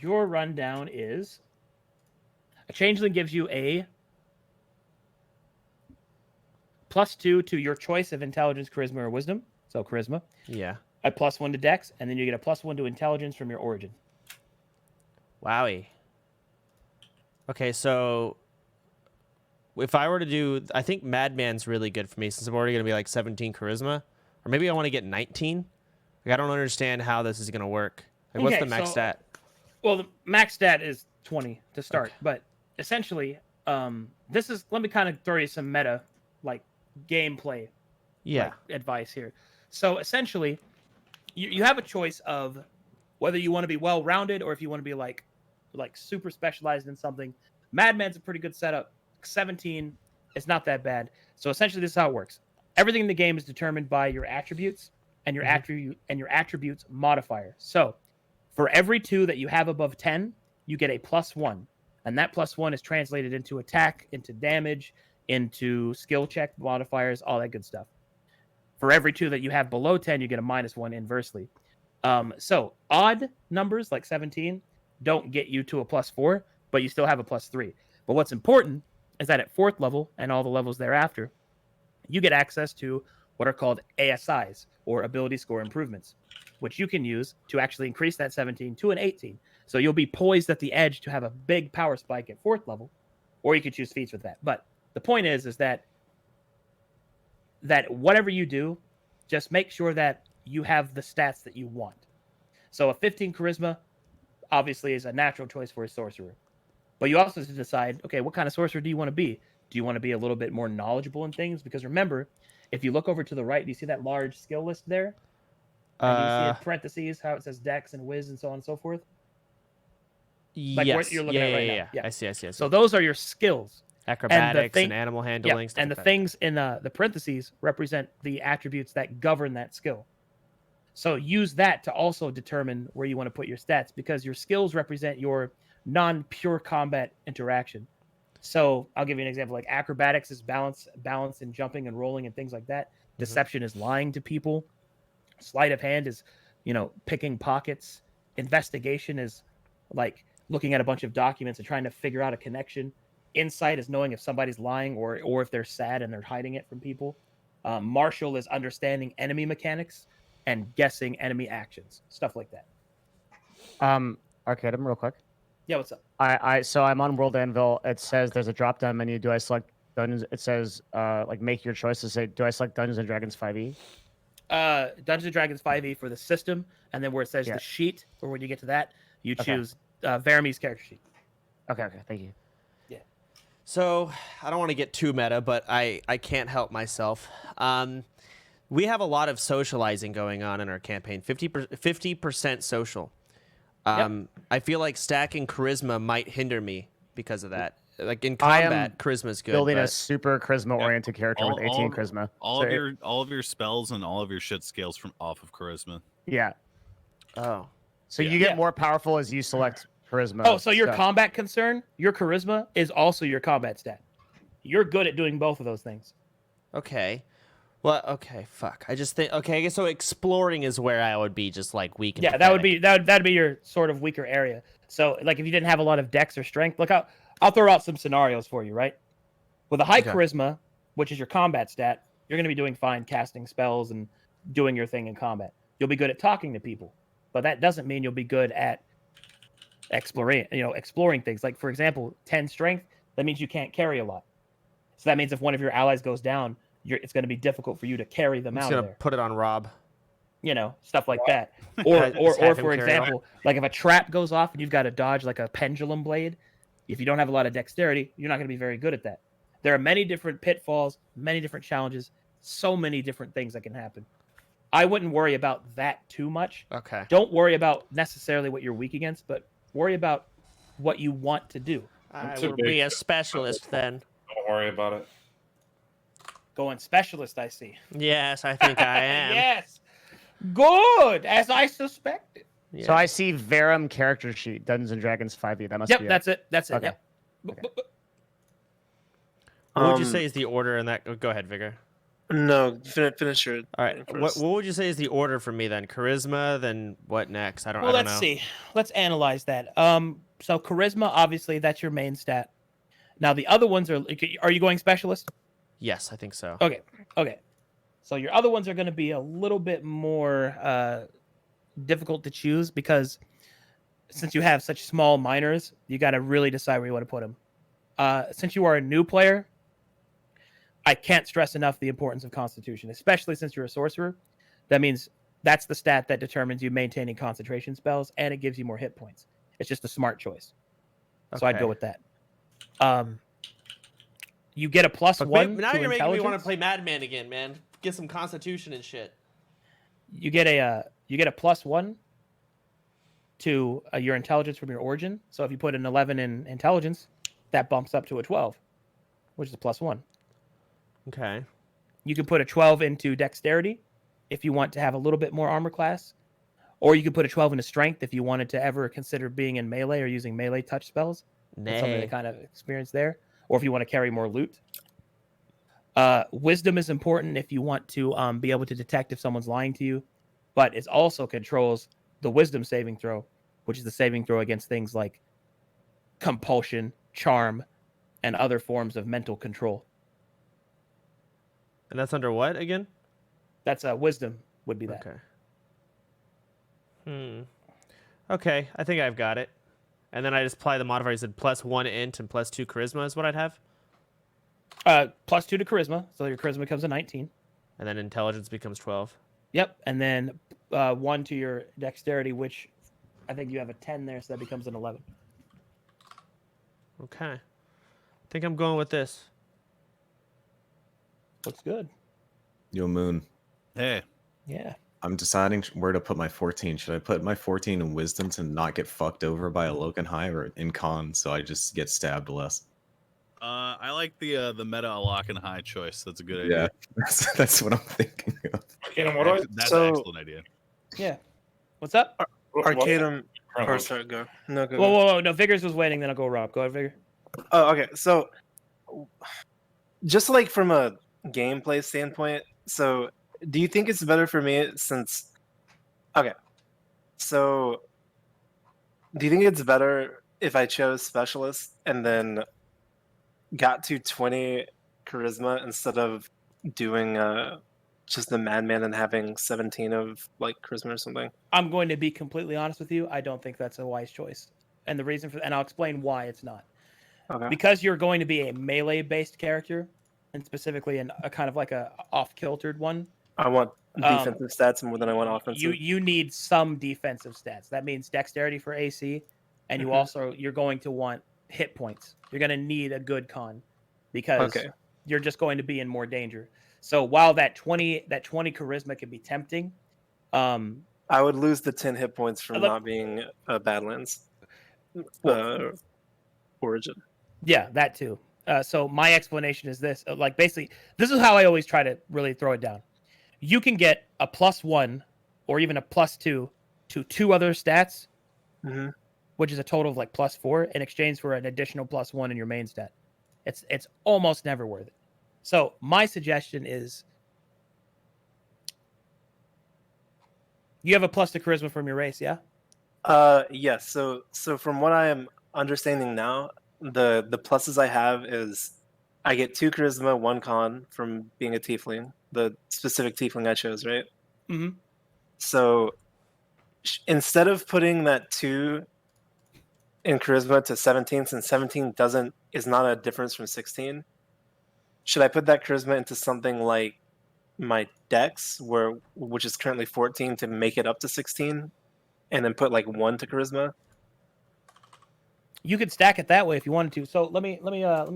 Your rundown is a changeling gives you a +2 to your choice of intelligence, charisma, or wisdom. So charisma. Yeah. A +1 to dex, and then you get a +1 to intelligence from your origin. Wowie. Okay, so if I were to do, I think Madman's really good for me since I'm already going to be like 17 charisma. Or maybe I want to get 19. Like, I don't understand how this is going to work. Like, what's the max stat? Well, the max stat is 20 to start. Okay. But essentially, this is, let me kind of throw you some meta, like, gameplay advice here. So essentially, you have a choice of whether you want to be well-rounded or if you want to be like super specialized in something. Madman's a pretty good setup. 17 is not that bad. So essentially, this is how it works. Everything in the game is determined by your attributes and your attributes modifier. So for every 2 that you have above 10, you get a +1, and that +1 is translated into attack, into damage, into skill check modifiers, all that good stuff. For every 2 that you have below 10, you get a -1 inversely. So odd numbers like 17 don't get you to a +4, but you still have a +3. But what's important is that at 4th level and all the levels thereafter, you get access to what are called ASIs, or ability score improvements, which you can use to actually increase that 17 to an 18. So you'll be poised at the edge to have a big power spike at 4th level, or you could choose feats with that. But the point is that whatever you do, just make sure that you have the stats that you want. So a 15 charisma obviously is a natural choice for a sorcerer. But you also have to decide, okay, what kind of sorcerer do you want to be? Do you want to be a little bit more knowledgeable in things? Because remember, if you look over to the right, do you see that large skill list there? And you see in parentheses how it says Dex and Wiz and so on and so forth? Like yes. what you're looking at right now. Yeah. I see. So those are your skills. Acrobatics and animal handling. And the things in the parentheses represent the attributes that govern that skill. So use that to also determine where you want to put your stats, because your skills represent your non-pure combat interaction. So I'll give you an example. Like acrobatics is balance and jumping and rolling and things like that. Deception is lying to people. Sleight of hand is, picking pockets. Investigation is like looking at a bunch of documents and trying to figure out a connection. Insight is knowing if somebody's lying or if they're sad and they're hiding it from people. Martial is understanding enemy mechanics and guessing enemy actions, stuff like that. Arcadum, real quick. Yeah, what's up? So I'm on World Anvil. It says there's a drop down menu. Do I select Dungeons? It says make your choices. Say, do I select Dungeons and Dragons 5e? Dungeons and Dragons 5e for the system, and then where it says the sheet, or when you get to that, you choose Varamy's character sheet. Okay, thank you. Yeah. So I don't want to get too meta, but I can't help myself. We have a lot of socializing going on in our campaign. 50% social. I feel like stacking charisma might hinder me because of that. Like in combat, charisma's good. Building a super charisma-oriented character with 18 charisma. All of your spells and all of your shit scales from off of charisma. Yeah. Oh. So you get more powerful as you select charisma. Oh, so your combat concern, your charisma is also your combat stat. You're good at doing both of those things. Okay. Well, okay, fuck. I just think, okay, I guess so exploring is where I would be just like weak and pathetic. That'd be your sort of weaker area. So like if you didn't have a lot of dex or strength, look out. I'll throw out some scenarios for you, right? With a high charisma, which is your combat stat, you're going to be doing fine casting spells and doing your thing in combat. You'll be good at talking to people, but that doesn't mean you'll be good at exploring things. Like for example, 10 strength, that means you can't carry a lot. So that means if one of your allies goes down, it's going to be difficult for you to carry them out. I'm going to put it on Rob. Stuff like that. Or for example, like if a trap goes off and you've got to dodge like a pendulum blade, if you don't have a lot of dexterity, you're not going to be very good at that. There are many different pitfalls, many different challenges, so many different things that can happen. I wouldn't worry about that too much. Okay. Don't worry about necessarily what you're weak against, but worry about what you want to do. I will be a specialist then. Don't worry about it. Going specialist, I see. Yes, I think I am. Yes. Good, as I suspected. Yeah. So I see Varum character sheet, Dungeons and Dragons 5e. That must be it. That's it. Okay. Yep. Okay. What would you say is the order in that? Go ahead, Vigor. No, finish your. All right. What would you say is the order for me then? Charisma, then what next? I don't know. Let's see. Let's analyze that. So charisma, obviously, that's your main stat. Now the other ones are you going specialist? Yes, I think so. Okay. So your other ones are going to be a little bit more difficult to choose because since you have such small minors, you got to really decide where you want to put them. Since you are a new player, I can't stress enough the importance of Constitution, especially since you're a sorcerer. That means that's the stat that determines you maintaining concentration spells, and it gives you more hit points. It's just a smart choice. So I'd go with that. You get a +1 now to you're making me want to intelligence. play Madman again, man. Get some Constitution and shit. You get a +1 to your intelligence from your origin. So if you put an 11 in intelligence, that bumps up to a 12, which is a +1. Okay. You can put a 12 into dexterity if you want to have a little bit more armor class, or you could put a 12 into strength if you wanted to ever consider being in melee or using melee touch spells. That's something to kind of experience there, or if you want to carry more loot. Wisdom is important if you want to be able to detect if someone's lying to you, but it also controls the wisdom saving throw, which is the saving throw against things like compulsion, charm, and other forms of mental control. And that's under what again? That's wisdom would be that. Okay. Okay, I think I've got it. And then I just apply the modifier. You said +1 int and +2 charisma is what I'd have. +2 to charisma, so your charisma becomes a 19. And then intelligence becomes 12. Yep, and then 1 to your dexterity, which I think you have a 10 there, so that becomes an 11. Okay. I think I'm going with this. Looks good. Yo, Moon. Hey. Yeah. I'm deciding where to put my 14. Should I put my 14 in wisdom to not get fucked over by a Loken High, or in con so I just get stabbed less? I like the meta lock and high choice. That's a good idea. Yeah, that's what I'm thinking of. That's an excellent idea. Yeah. What's up? Arcadum. Or sorry, go. No, go. Whoa. No, Vigors was waiting, then I'll go Rob. Go ahead, Vigor. Oh, okay. So, just like from a gameplay standpoint, so do you think it's better for me since... Okay. So, do you think it's better if I chose Specialist and then got to 20 Charisma instead of doing just the Madman and having 17 of like Charisma or something? I'm going to be completely honest with you. I don't think that's a wise choice. And the reason for... And I'll explain why it's not. Okay. Because you're going to be a melee-based character, and specifically a kind of like a off-kiltered one. I want defensive stats more than I want offensive. You need some defensive stats. That means dexterity for AC, and you're going to want hit points. You're going to need a good con because you're just going to be in more danger. So while that 20 charisma can be tempting, I would lose the 10 hit points from not being a Badlands origin. Yeah, that too. So my explanation is this: like basically, this is how I always try to really throw it down. You can get a +1 or even a +2 to 2 other stats, which is a total of like +4 in exchange for an additional +1 in your main stat. It's almost never worth it. So my suggestion is you have a +2 charisma from your race, yeah? Yes. So from what I am understanding now, the pluses I have is I get 2 charisma, 1 con from being a tiefling, the specific tiefling I chose, right? Mm-hmm. So instead of putting that 2 in charisma to 17, since 17 is not a difference from 16, should I put that charisma into something like my dex, which is currently 14, to make it up to 16, and then put like 1 to charisma? You could stack it that way if you wanted to. So let me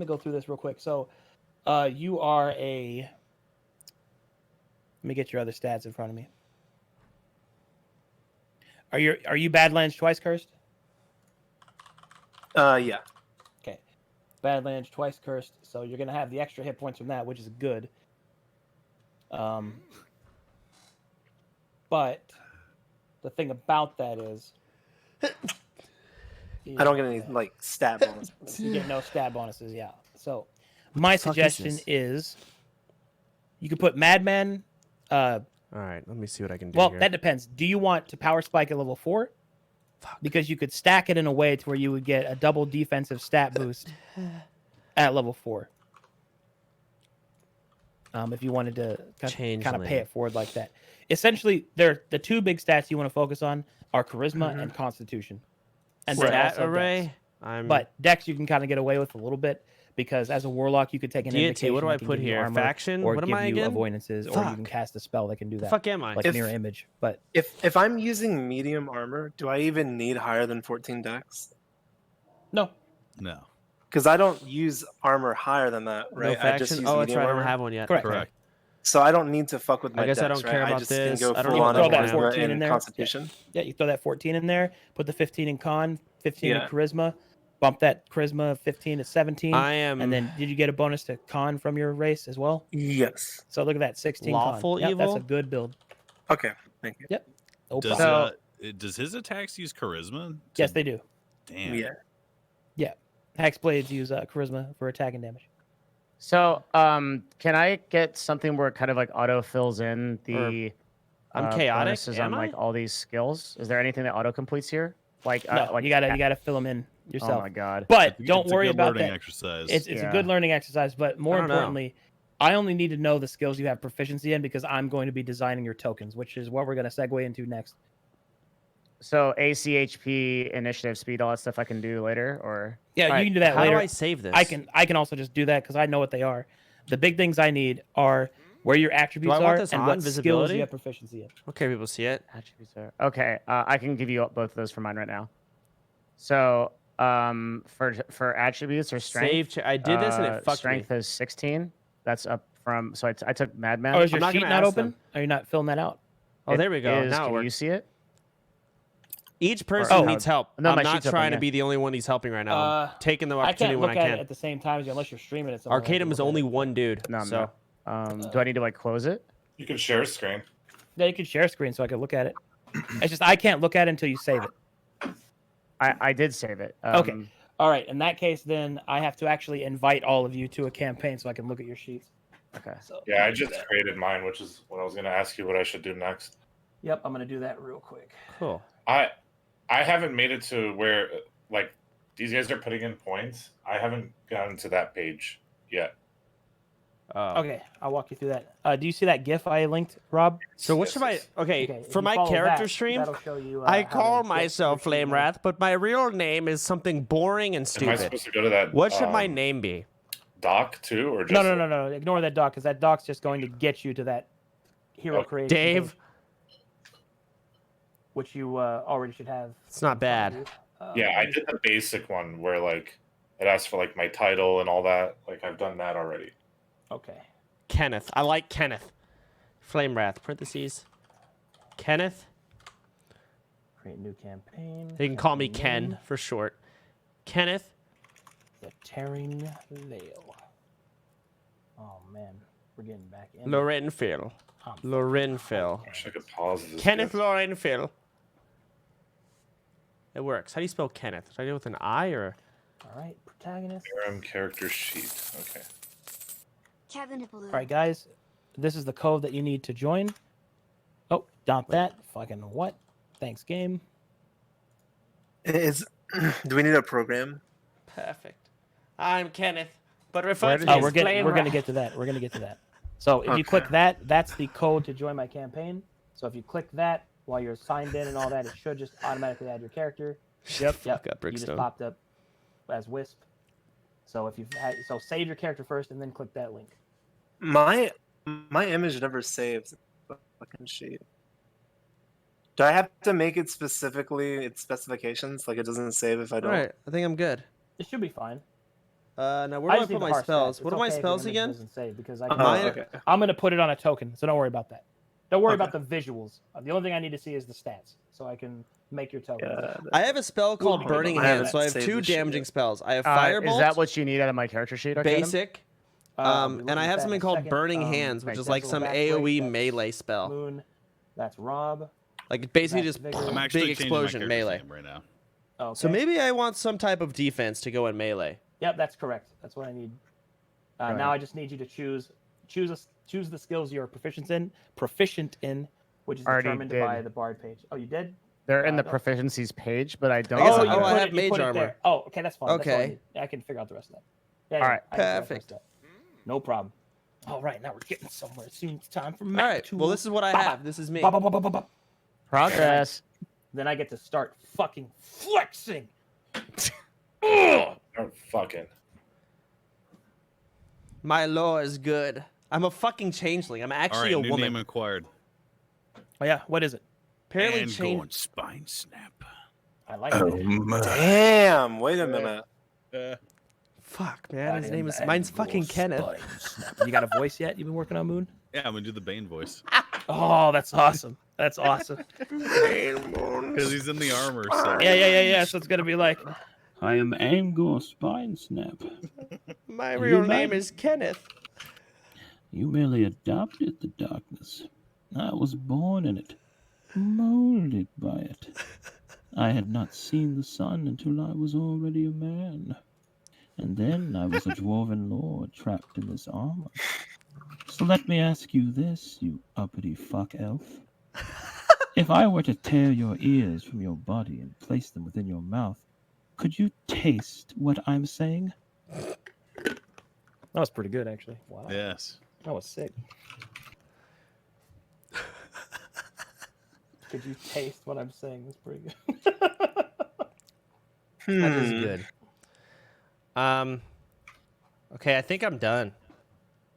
go through this real quick. So you are a... Let me get your other stats in front of me. Are you Badlands twice cursed? Yeah. Okay. Badlands twice cursed, so you're gonna have the extra hit points from that, which is good. But the thing about that is I don't get any like stat bonuses. You get no stat bonuses, yeah. So my suggestion is you could put Madman. All right, let me see what I can do. Well, here. that depends. Do you want to power spike at level 4? Because you could stack it in a way to where you would get a double defensive stat boost at level 4. If you wanted to kind of pay it forward like that. Essentially, the 2 big stats you want to focus on are charisma and constitution. and then Stat also array. Dex. But Dex you can kind of get away with a little bit because as a warlock you could take an Deity, invocation what do that I can put give you here? armor, Faction? or What am give I you again? avoidances, or you can cast a spell that can do The that. fuck am I? Like mirror image. But If I'm using medium armor, do I even need higher than 14 Dex? no. No. Because I don't use armor higher than that, right? No I just faction. use Oh, that's medium right. I armor. don't have one yet. Correct. Correct. So I don't need to fuck with my I guess Dex, I don't care right? about I just this. can go I don't full know on what throw that that charisma 14 in and there. Constitution. Yeah, you throw that 14 in there, put the 15 in con, 15 Yeah. in charisma, bump that charisma 15 to 17. I am. And then did you get a bonus to con from your race as well? Yes. So look at that 16 Lawful con. Yep, evil? that's a good build. Okay. Thank you. Yep. No Does problem. does his attacks use charisma? Yes, they do. Damn. Yeah. Yeah. Hexblades use charisma for attacking damage. So, can I get something where it kind of like auto fills in the I'm chaotic. bonuses Am on I? like all these skills? Is there anything that auto completes here? Like, No, like you gotta fill them in yourself. Oh my god! But It's don't a worry good about learning that. exercise. It's a good learning exercise, but more I don't know. importantly, I only need to know the skills you have proficiency in because I'm going to be designing your tokens, which is what we're going to segue into next. So AC, HP, initiative, speed, all that stuff I can do later, or Yeah, All you right, can do that How later. do I save this? I can also just do that because I know what they are. The big things I need are where your attributes want are this and on what skills visibility? you have proficiency in. Okay, people see it. attributes are okay. I can give you both of those for mine right now. So, for attributes or strength, Save. I did this and it fucked strength me. is 16. That's up from. So I took Madman. Oh, is your not sheet gonna not ask open? them. Are you not filling that out? Oh, there we go. Is, Now it can works. you see it? Each person Oh. needs help. No, my I'm not sheet's open, trying yeah. to be the only one he's helping right now. I'm taking the I opportunity can't when look I at can. it at the same time unless you're streaming it. somewhere. Arcadum is only one dude. No, I'm so not. Do I need to like close it? You can share a screen. Yeah, you can share screen so I can look at it. It's just I can't look at it until you save it. I did save it. Okay. All right. In that case, then I have to actually invite all of you to a campaign so I can look at your sheets. Okay. So Yeah, I just created mine, which is what I was going to ask you what I should do next. Yep, I'm gonna do that real quick. cool. I haven't made it to where like these guys are putting in points. I haven't gotten to that page yet. Okay, I'll walk you through that. Do you see that GIF I linked, Rob? So what should I? Okay, if for you my follow character that, stream, that'll show you, I how to call get myself your sheet in. FlameWrath, but my real name is something boring and Am I stupid. supposed to go to that? What should my name be? Doc too, or just No. Ignore that doc because that doc's just going to get you to that hero creation. Dave? page, which you already should have. It's not bad. Yeah, I did the basic one where like it asks for like my title and all that. Like I've done that already. Okay. Kenneth. I like Kenneth. FlameWrath. Parentheses. Kenneth. Create new campaign. You can call me Name, Ken for short. Kenneth. The Tearing Veil. Oh man, we're getting back in. Lorenfil. Lorenfil. I wish I could pause this. Kenneth Lorenfil. It works. How do you spell Kenneth? Should I go with an I or? All right, protagonist. Aram character sheet. Okay. Kevin Blue. All right, guys, this is the code that you need to join. Oh, dump that. Fucking what? Thanks, game. Do we need a program? Perfect. I'm Kenneth, but refer to me Oh, as we're gonna FlameWrath. get to that. We're gonna get to that. So if you click that, that's the code to join my campaign. So if you click that while you're signed in and all that, it should just automatically add your character. Yep. Yep. Got You just Brickstone. popped up as Wisp. So if you've had, so save your character first and then click that link. My image never saves. Fucking sheet. Do I have to make it specifically its specifications? Like it doesn't save if I don't. All right. I think I'm good. It should be fine. Now where do I just need put the my hard spells? stats. What It's are my okay if your spells image again? doesn't save because I Oh, can, okay. I'm going to put it on a token, so don't worry about that. Don't worry Okay. about the visuals. The only thing I need to see is the stats, so I can make your token. Yeah, I have a spell called Ooh, Burning I haven't Hands, so I have saved 2 this shit damaging yet. spells. I have Firebolt, Is that what you need out of my character sheet? Arcadum? Basic, I'll be looking and I at have that in something a called second. Burning Hands, which Right, is like that's some back AoE break, that's melee spell. Moon, that's Rob. Like basically That's just Vigor. I'm actually big changing my explosion character's melee. name right now. Okay. So maybe I want some type of defense to go in melee. Yep, that's correct. That's what I need. Go Now ahead. I just need you to choose the skills you're proficient in, which is Already determined did. by the Bard page. Oh, you did? They're in the no. proficiencies page, but I don't. I guess know I- how I to- have you mage put it armor. there. Oh, okay, that's fine. That's all I Okay. need. I can figure out the rest of that. Yeah, All right. I can figure out the Perfect. rest of that. No problem. All right, now we're getting somewhere. Soon it's time for All Mac right. Well, this is what I have. This is me. Ba-ba-ba-ba-ba-ba. Progress. Then I get to start fucking flexing Oh, fucking. My lore is good. I'm a fucking changeling. I'm actually All right, a new woman. name acquired. Oh yeah, what is it? Apparently, Angorn spine snap. I like Oh it. my. Damn. Wait a minute. Fuck, man. His name is. Mine's fucking Kenneth. You got a voice yet? You've been working on Moon? Yeah, I'm gonna do the Bane voice Oh, that's awesome. That's awesome. because he's in the armor. So. Yeah. So it's gonna be like, I am Angor Spine Snap. My You real might- name is Kenneth. You merely adopted the darkness. I was born in it, molded by it. I had not seen the sun until I was already a man. And then I was a dwarven lord trapped in this armor. So let me ask you this, you uppity fuck elf. If I were to tear your ears from your body and place them within your mouth, could you taste what I'm saying? that was pretty good actually. Wow. Yes. That was sick. Could you taste what I'm saying? That's pretty good. That is good. Okay, I think I'm done.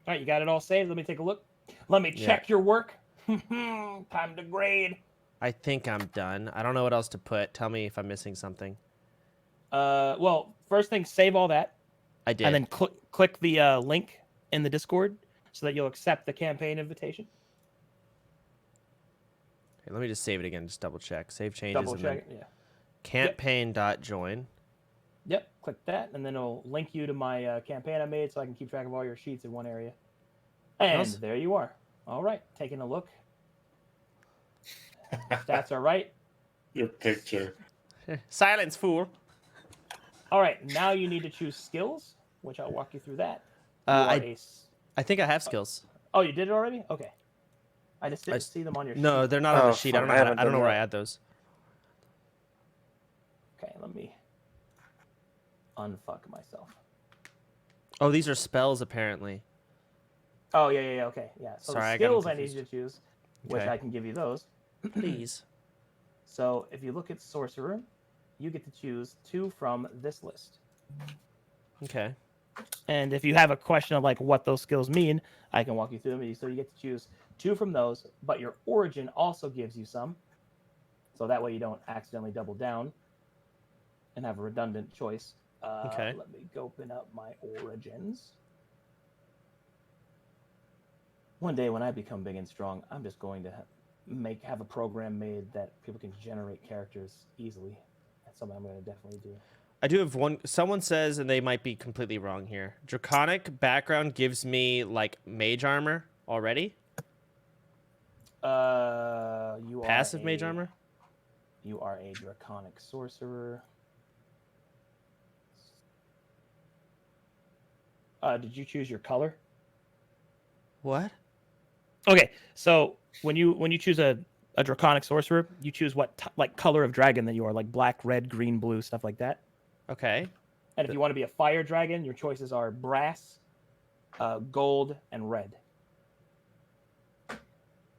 All right, you got it all saved. Let me take a look. Let me check your work. Time to grade. I think I'm done. I don't know what else to put. Tell me if I'm missing something. Well, first thing, save all that, I did. and then click the link in the Discord so that you'll accept the campaign invitation. Okay, let me just save it again. Just double check. Save changes. Double and check then it. Yeah. Campaign.join. Yep. Click that, and then it'll link you to my campaign I made, so I can keep track of all your sheets in one area. And Awesome. there you are. All right, taking a look. Stats are right. Your picture. Silence, fool. All right, now you need to choose skills, which I'll walk you through that. You are I think I have skills. Oh, you did it already? Okay. I just didn't see them on your sheet. No, they're not on the sheet. I don't know. I don't know where I add those. Okay, let me unfuck myself. Oh, these are spells apparently. Oh, yeah, okay, yeah. So Sorry, the I got 'em skills I need you confused. to choose, which Okay. I can give you those. Please. So if you look at Sorcerer, you get to choose 2 from this list. Okay. And if you have a question of like what those skills mean, I can walk you through them. So you get to choose 2 from those, but your origin also gives you some. So that way you don't accidentally double down and have a redundant choice. Okay. Let me go open up my origins. One day when I become big and strong, I'm just going to have a program made that people can generate characters easily. That's something I'm going to definitely do. I do have one. Someone says, and they might be completely wrong here. Draconic background gives me like mage armor already. You Passive are mage armor. You are a draconic sorcerer. Did you choose your color? What? Okay, so when you choose a draconic sorcerer, you choose what like color of dragon that you are, like black, red, green, blue, stuff like that. Okay. And if you want to be a fire dragon, your choices are brass, gold, and red.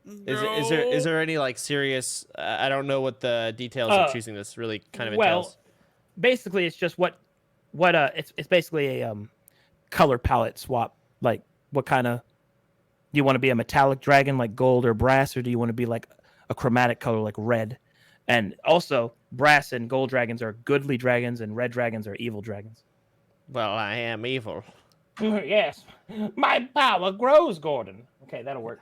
Is there any like serious? I don't know what the details of choosing this really kind of entails. Well, basically, it's just what it's basically a color palette swap. Like, what kind of do you want to be, a metallic dragon like gold or brass, or do you want to be like a chromatic color like red? And also, brass and gold dragons are goodly dragons, and red dragons are evil dragons. Well, I am evil. Yes, my power grows, Gordon. Okay, that'll work.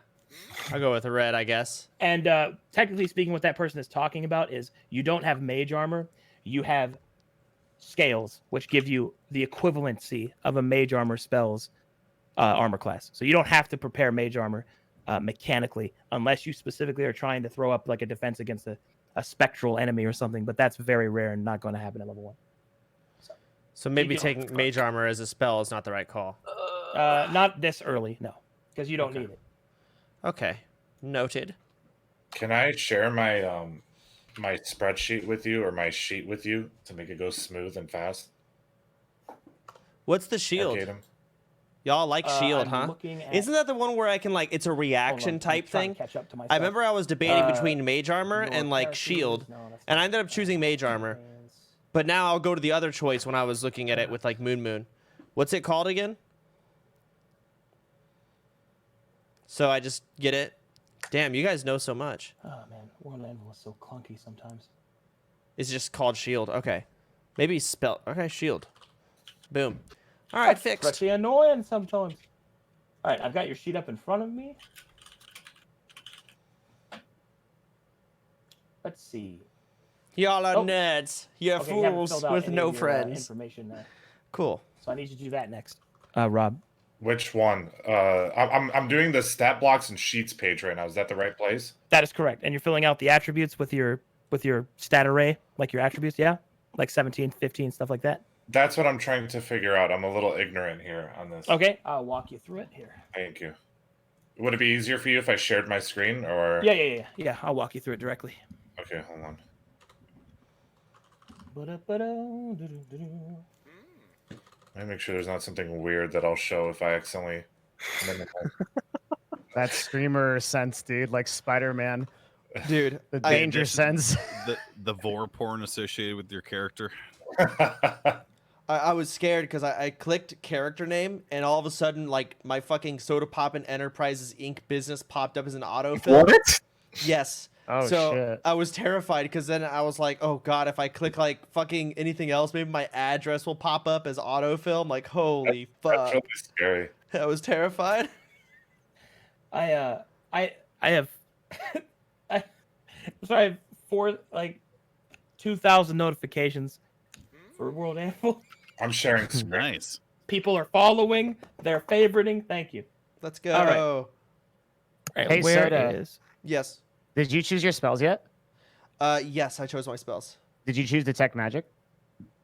I'll go with red, I guess. And technically speaking, what that person is talking about is you don't have mage armor. You have scales, which give you the equivalency of a mage armor spell's armor class. So you don't have to prepare mage armor mechanically, unless you specifically are trying to throw up like a defense against a spectral enemy or something. But that's very rare and not going to happen at level 1. So maybe taking mage armor as a spell is not the right call. Not this early, no, because you don't need it. Okay, noted. Can I share my my spreadsheet with you, or my sheet with you, to make it go smooth and fast? What's the shield? Arcadum. Y'all like shield, I'm huh? looking at- Isn't that the one where I can like it's a reaction type thing? Catch up to I remember I was debating between mage armor your and like characters. shield, No, that's and I not ended up choosing mage armor. But now I'll go to the other choice when I was looking at it with like MoonMoon. What's it called again? So I just get it. Damn, you guys know so much. Oh man, World Anvil is so clunky sometimes. It's just called Shield. Okay. Maybe spell. Okay, Shield. Boom. All right, fixed. Pretty annoying sometimes. All right, I've got your sheet up in front of me. Let's see. Y'all are Oh. nerds. You're Okay, you haven't fools filled out with any no of your, friends. information there. Cool. So I need you to do that next. Rob. Which one? I'm doing the stat blocks and sheets page right now. Is that the right place? That is correct. And you're filling out the attributes with your stat array, like your attributes, yeah? Like 17, 15, stuff like that. That's what I'm trying to figure out. I'm a little ignorant here on this. Okay, I'll walk you through it here. Thank you. Would it be easier for you if I shared my screen or? Yeah, I'll walk you through it directly. Okay, hold on. Let me make sure there's not something weird that I'll show if I accidentally. That screamer sense, dude, like Spider-Man. Dude, The danger sense. The vor porn associated with your character. I was scared because I clicked character name and all of a sudden like my fucking Sodapoppin Enterprises Inc. business popped up as an autofill. What? Yes. Oh, so shit. I was terrified because then I was like, oh god, if I click like fucking anything else, maybe my address will pop up as autofill. I'm like, holy fuck. That's really scary. I was terrified. I have so I have 2,000 notifications for World Anvil. I'm sharing screen. Nice. People are following, they're favoriting. Thank you. Let's go. All right. All right, Hey, where Soda. is Yes. Did you choose your spells yet? Yes, I chose my spells. Did you choose detect magic?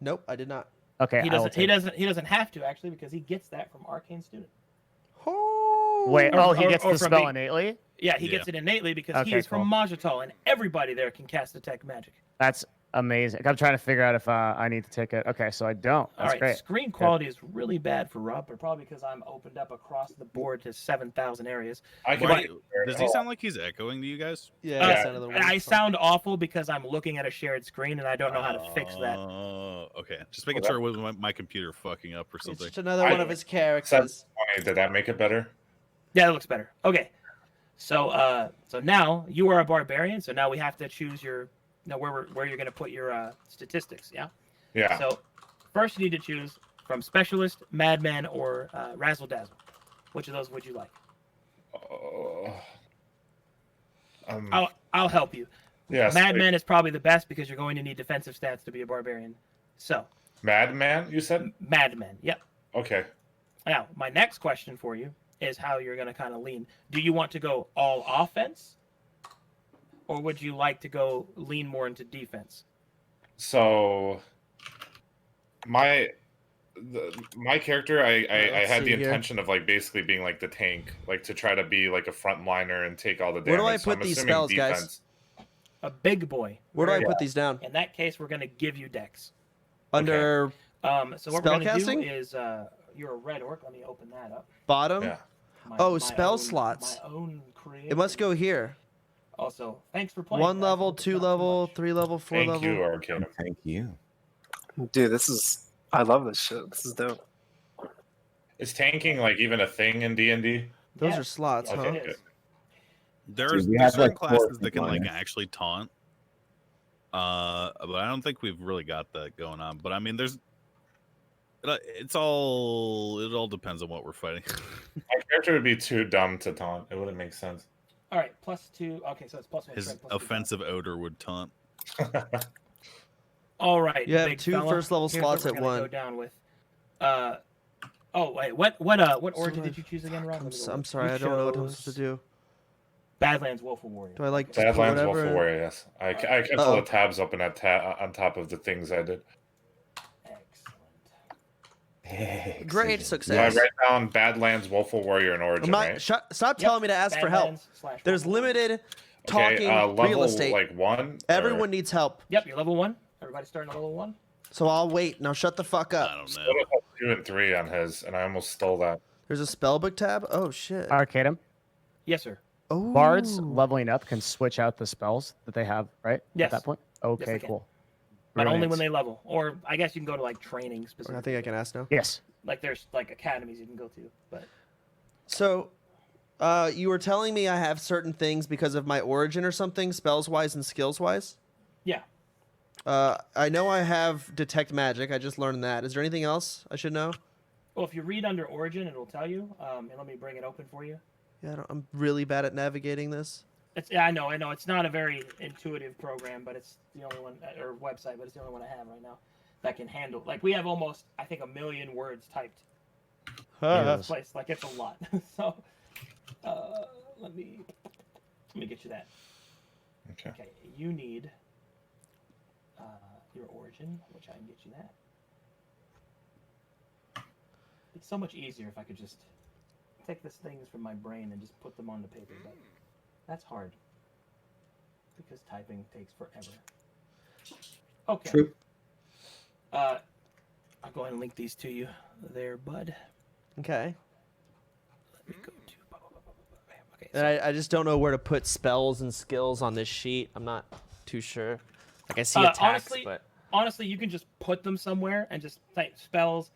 Nope, I did not. Okay, he I will doesn't take- he doesn't have to actually because he gets that from Arcane Student. Wait, Or- he or- gets or the from spell being- innately? Yeah, he Yeah. gets it innately because he Okay, is from Majatal, and everybody there can cast detect magic. That's amazing. I'm trying to figure out if I need to take it. Okay, so I don't. That's All right, great. screen quality is really bad for Rob, but probably because I'm opened up across the board to 7,000 areas. I can. Wait, does he sound like he's echoing to you guys? Yeah, Uh, it sounded a little And I weird. sound awful because I'm looking at a shared screen and I don't know how to fix that. Oh, okay. Just making sure it wasn't my computer fucking up or It's something. just another one of his characters. Did that make it better? Yeah, it looks better. Okay, so so now you are a barbarian. So now we have to choose your where you're going to put your statistics. Yeah. Yeah. So first you need to choose from specialist, madman, or razzle dazzle. Which of those would you like? I'll help you. Yes. Madman is probably the best because you're going to need defensive stats to be a barbarian. So Madman, you said? madman. Yep. Okay. Now, my next question for you is how you're going to kind of lean. Do you want to go all offense, or would you like to go lean more into defense? So my character, I let's had see the here. intention of like basically being like the tank, like to try to be like a frontliner and take all the Where damage. do I So put I'm these assuming spells, guys? defense. A big boy. Where do I Very put well. these down? In that case, we're going to give you dex. Under So what we're going to do Spellcasting? is you're a red orc. Let me open that up. bottom? Yeah. Oh, spell slots. My own creative. It must go here. Also, thanks for playing. 1 guys. level, It's 2 not too level, much. 3 level, 4 Thank level. you, Arcadum. Thank you. Dude, I love this shit. This is dope. Is tanking like even a thing in D&D? Those Yeah. are slots, Okay, huh? It good. is. There's we have, certain like, classes 4 that can like frontliners. actually taunt. But I don't think we've really got that going on. But I mean, it all depends on what we're fighting. My character would be too dumb to taunt. It wouldn't make sense. All right, +2. Okay, so it's +1. His strength, +2 offensive odor would taunt. All right. You have big 2 fella. first level Here's slots what at we're gonna 1. Go down with. Oh wait, what origin Sorry. did you choose again, Rob? Let me go I'm look. sorry, You I don't know what I'm chose supposed to do. Badlands Woeful Warrior. Do I like just put Badlands Wolf whatever? Warrior, yes. I kept all the tabs open on top of the things I did. Excellent. Great So I success. write down Badlands Woeful Warrior in Origin, right? Stop telling me to ask for help. Badlands / There's Woeful Warrior. limited talking level real estate. like 1. Everyone needs help. Yep, you're level 1. Everybody starting at level 1. So I'll wait. Now shut the fuck I up. don't know. Soda has 2 and 3 on his, and I almost stole that. There's a spellbook tab? Oh shit. Arcadum. Yes, sir. Oh. Bards leveling up can switch out the spells that they have, right? Yes. At that point? Okay, they can. cool. but only Right. when they level. Or I guess you can go to like training I specifically. think I can ask now. Yes. Like there's like academies you can go to, but So, you were telling me I have certain things because of my origin or something, spells wise and skills wise. yeah. I know I have detect magic. I just learned that. Is there anything else I should know? Well, if you read under origin, it'll tell you. And let me bring it open for you. Yeah, I'm really bad at navigating this. I know. It's not a very intuitive program, but it's the only one, or website, but it's the only one I have right now that can handle. Like we have almost, I think, 1 million words typed in this place. Like it's a lot. So, let me get you that. Okay. Okay, you need your origin, which I can get you that. It's so much easier if I could just take these things from my brain and just put them on the paper, but that's hard because typing takes forever. Okay. True. I'll go ahead and link these to you there, bud. Okay. Let me go to. Okay. And I just don't know where to put spells and skills on this sheet. I'm not too sure. Like I see attacks, Honestly, you can just put them somewhere and just type spells,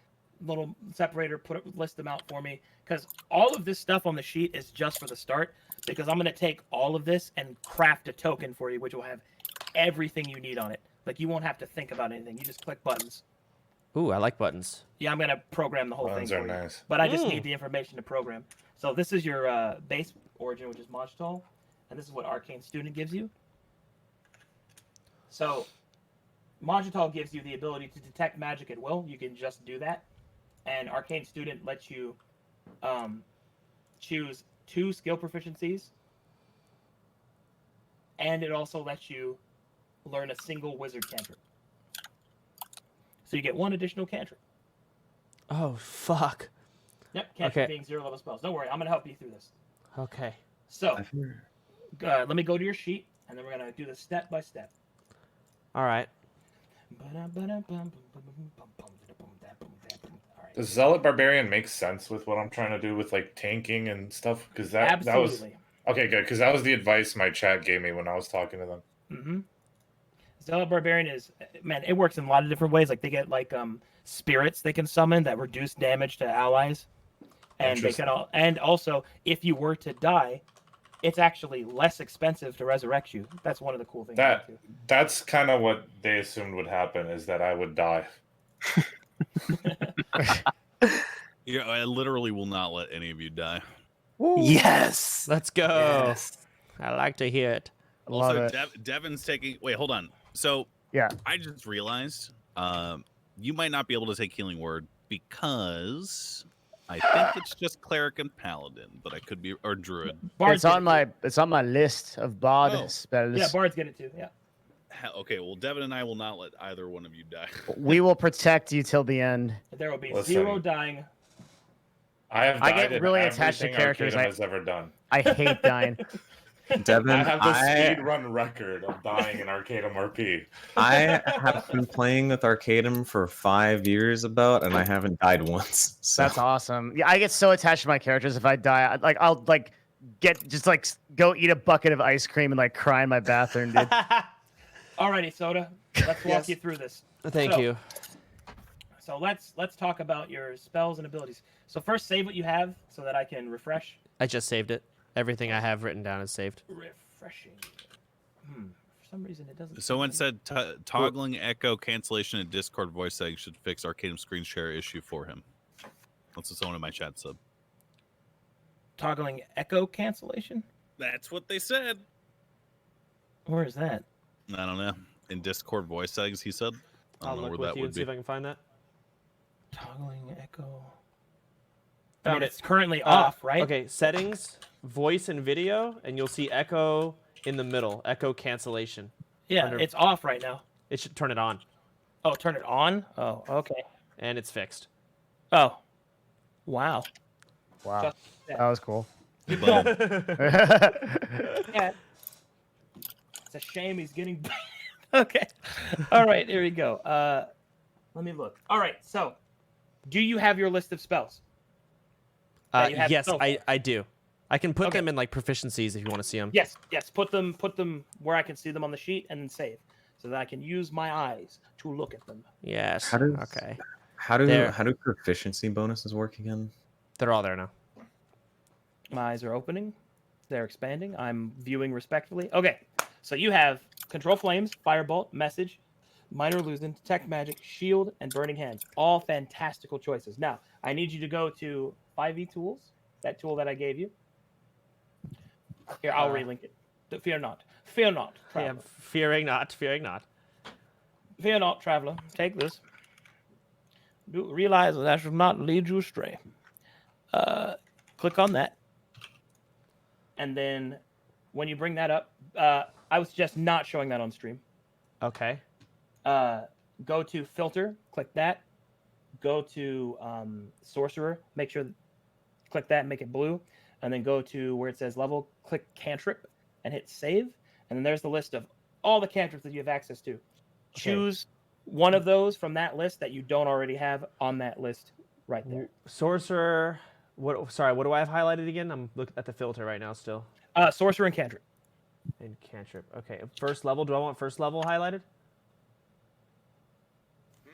little separator, list them out for me. Because all of this stuff on the sheet is just for the start. Because I'm going to take all of this and craft a token for you, which will have everything you need on it. Like you won't have to think about anything. You just click buttons. Ooh, I like buttons. Yeah, I'm going to program the whole Buttons thing are for you. nice. But I just need the information to program. So this is your base origin, which is Majtal. And this is what Arcane Student gives you. So Majtal gives you the ability to detect magic at will. You can just do that. And Arcane Student lets you choose 2 skill proficiencies. And it also lets you learn a single wizard cantrip. So you get 1 additional cantrip. Oh, fuck. Yep, cantrip Okay. being 0 level spells. Don't worry, I'm going to help you through this. Okay. So, let me go to your sheet, and then we're going to do this step by step. All right. Does Zealot Barbarian make sense with what I'm trying to do with like tanking and stuff? Because that was Absolutely. okay. Good, because that was the advice my chat gave me when I was talking to them. Mm-hmm. Zealot Barbarian is, man, it works in a lot of different ways. Like they get like spirits they can summon that reduce damage to allies, and they can and also if you were to die, it's actually less expensive to resurrect you. That's one of the cool things. That's kind of what they assumed would happen, is that I would die. Yeah, I literally will not let any of you die. Yes. Let's go. Yes. I like to hear it. Love Also, it. Devin's taking. Wait, hold on. So Yeah. I just realized you might not be able to take Healing Word because I think it's just Cleric and Paladin, but I could be, or Druid. It's on my list of bard spells. Yeah, bards get it too. Yeah. Okay, well, Devin and I will not let either one of you die. We will protect you till the end. There will be Listen. 0 dying. I get in really attached to everything characters. Arcadum has ever done. I hate dying. Devin, I have the speed run record of dying in Arcadum RP. I have been playing with Arcadum for 5 years about, and I haven't died once. So. That's awesome. Yeah, I get so attached to my characters. If I die, I'll go eat a bucket of ice cream and like cry in my bathroom, dude. Alrighty, Soda. Let's walk you through this. Thank you. So let's talk about your spells and abilities. So first, save what you have so that I can refresh. I just saved it. Everything I have written down is saved. Refreshing. For some reason, it doesn't. Someone said toggling echo cancellation and Discord voice settings should fix Arcadum screen share issue for him. That's what someone in my chat said. Toggling echo cancellation? That's what they said. Where is that? I don't know. In Discord voice settings, he said. I I'll don't know look where with that you would and see be. if I can find that. Toggling echo. I mean, it's currently off, right? Okay, settings, voice and video, and you'll see echo in the middle. Echo cancellation. Yeah, it's off right now. It should turn it on. Oh, turn it on? Oh, okay. And it's fixed. Oh. Wow. Wow. That was cool. Yeah. It's a shame he's getting okay. All right, here we go. Let me look. All right, so do you have your list of spells? Yes, I do. I can put them in like proficiencies if you want to see them. Yes. Put them where I can see them on the sheet and then save. so that I can use my eyes to look at them. Yes. How does- Okay. How There. do proficiency bonuses work again? They're all there now. My eyes are opening. They're expanding. I'm viewing respectfully. Okay, so you have Control Flames, Firebolt, Message, Minor Illusion, Detect Magic, Shield, and Burning Hands. All fantastical choices. Now, I need you to go to 5e Tools, that tool that I gave you. Here, I'll relink it. Fear not. Fear not, Yeah, traveler. fearing not. Fearing not. Fear not, traveler. Take this. Realize that I should not lead you astray. Click on that. And then when you bring that up, I would suggest not showing that on stream. Okay. Go to filter, click that. Go to sorcerer, make sure, click that, make it blue. And then go to where it says level, click cantrip, and hit save. And then there's the list of all the cantrips that you have access to. Choose one of those from that list that you don't already have on that list right there. Sorcerer. What? Sorry. What do I have highlighted again? I'm looking at the filter right now still. Sorcerer and cantrip. And cantrip. Okay. First level. Do I want first level highlighted?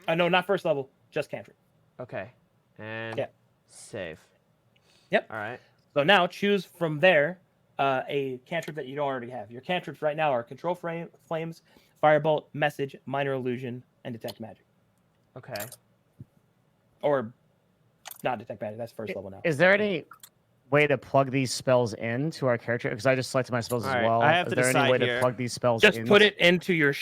No, not first level. Just cantrip. Okay. And save. Yep. All right. So now choose from there a cantrip that you don't already have. Your cantrips right now are Control Flames, Firebolt, Message, Minor Illusion, and Detect Magic. Okay. Or not Detect Magic. That's first level now. Is there any way to plug these spells into our character? Because I just selected my spells All as right, well. I have Is to there any decide way here. to plug these spells Just in? put it into your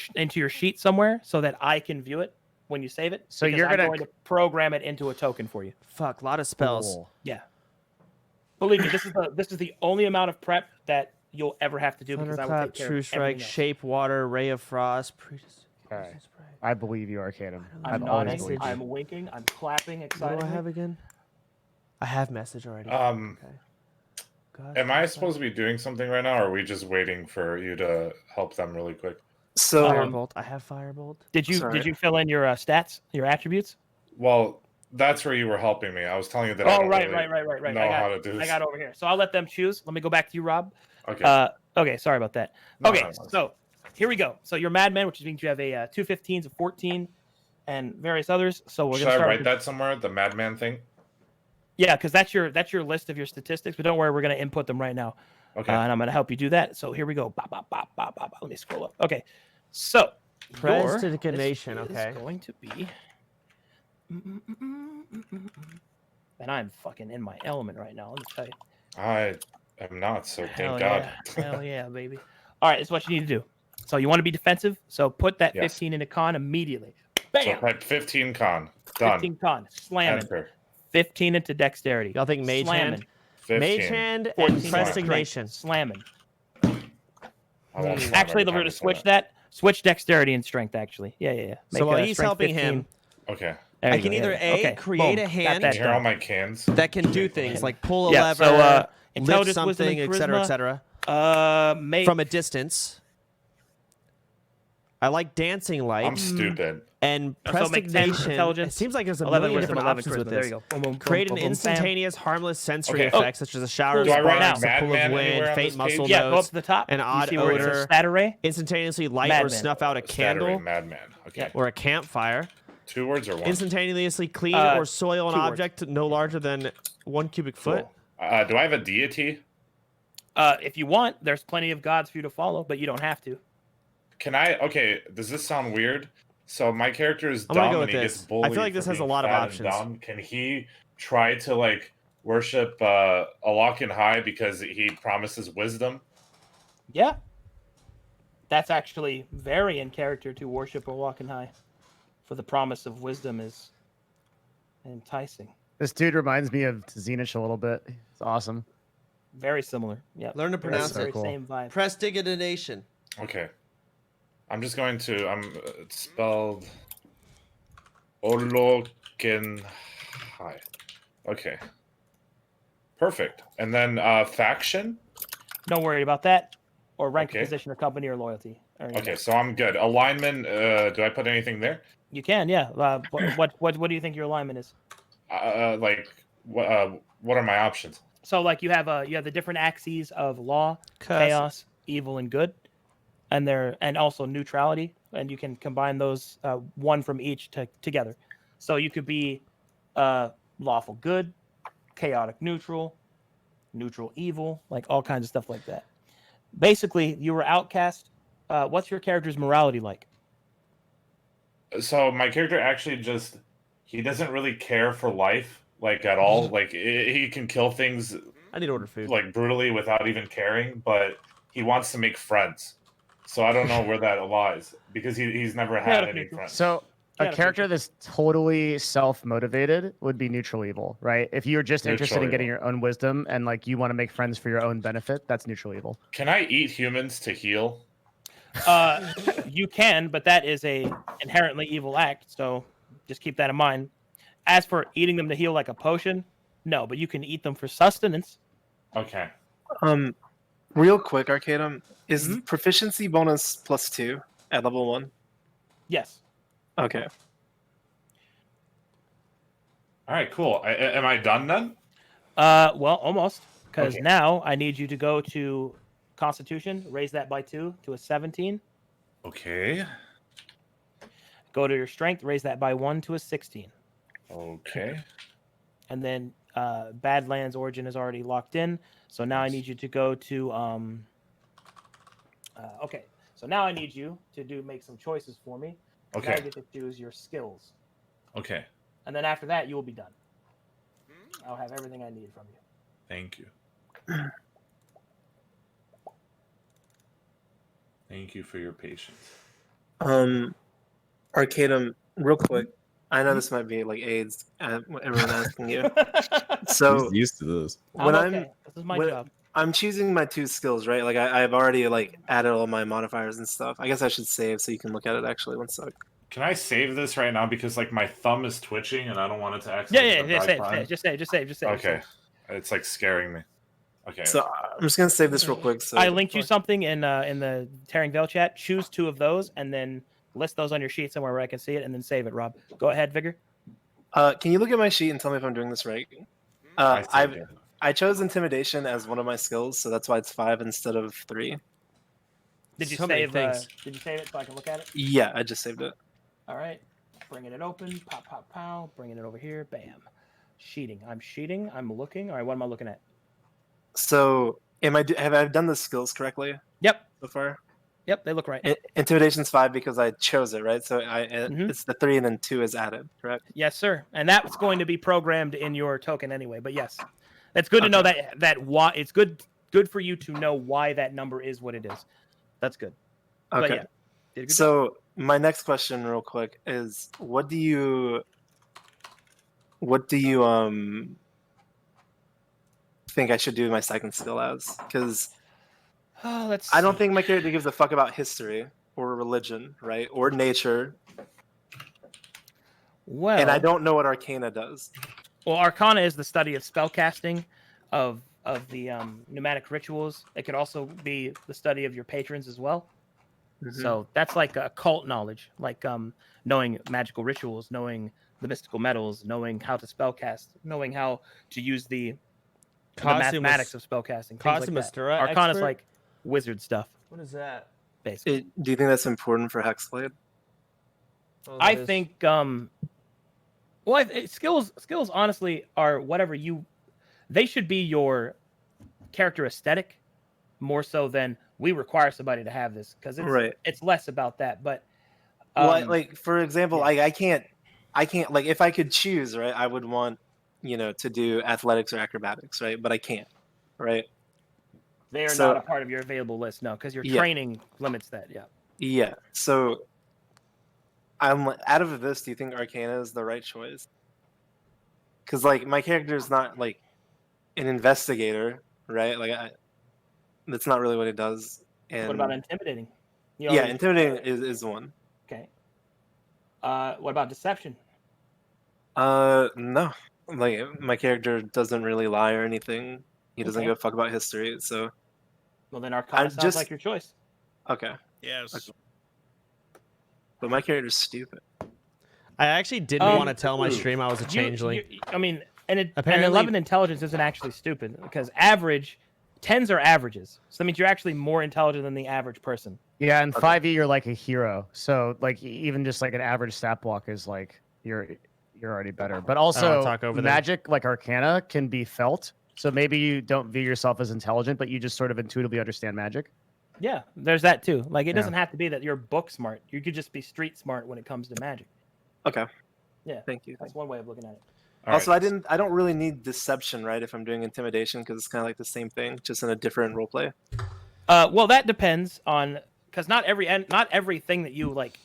sheet somewhere so that I can view it when you save it. So because you're I'm gonna going to program it into a token for you. Fuck. A lot of spells. Cool. Yeah. Believe me, this is the only amount of prep that you'll ever have to do because I will Thunderclap, take care True of Strike, everything else. Shape Water, Ray of Frost. Okay. I believe you, Arcadum. I'm I've always nodding, believed you. I'm winking, I'm clapping What do excitedly. I have again? I have message already. Am God, I supposed to be doing something right now, or are we just waiting for you to help them really quick? So Firebolt. I have Firebolt. Did you Sorry. fill in your stats, your attributes? Well, that's where you were helping me. I was telling you that. Oh, I don't right. really know how to do this. I got over here. So I'll let them choose. Let me go back to you, Rob. Okay. Okay, sorry about that. No, Okay, no, no. so here we go. So you're Madman, which means you have a 2 15s, a 14, and various others. So we're Should gonna I start write with that somewhere? The Madman thing. Yeah, because that's your list of your statistics. But don't worry, we're gonna input them right now. Okay. And I'm gonna help you do that. So here we go. Bop, bop, bop, bop, bop, bop. Let me scroll up. Okay, so Prestidigitation, this okay. is going to be. And I'm fucking in my element right now. Let me tell you. I am not, so Hell thank God. yeah. Hell yeah, baby. All right, this is what you need to do. So you want to be defensive. So put that Yes. 15 into con immediately. So Bam. type 15 con. Done. 15 con. Slamming. Enter. 15 into dexterity. Y'all think Mage Slamming. Hand? 15. Mage Hand 14 and into Prestidigitation. strength. Slamming. I won't slam Actually, every we're time going you to say switch that. Switch dexterity and strength, actually. Yeah. So while he's strength helping 15. him, Okay. There I you can go, either there you go. A, Okay, create boom. a Got hand that You hear all done. my cans? that can do things like pull a Yeah, lever, so, lift intelligence, wisdom, something, and etc., charisma. etc. Make From a distance. I like dancing light. I'm stupid. And So make 10 Prestidigitation. It intelligence, seems like there's a 11 million wisdom, different 11 options with charisma. There this. you go. Boom, boom, boom, Create boom, an boom, bam. instantaneous, harmless sensory Okay. effect, such as a shower Do of I write sparks, a pull of Madman wind, anywhere on faint this muscle page? Yeah, go up notes, to the top. an You odd see where it says odor, stat array? instantaneously light or Madman. snuff out a candle Stuttering Madman. Okay. or a campfire, 2 words or 1? instantaneously clean or soil an 2 words. object no larger than 1 cubic foot. Cool. Do I have a deity? If you want, there's plenty of gods for you to follow, but you don't have to. Can I? Okay. Does this sound weird? So my character is I'm gonna dumb go and with he this. gets I bullied. feel like this for has a being lot of fat and options. dumb. Can he try to like worship Alakan High because he promises wisdom? Yeah. That's actually very in character to worship a walking high. For the promise of wisdom is enticing. This dude reminds me of Zenith a little bit. It's awesome. Very similar. Yeah. Learn to pronounce so very it. cool. same vibe. Prestidigitation. Okay. I'm just going to. It's spelled Oloken High. Okay. Perfect. And then faction. Don't worry about that. Or rank, Okay. position, or company, or loyalty. Or anything Okay, else. so I'm good. Alignment. Do I put anything there? You can, yeah. What do you think your alignment is? What are my options? So like you have the different axes of law, chaos, evil, and good. and also neutrality, and you can combine those one from each together. So you could be lawful good, chaotic neutral, neutral evil, like all kinds of stuff like that. Basically, you were outcast. What's your character's morality like? So my character actually he doesn't really care for life like at all. Like he can kill things I need to order food. like brutally without even caring, but he wants to make friends. So I don't know where that lies because he's never had any friends. So a character that's totally self-motivated would be neutral evil, right? If you're just interested in getting your own wisdom and like you want to make friends for your own benefit, that's neutral evil. Can I eat humans to heal? You can, but that is a inherently evil act, so just keep that in mind. As for eating them to heal like a potion, no, but you can eat them for sustenance. Okay. Real quick, Arcadum, is proficiency bonus +2 at level 1? Yes. Okay. All right, cool. Am I done then? Well, almost, because Okay. now I need you to go to Constitution, raise that by 2 to a 17. Okay. Go to your Strength, raise that by 1 to a 16. Okay. And then Badlands Origin is already locked in, so now I need you to go to okay. So now I need you to make some choices for me. Okay. Now you get to choose your skills. Okay. And then after that, you will be done. I'll have everything I need from you. Thank you. Thank you for your patience. Arcadum, real quick. I know this might be like AIDS. Everyone asking you. So He's used to this. when This is my job. I'm choosing my 2 skills, right? Like I've already like added all my modifiers and stuff. I guess I should save so you can look at it actually. One sec. Can I save this right now because like my thumb is twitching and I don't want it to accidentally Just save. Okay. It's like scaring me. Okay. So I'm just gonna save this real quick. So I linked you something in the Tearing Veil chat. Choose 2 of those and then list those on your sheet somewhere where I can see it, and then save it. Rob, go ahead, Vigor. Can you look at my sheet and tell me if I'm doing this right? I chose Intimidation as one of my skills, so that's why it's 5 instead of 3. Did you So many save? things. Did you save it so I can look at it? Yeah, I just saved it. All right, bringing it open. Pop, pop, pow. Bringing it over here. Bam. Sheeting. I'm sheeting. I'm looking. All right, what am I looking at? So have I done the skills correctly? Yep. So far. Yep, they look right. Intimidation's 5 because I chose it, right? So it's the 3 and then 2 is added, correct? Yes, sir. And that's going to be programmed in your token anyway. But yes, it's good to know that why it's good for you to know why that number is what it is. That's good. Okay. But yeah, did a good job. So my next question, real quick, is what do you think I should do my second skill as? Because I don't think my character gives a fuck about history or religion, right? Or nature. Well, and I don't know what Arcana does. Well, Arcana is the study of spellcasting, of the pneumatic rituals. It could also be the study of your patrons as well. Mm-hmm. So that's like occult knowledge, like knowing magical rituals, knowing the mystical metals, knowing how to spellcast, knowing how to use the mathematics of spellcasting. Arcana's like wizard stuff. What is that? Basically. Do you think that's important for Hexblade? I think skills honestly are whatever they should be your character aesthetic more so than we require somebody to have this, because it's less about that. But like for example, I can't like if I could choose, right, I would want to do athletics or acrobatics, right? But I can't, right? They are not a part of your available list, no, because your training limits that. Yeah. So I'm out of this. Do you think Arcana is the right choice? Because like my character is not like an investigator, right? Like that's not really what it does. And what about intimidating? Intimidating is one. Okay. What about deception? No. Like my character doesn't really lie or anything. He doesn't give a fuck about history. So. Well, then Arcana sounds like your choice. Okay. Yes. Okay. But my character's stupid. I actually didn't want to tell my stream I was a changeling. I mean, and 11 intelligence isn't actually stupid, because average 10s are averages, so that means you're actually more intelligent than the average person. Yeah, and 5e you're like a hero. So like even just like an average stat block is like you're already better. But also talk over them. magic like Arcana can be felt. So maybe you don't view yourself as intelligent, but you just sort of intuitively understand magic. Yeah, there's that too. Like it Yeah. doesn't have to be that you're book smart. You could just be street smart when it comes to magic. Okay. Yeah, Thank you. that's one way of looking at it. All Also, right. I don't really need deception, right? If I'm doing intimidation, because it's kind of like the same thing, just in a different roleplay. Well, that depends on because not everything that you like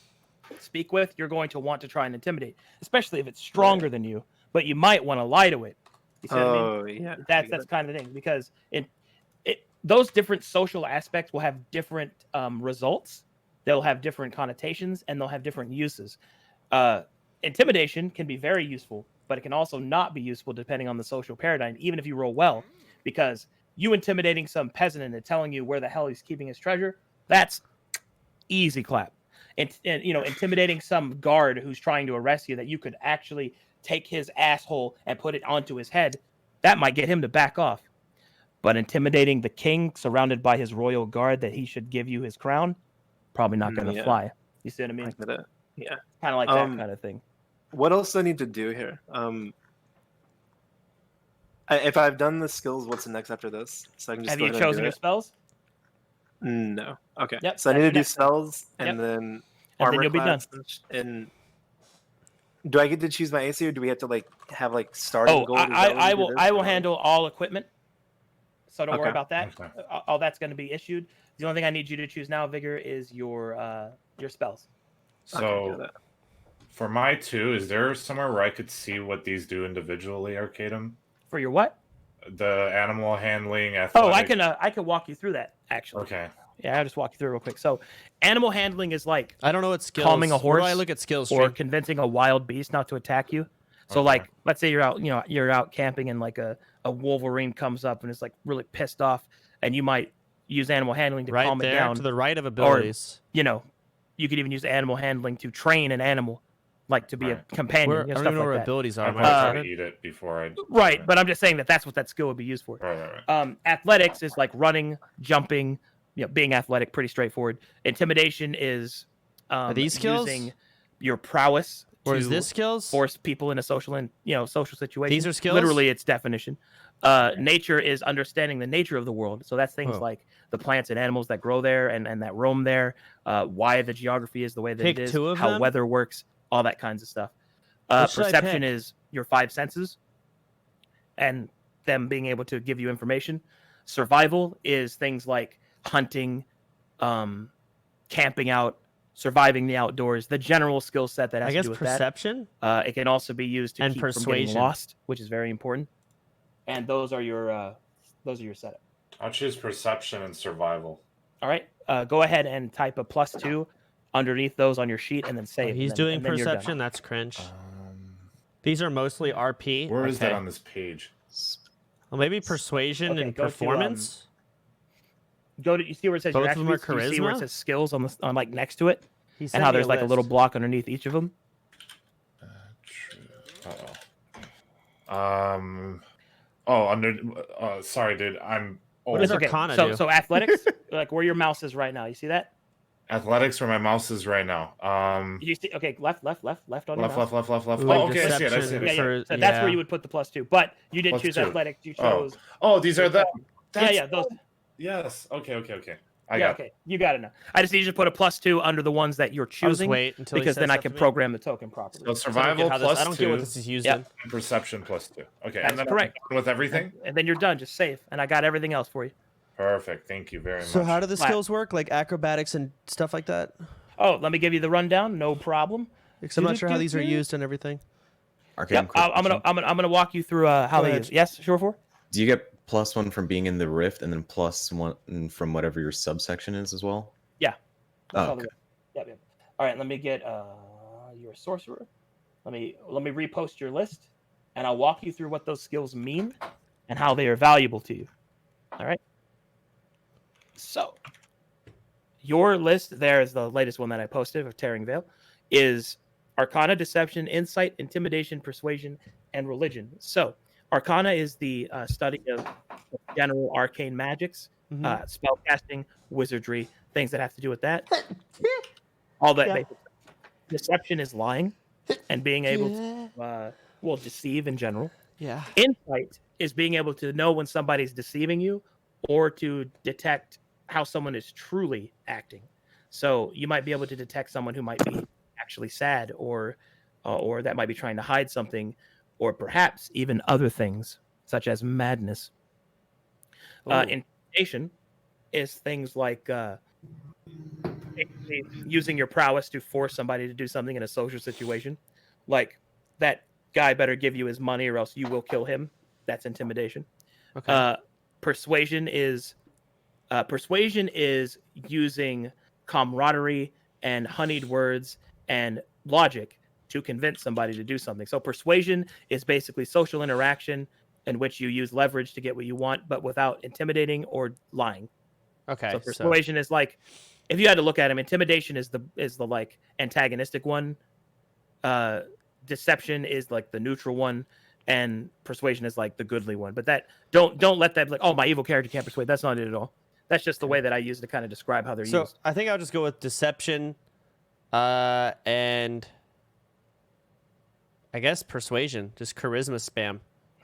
speak with, you're going to want to try and intimidate, especially if it's stronger than you. But you might want to lie to it. You see what I mean? Yeah. That's kind of the thing because those different social aspects will have different results. They'll have different connotations and they'll have different uses. Intimidation can be very useful, but it can also not be useful depending on the social paradigm, even if you roll well, because you intimidating some peasant into telling you where the hell he's keeping his treasure, that's easy clap. And intimidating some guard who's trying to arrest you that you could actually take his asshole and put it onto his head, that might get him to back off. But intimidating the king surrounded by his royal guard that he should give you his crown, probably not going to fly. You see what I mean? I get it. Yeah. Kind of like that kind of thing. What else do I need to do here? If I've done the skills, what's the next after this? So I can just Have go you ahead and chosen do your it. spells? No. Okay. Yep, So I need that's to do next. spells and Yep. then And armor then you'll be done. class and do I get to choose my AC or do we have to like have like starting Oh, gold? Is that when I we do will. this, I will or- handle all equipment. So don't worry Okay. about that. Okay. All that's going to be issued. The only thing I need you to choose now, Vigor, is your spells. Okay, So got it. for my 2, is there somewhere where I could see what these do individually, Arcadum? For your what? The animal handling, Oh, athletic. I can walk you through that actually. Okay. Yeah, I'll just walk you through it real quick. So, animal handling is like I don't know what skills. calming a Where do horse I look at skills? or Stream? convincing a wild beast not to attack you. So, Okay. like, let's say you're out camping and like a Wolverine comes up and is like really pissed off, and you might use animal handling to Right calm it there down. to the right of abilities. You could even use animal handling to train an animal, like to be a Right. companion. Where, I stuff don't even know like where that. abilities are. I Am I might try retarded? to eat it before I. Right, but I'm just saying that's what that skill would be used for. Right. Athletics is like running, jumping, being athletic, pretty straightforward. Intimidation is these skills? using your prowess Or to is this skills? force people in a social situation. These are skills? Literally, its definition. Nature is understanding the nature of the world. So that's things Oh. like the plants and animals that grow there and that roam there, why the geography is the way that Pick it is, 2 of how them? weather works, all that kinds of stuff. What should I Perception pick? is your 5 senses and them being able to give you information. Survival is things like hunting, camping out, surviving the outdoors, the general skill set that has I to guess do with perception. that. It can also be used to And keep from persuasion. getting lost, which is very important. And those are your setup. I'll choose perception and survival. All right, go ahead and type a +2 underneath those on your sheet, and then save. He's and then, doing and then you're done. perception. That's cringe. These are mostly RP. Where is that Okay. on this page? Well, maybe persuasion Okay, and go to, performance. Go to you see where it says your Both of them are attributes. You see where it charisma? says skills on like next to it, He and sent how me there's like a little list. block underneath each of them. Oh, under. Sorry, dude. I'm old. What is Okay, Arcana so do? so athletics, like where your mouse is right now. You see that? Athletics where my mouse is right now. You see? Okay, left on your Left. mouse. Oh, Ooh, okay. I see it. I see deception. it. Yeah. For- So that's where yeah. you would put the +2. But you didn't choose +2. athletics. You Oh. chose. Oh, these are the. Yeah. Those. Yes. Okay. Okay. You got it now. I just need you to put a +2 under the ones that you're I'll just choosing, wait until he because says then I stuff can to me. program the token properly. So So survival I don't get how this- I don't get what +2, this is used Yep. in. and perception +2. Okay, That's and then correct. I'm done with everything. And then you're done. Just save, and I got everything else for you. Perfect. Thank you very much. So how do the Flat. skills work? Like acrobatics and stuff like that? Oh, let me give you the rundown. No problem. Because I'm not sure how these are used and everything. Arcadum, Yep. quick I'm question. gonna walk you through how Go they ahead. use. Yes, Surefour? Do you get +1 from being in the rift, and then +1 from whatever your subsection is as well? Yeah. That's Oh, all the- Yep. All right. Let me get your sorcerer. Let me repost your list, and I'll walk you through what those skills mean and how they are valuable to you. All right. So, your list there is the latest one that I posted of Tearing Veil, is Arcana, Deception, Insight, Intimidation, Persuasion, and Religion. So, Arcana is the study of general arcane magics, spell casting, wizardry, things that have to do with that. All that. Basic. Deception is lying and being able to, deceive in general. Yeah. Insight is being able to know when somebody's deceiving you or to detect how someone is truly acting. So you might be able to detect someone who might be actually sad or that might be trying to hide something, or perhaps even other things such as madness. Intimidation is things like using your prowess to force somebody to do something in a social situation, like that guy better give you his money or else you will kill him. That's intimidation. Okay. Persuasion is using camaraderie and honeyed words and logic to convince somebody to do something. So persuasion is basically social interaction in which you use leverage to get what you want, but without intimidating or lying. Okay. So persuasion is like, if you had to look at him, intimidation is the like antagonistic one. Deception is like the neutral one, and persuasion is like the goodly one. But that don't let that be like, oh, my evil character can't persuade. That's not it at all. That's just the way that I use to kind of describe how they're used. So I think I'll just go with deception, and I guess persuasion, just charisma spam.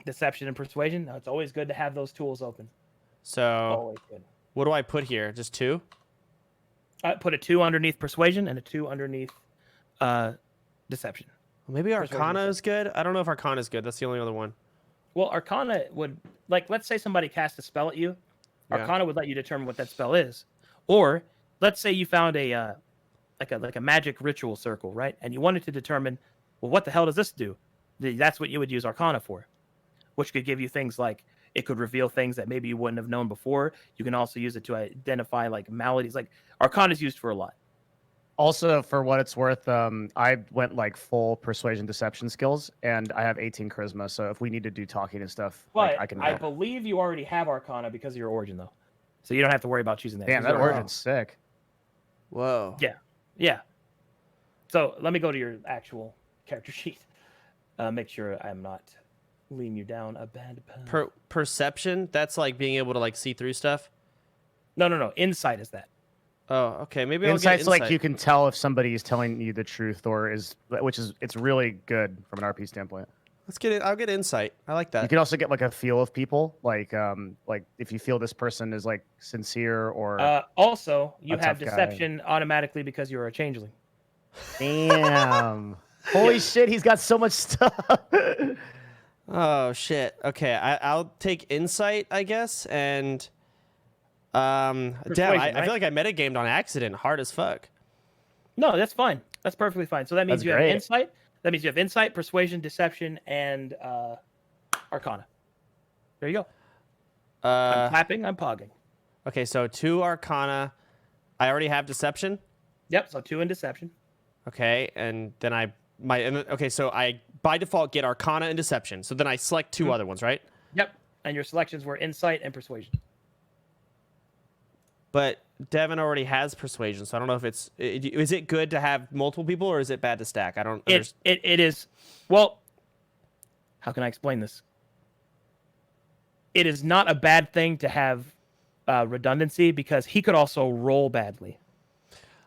Deception and persuasion. No, it's always good to have those tools open. So Always good. what do I put here? Just 2? Put a 2 underneath persuasion and a 2 underneath deception. Well, maybe Persuasion Arcana is good. I don't know if Arcana is good. That's the only other one. Well, Arcana would, like, let's say somebody cast a spell at you. Yeah. Arcana would let you determine what that spell is. Or let's say you found a like a magic ritual circle, right? And you wanted to determine, well, what the hell does this do? That's what you would use Arcana for, which could give you things like, it could reveal things that maybe you wouldn't have known before. You can also use it to identify like maladies. Like Arcana is used for a lot. Also, for what it's worth, I went like full persuasion deception skills, and I have 18 charisma. So if we need to do talking and stuff, But like, I can. I believe you already have Arcana because of your origin, though. So you don't have to worry about choosing that. Damn, that origin's sick. Whoa. Yeah. So let me go to your actual character sheet. Make sure I'm not leading you down a bad path. Perception? That's like being able to like see through stuff? No. Insight is that. Oh, okay. Maybe I'll get Insight's insight. like you can tell if somebody is telling you the truth it's really good from an RP standpoint. Let's get it. I'll get insight. I like that. You can also get like a feel of people, like if you feel this person is like sincere or. Also, you a have tough guy. deception automatically because you're a changeling. Damn! Holy shit! He's got so much stuff. Oh shit. Okay, I'll take insight, I guess, and damn, I feel like I metagamed on accident, hard as fuck. No, that's fine. That's perfectly fine. So that means That's you great. have insight. That means you have insight, persuasion, deception, and Arcana. There you go. I'm clapping. I'm pogging. Okay, so 2 Arcana. I already have deception. Yep. So 2 in deception. Okay, and then so I by default get Arcana and deception. So then I select 2 other ones, right? Yep. And your selections were insight and persuasion. But Devin already has persuasion, so I don't know if is it good to have multiple people or is it bad to stack? I don't understand. It is. Well, how can I explain this? It is not a bad thing to have redundancy because he could also roll badly.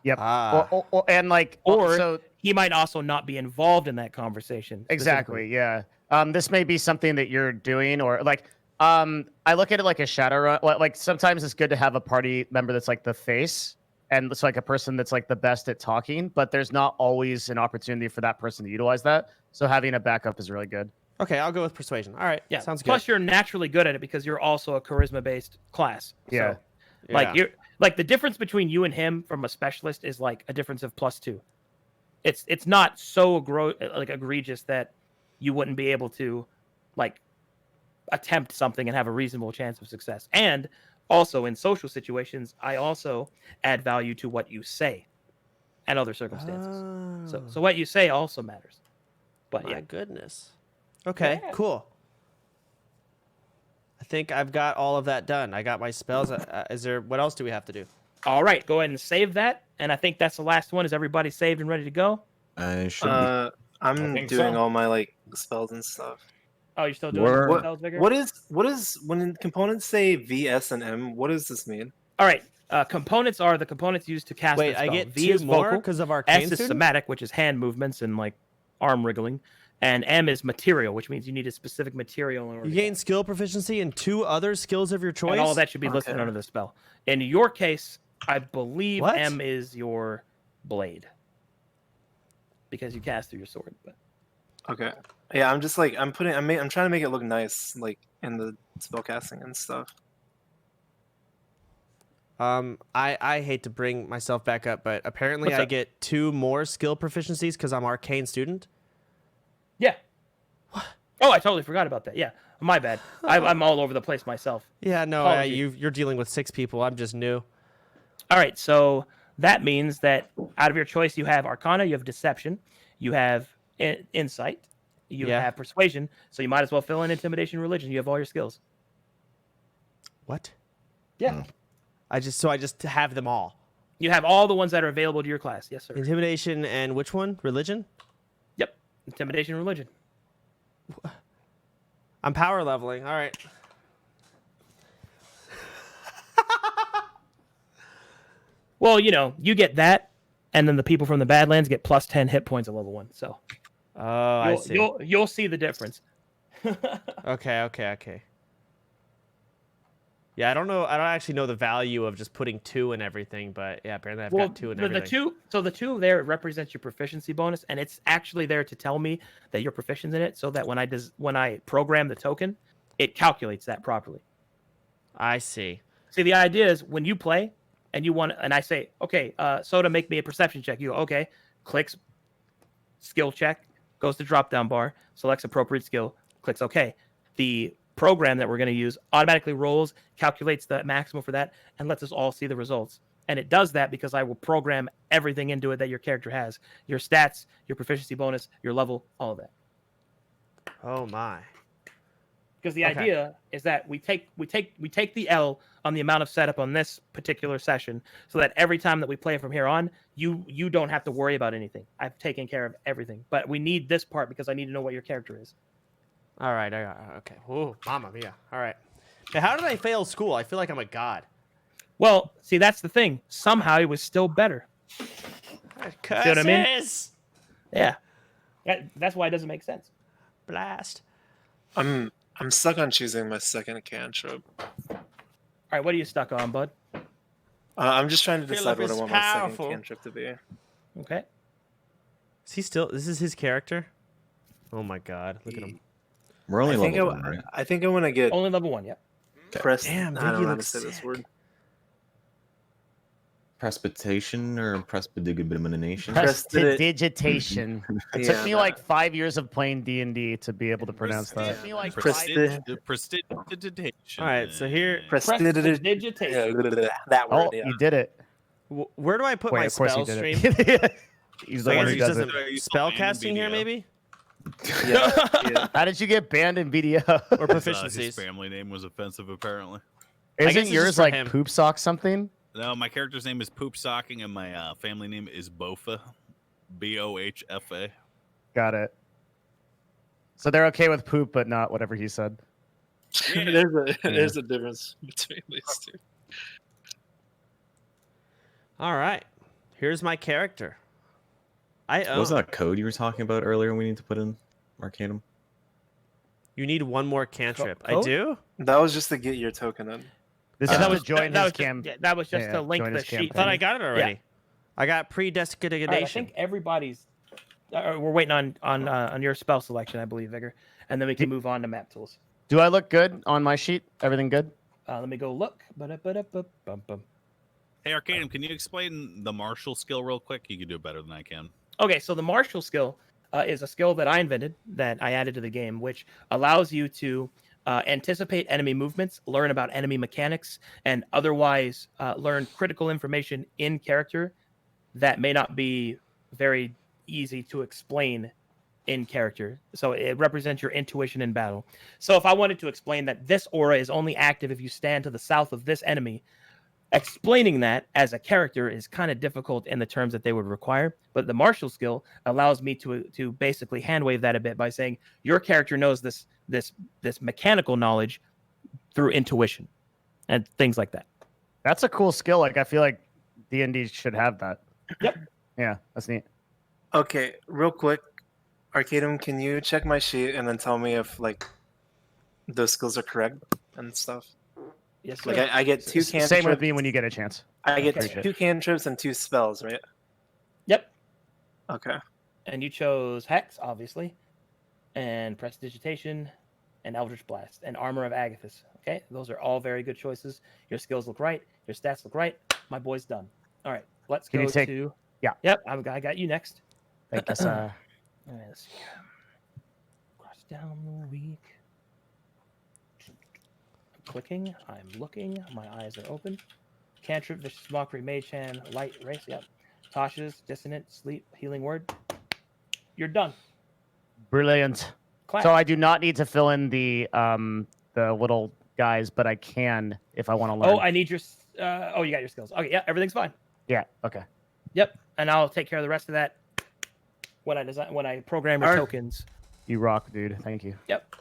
Yep. Ah. Or he might also not be involved in that conversation. Exactly. Yeah. This may be something that you're doing, or like, I look at it like a shadow run. Like sometimes it's good to have a party member that's like the face, and it's like a person that's like the best at talking. But there's not always an opportunity for that person to utilize that. So having a backup is really good. Okay, I'll go with persuasion. All right. Yeah. Sounds good. Plus, you're naturally good at it because you're also a charisma-based class. Yeah. So, like the difference between you and him from a specialist is like a difference of +2. It's not so egregious that you wouldn't be able to like attempt something and have a reasonable chance of success. And also in social situations, I also add value to what you say and other circumstances. So what you say also matters. But My goodness. Okay, cool. I think I've got all of that done. I got my spells. What else do we have to do? All right, go ahead and save that. And I think that's the last one. Is everybody saved and ready to go? I should. I'm doing all my like spells and stuff. Oh, you're still doing Or- spells, Vigor? What is when components say V, S, and M? What does this mean? All right. Components are the components used to cast Wait, a spell. I get V two is more vocal, because of arcane S is student? somatic, which is hand movements and like arm wriggling, and M is material, which means you need a specific material in order. You to gain skill proficiency in 2 other skills of your choice. and all that should be listed Okay. under the spell. In your case, I believe What? M is your blade because you cast through your sword. But Okay. Yeah, I'm just like I'm trying to make it look nice, like in the spellcasting and stuff. I hate to bring myself back up, but apparently What's I up? get 2 more skill proficiencies because I'm arcane student. yeah. Oh, I totally forgot about that. Yeah, my bad. I'm all over the place myself. Yeah, no, Apologies. you're dealing with 6 people. I'm just new. All right, so that means that out of your choice, you have Arcana, you have Deception, you have Insight, you Yeah. have Persuasion. So you might as well fill in Intimidation, Religion. You have all your skills. What? Yeah. I just have them all. You have all the ones that are available to your class. Yes, sir. Intimidation and which one? Religion? Yep. Intimidation, Religion. I'm power leveling. All right. Well, you get that, and then the people from the Badlands get plus 10 hit points at level 1. So Oh, I see. you'll see the difference. Okay. Yeah, I don't know. I don't actually know the value of just putting 2 in everything, but yeah, apparently I've got 2 in everything. The 2 there represents your proficiency bonus, and it's actually there to tell me that you're proficient in it, so that when I program the token, it calculates that properly. I see. See, the idea is when you play and and I say, okay, Soda, make me a perception check. You go, okay, clicks skill check, goes to drop down bar, selects appropriate skill, clicks okay. The program that we're going to use automatically rolls, calculates the maximum for that, and lets us all see the results. And it does that because I will program everything into it that your character has: your stats, your proficiency bonus, your level, all of that. Oh my. Because the Okay. idea is that we take the L on the amount of setup on this particular session, so that every time that we play from here on, you don't have to worry about anything. I've taken care of everything, but we need this part because I need to know what your character is. All right. Okay. Ooh, mamma mia. All right. Now, how did I fail school? I feel like I'm a god. Well, see, that's the thing. Somehow it was still better. Curses! See what I mean? Yeah. That's why it doesn't make sense. Blast. I'm stuck on choosing my second cantrip. All right, what are you stuck on, bud? I'm just trying to decide Philip what I is want my powerful. second cantrip to be. Okay. Is he still? This is his character? Oh my god. Look at him. We're only I think level 1, right? I think I want to get Only level 1, yeah. pressed. Damn, I don't Viggy know how to looks say this sick. word. Precipitation or precipitation? Prestidigitation. It Yeah, took me like 5 years of playing D&D to be able to pronounce that. Took me like Prestidigitation. All right. So here, Prestidigitation. That word. Oh, yeah. you did it. where do I put my Of course spell you stream? did it. He's the So I one guess who he does it. doesn't spell casting here, maybe, Yeah. How did you get banned in BDO? or His proficiencies. family name was offensive, apparently. guess Isn't it's yours just for like him. poop sock something? No, my character's name is Poop Socking, and my family name is Bofa. Bohfa. Got it. So they're okay with poop, but not whatever he said. There's a difference between these two. All right. Here's my character. What was that code you were talking about earlier we need to put in Arcadum? You need one more cantrip. I Code? do? That was just to get your token in. This Yeah, is that to was join that his was cam. that was just yeah, to link join the his sheet. campaign. I thought I got it already. I got predestination. All right, I think everybody's. We're waiting on your spell selection, I believe, Vigor, and then we can move on to map tools. Do I look good on my sheet? Everything good? Let me go look. Ba-da-ba-da-ba-bum-bum. Hey, Arcadum, can you explain the martial skill real quick? You can do it better than I can. Okay, so the martial skill is a skill that I invented, that I added to the game, which allows you to anticipate enemy movements, learn about enemy mechanics, and otherwise learn critical information in character that may not be very easy to explain in character. So it represents your intuition in battle. So if I wanted to explain that this aura is only active if you stand to the south of this enemy, Explaining that as a character is kind of difficult in the terms that they would require, but the martial skill allows me to basically hand wave that a bit by saying your character knows this mechanical knowledge through intuition and things like that. That's a cool skill. Like I feel like D&D should have that. Yep. Yeah, that's neat. Okay, real quick, Arcadum, can you check my sheet and then tell me if like those skills are correct and stuff? Yes. Like I get 2 cantrips. Same with me when you get a chance. I get Okay. 2 cantrips and 2 spells, right? Yep. Okay. And you chose Hex, obviously, and Prestidigitation, and Eldritch Blast, and Armor of Agathis. Okay, those are all very good choices. Your skills look right. Your stats look right. My boy's done. All right, let's Can go you take- to. Yeah. Yep, I got you next. I guess. All right, let's see. Cross down the week. I'm clicking. I'm looking. My eyes are open. Cantrip, Vicious Mockery, Mage Hand, Light Race. Yep. Tasha's Dissonant, Sleep, Healing Word. You're done. Brilliant. Clap. So I do not need to fill in the little guys, but I can if I want to learn. Oh, I need your. Oh, you got your skills. Okay, yeah, everything's fine. Yeah. Okay. Yep, and I'll take care of the rest of that when I program your Are- tokens. You rock, dude. Thank you. Yep.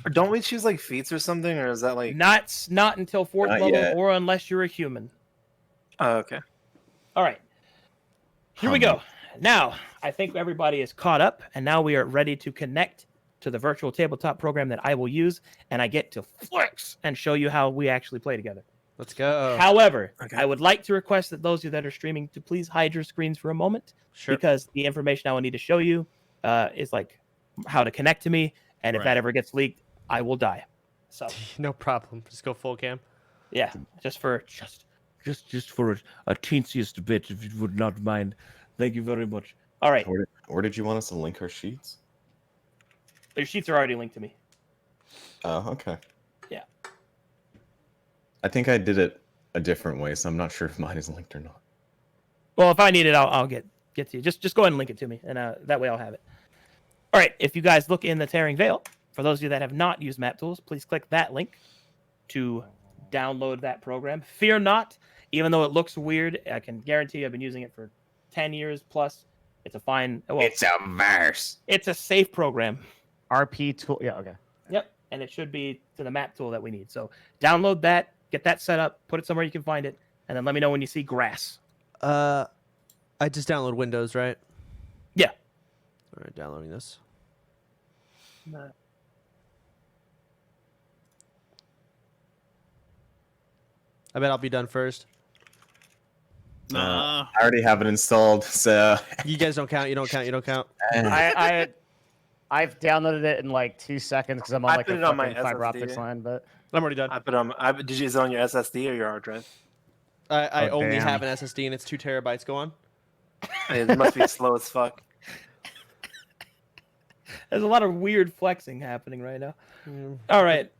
Or don't we choose like feats or something, or is that like? Not until 4th Not level, yet. or unless you're a human. Oh, okay. All right. Here we go. Now, I think everybody is caught up, and now we are ready to connect to the virtual tabletop program that I will use, and I get to flex and show you how we actually play together. Let's go. However, Okay. I would like to request that those of you that are streaming to please hide your screens for a moment, Sure. because the information I will need to show you is like how to connect to me, and if Right. that ever gets leaked, I will die. So No problem. Just go full cam. yeah, just for a teensiest bit, if you would not mind. Thank you very much. All right, Or did you want us to link our sheets? your sheets are already linked to me. Oh, okay. Yeah. I think I did it a different way, so I'm not sure if mine is linked or not. Well, if I need it, I'll get to you. Just go ahead and link it to me, and that way I'll have it. All right, if you guys look in the Tearing Veil, for those of you that have not used Map Tools, please click that link to download that program. Fear not, even though it looks weird, I can guarantee you I've been using it for 10 years plus. It's a fine. Well, It's a verse. it's a safe program. RP tool. Yeah. Okay. Yep, and it should be to the map tool that we need. So download that, get that set up, put it somewhere you can find it, and then let me know when you see grass. I just download Windows, right? Yeah. All right, downloading this. I bet I'll be done first. Nah. I already have it installed, so You guys don't count. You don't count. You don't count. I've downloaded it in like 2 seconds because I'm on I like put a it on my fucking fiber SSD. optics line. But I'm already done. I put did you use it on your SSD or your hard drive? I Oh, only damn. have an SSD and it's 2 terabytes. Go on. It must be slow as fuck. There's a lot of weird flexing happening right now. All right.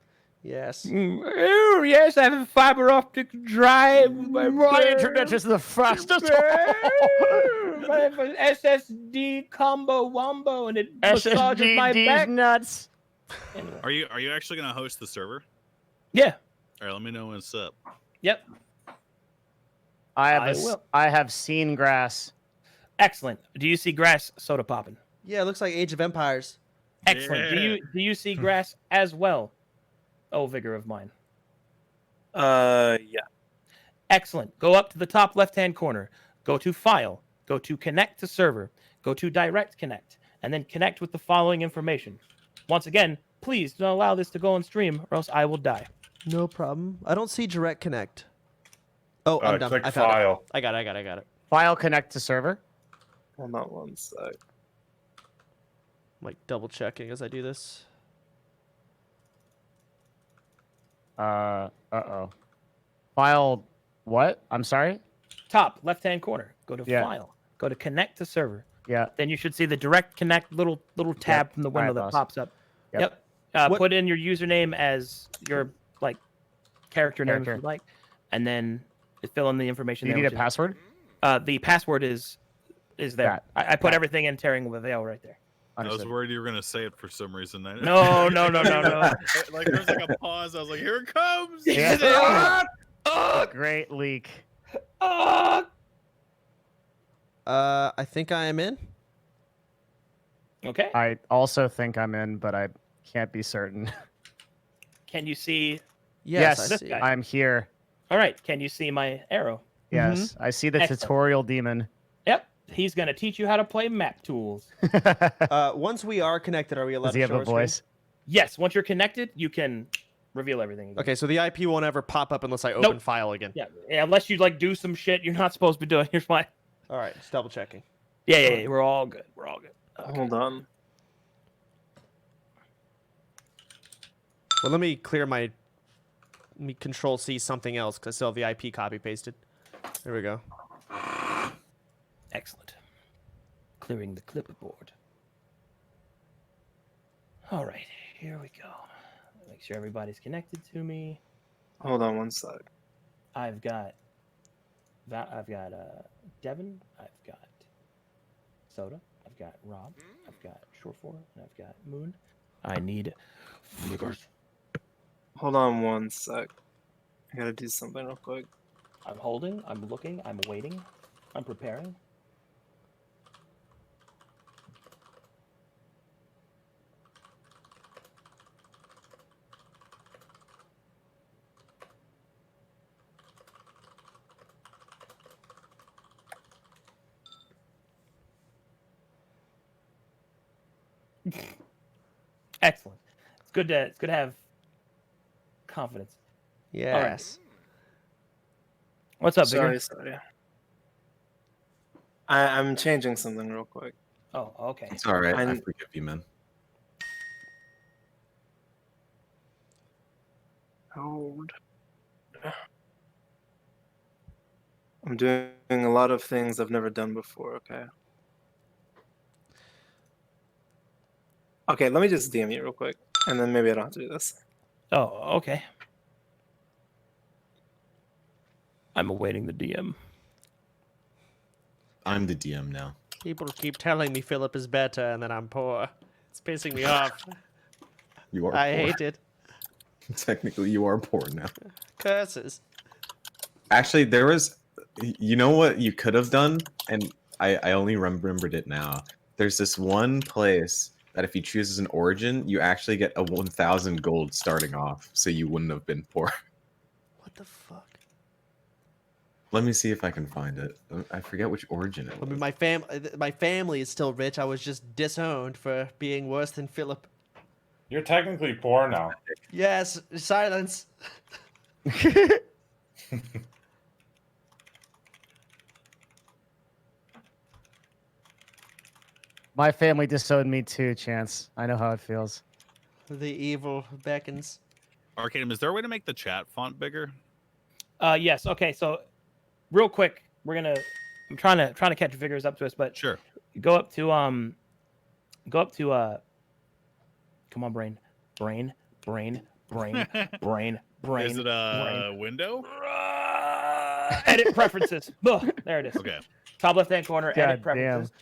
Yes. Oh, yes, I have a fiber optic drive. my internet is the fastest. I have an SSD combo wombo, and it massages my back. SSD's nuts. Anyway. Are you actually gonna host the server? Yeah. All right, let me know when it's up. Yep. I will. I have seen grass. Excellent. Do you see grass soda popping? Yeah, it looks like Age of Empires. Excellent. Yeah. Do you see grass as well? Oh, Vigor of mine. Yeah. Excellent. Go up to the top left-hand corner. Go to File. Go to Connect to Server. Go to Direct Connect. And then connect with the following information. Once again, please don't allow this to go on stream or else I will die. No problem. I don't see Direct Connect. Oh, I'm done. Click I found it. file. I got it. File connect to server. Hold on one sec. I'm like double checking as I do this. Uh-oh. File what? I'm sorry? Top left-hand corner. Go to Yeah. File. Go to Connect to Server. Yeah. Then you should see the Direct Connect little tab Yep. from the window Alright, that boss. pops up. Yep. Yep. What- Put in your username as your like character name if Character. you'd like, and then fill in the information. Do you there, need a which is- password? The password is there. That. I put That. everything in Tearing with a Veil right there. I was Understood. worried you were gonna say it for some reason. No. Like there was like a pause. I was like, "Here it comes!" Yeah. Great leak. I think I am in. Okay. I also think I'm in, but I can't be certain. Can you see? Yes, Yes, I this see. guy. I'm here. All right. Can you see my arrow? Yes, I see the Excellent. tutorial demon. Yep. He's gonna teach you how to play map tools. Once we are connected, are we allowed Does he to have show a our screen? voice? Yes. Once you're connected, you can reveal everything. Again. Okay, so the IP won't ever pop up unless I open file again. Yeah. Unless you like do some shit you're not supposed to be doing. Here's why. All right, just double checking. Yeah. We're all good. We're all good. Okay. Hold on. Well, let me clear my. Let me control C something else because I still have the IP copy pasted. There we go. Excellent. Clearing the clipboard. All right, here we go. Make sure everybody's connected to me. Hold on one sec. I've got Devin. I've got Soda. I've got Rob. I've got Surefour, and I've got Moon. I need Vigor. Hold on one sec. I gotta do something real quick. I'm holding. I'm looking. I'm waiting. I'm preparing. Excellent. It's good to have confidence. Yes. What's up, Vigor? Sorry. I'm changing something real quick. Oh, okay. It's all right. I I'm- forgive you, man. Hold. I'm doing a lot of things I've never done before, okay? Okay, let me just DM you real quick, and then maybe I don't have to do this. Oh, okay. I'm awaiting the DM. I'm the DM now. People keep telling me Philip is better and that I'm poor. It's pissing me off. You are. I poor. hate it. Technically, you are poor now. Curses. Actually, there was. You know what you could have done, and I only remembered it now. There's this one place that if you choose as an origin, you actually get a 1,000 gold starting off, so you wouldn't have been poor. What the fuck? Let me see if I can find it. I forget which origin it I was. mean, my family is still rich. I was just disowned for being worse than Philip. You're technically poor now. Yes, silence. My family disowned me too, Chance. I know how it feels. The evil beckons. Arcadum, is there a way to make the chat font bigger? Yes. Okay. So, real quick, I'm trying to catch Vigor's up to us, but Sure. go up to come on, brain. Is it a window? Edit preferences. Ugh, there it is. Okay. Top left hand corner. God Edit preferences.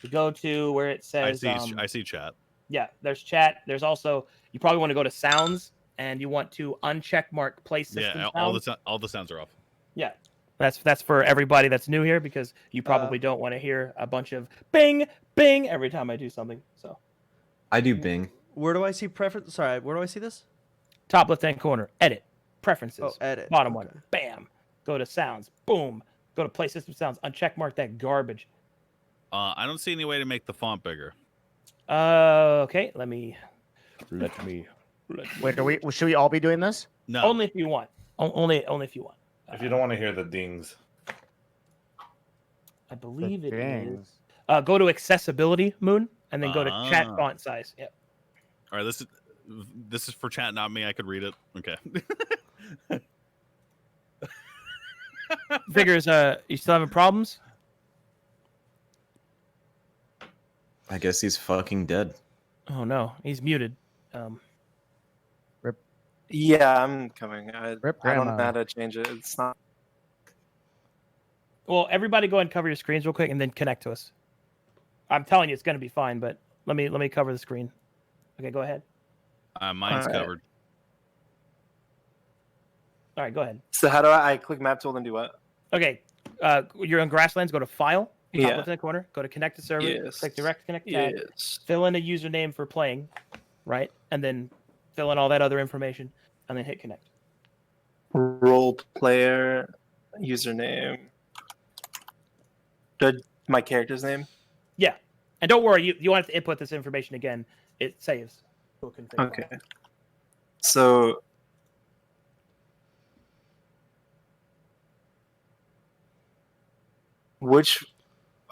You go to where it I says. I see chat. Yeah, there's chat. There's also you probably want to go to sounds and you want to uncheck mark play system. Yeah, sounds. all the sounds are off. Yeah, that's for everybody that's new here because you probably don't want to hear a bunch of bing bing every time I do something. So I do Bing. Where do I see preference? Sorry, where do I see this? top left hand corner, edit preferences. Oh, edit. Bottom Okay. one, bam. Go to sounds, boom. Go to play system sounds. Uncheck mark that garbage. I don't see any way to make the font bigger. Okay, let me. Wait, should we all be doing this? No. Only if you want. Only if you want. If you don't want to hear the dings. I believe it Dang. is. Go to accessibility, Moon, and then go to chat Ah. font size. Yep. All right, this is for chat, not me. I could read it. Okay. Vigor's, you still having problems? I guess he's fucking dead. Oh no, he's muted. Yeah, I'm coming. I Rip don't grandma. know how to change it. It's not. Well, everybody go ahead and cover your screens real quick and then connect to us. I'm telling you, it's gonna be fine, but let me cover the screen. Okay, go ahead. Mine's All right. covered. All right, go ahead. So how do I click map tool and do what? Okay, you're on Grasslands. Go to File, top Yeah. left in the corner. Go to Connect to Server. Yes. Click Direct Connect Tab. Yes. Fill in a username for playing, right? And then fill in all that other information, and then hit Connect. Role player username. My character's name. Yeah, and don't worry, you won't have to input this information again. It saves. Okay. So which?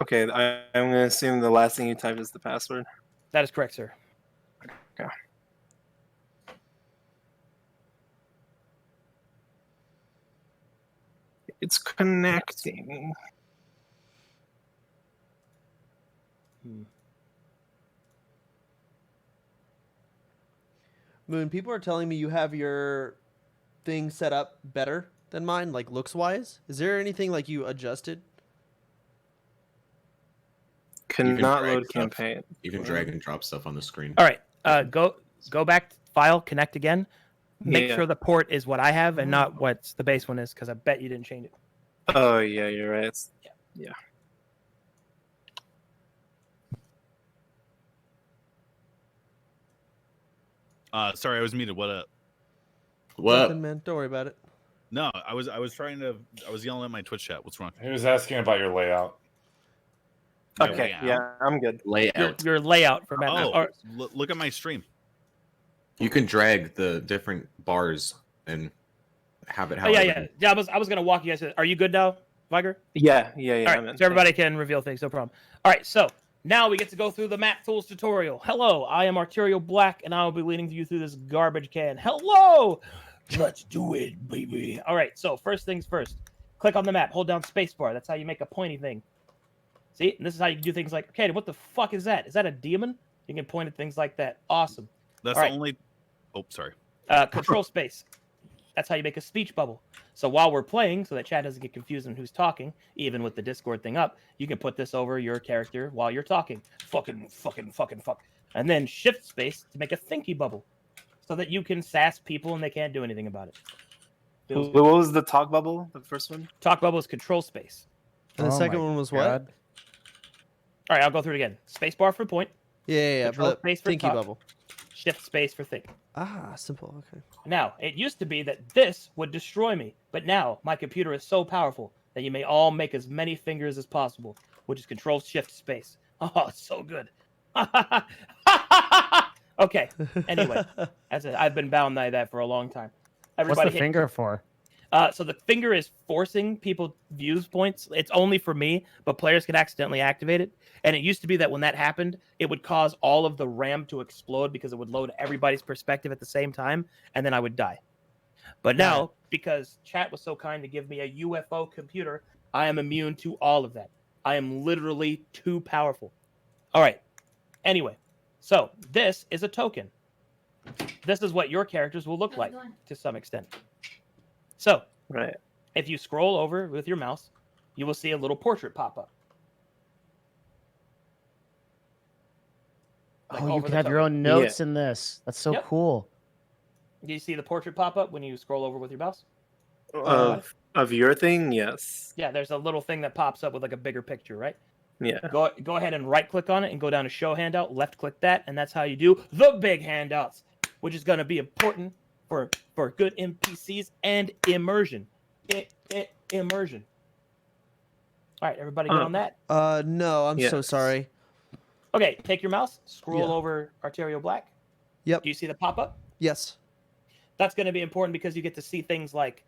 Okay, I'm gonna assume the last thing you type is the password. That is correct, sir. Okay. It's connecting. Moon, people are telling me you have your thing set up better than mine, like looks wise. Is there anything like you adjusted? Cannot drag load stuff. campaign. You can drag and drop stuff on the screen. All right, go back, File, Connect again. Make Yeah. sure the port is what I have and not what the base one is, because I bet you didn't change it. Oh yeah, you're right. Yeah. Sorry, I was muted. What up? Nothing, man. Don't worry about it. No, I was yelling at my Twitch chat. What's wrong? He was asking about your layout. My Okay. layout? Yeah, I'm good. Layout. Your layout for map. Oh, look at my stream. You can drag the different bars and have it. Oh yeah. I was gonna walk you guys through. Are you good now, Vigor? Yeah. All I'm right, in. so everybody can reveal things, no problem. All right, so now we get to go through the map tools tutorial. Hello, I am Arterial Black, and I will be leading you through this garbage can. Hello, let's do it, baby. All right, so first things first. Click on the map, hold down spacebar. That's how you make a pointy thing. See, and this is how you can do things like, okay, what the fuck is that? Is that a demon? You can point at things like that. Awesome. That's All right. the only. Oh, sorry. Control space. That's how you make a speech bubble. So while we're playing, so that chat doesn't get confused on who's talking, even with the Discord thing up, you can put this over your character while you're talking. Fuck. And then shift space to make a thinky bubble, so that you can sass people and they can't do anything about it. What was the talk bubble? The first one? Talk bubble is control space. And the second one was what? All right, I'll go through it again. Space bar for point. Yeah. Control But space for thinky talk. bubble. Shift space for think. Ah, simple. Okay. Now, it used to be that this would destroy me, but now my computer is so powerful that you may all make as many fingers as possible, which is Control Shift Space. Oh, it's so good. Okay. Anyway, I've been bound by that for a long time. What's the finger for? So the finger is forcing people views points. It's only for me, but players can accidentally activate it. And it used to be that when that happened, it would cause all of the RAM to explode because it would load everybody's perspective at the same time, and then I would die. But now, because chat was so kind to give me a UFO computer, I am immune to all of that. I am literally too powerful. All right. Anyway, so this is a token. This is what your characters will look like to some extent. So, right. If you scroll over with your mouse, you will see a little portrait pop up. Like Oh, you over can the have your token. own notes in this. That's so Yep. cool. Do you see the portrait pop up when you scroll over with your mouse? Of your thing, yes. Yeah, there's a little thing that pops up with like a bigger picture, right? Yeah. Go ahead and right click on it and go down to show handout, left click that, and that's how you do the big handouts, which is going to be important for good NPCs and immersion. Immersion. All right, everybody good on that? No, I'm so Yes. sorry. Okay, take your mouse, scroll Yeah. over Arterial Black. Yep. Do you see the pop up? Yes. That's going to be important because you get to see things like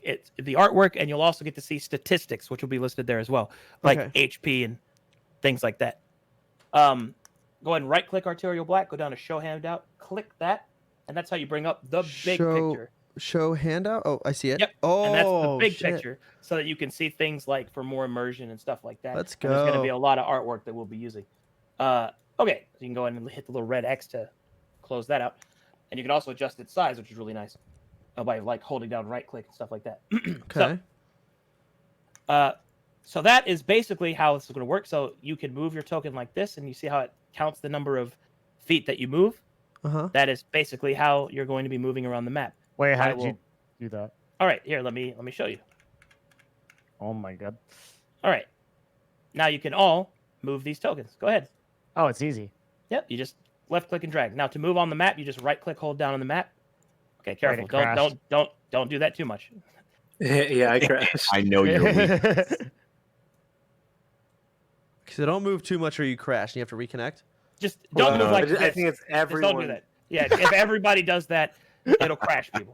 it's the artwork, and you'll also get to see statistics, which will be listed there as well, like Okay. HP and things like that. Go ahead and right click Arterial Black, go down to show handout, click that, and that's how you bring up the big picture. Show handout. Oh, I see it. Yep. Oh, And that's the big shit. picture, so that you can see things like for more immersion and stuff like that. Let's And there's going to go. be a lot of artwork that we'll be using. Okay, so you can go ahead and hit the little red X to close that out, and you can also adjust its size, which is really nice, by like holding down right click and stuff like that. Okay. So that is basically how this is going to work. So you can move your token like this, and you see how it counts the number of feet that you move. Uh-huh. That is basically how you're going to be moving around the map. Wait, how I did you will- do that? All right, here, let me show you. Oh my god. All right. Now you can all move these tokens. Go ahead. Oh, it's easy. Yep, you just left click and drag. Now to move on the map, you just right click, hold down on the map. Okay, Right, careful. it Don't do that too much. Yeah, I crashed. I know you're weak. So don't move too much or you crash and you have to reconnect. Just don't move like I this. think it's Just everyone. don't do that. Yeah, if everybody does that, it'll crash people.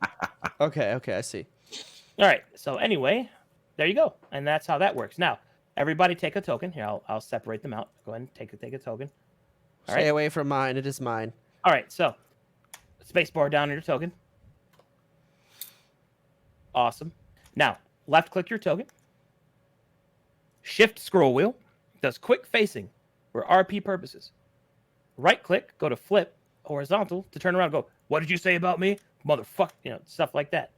Okay, I see. All right. So anyway, there you go, and that's how that works. Now, everybody take a token. Here, I'll separate them out. Go ahead and take a token. All Stay right. away from mine. It is mine. All right. So, spacebar down on your token. Awesome. Now, left click your token. Shift scroll wheel does quick facing for RP purposes. Right click, go to flip horizontal to turn around. And go. What did you say about me, motherfucker? You know, stuff like that.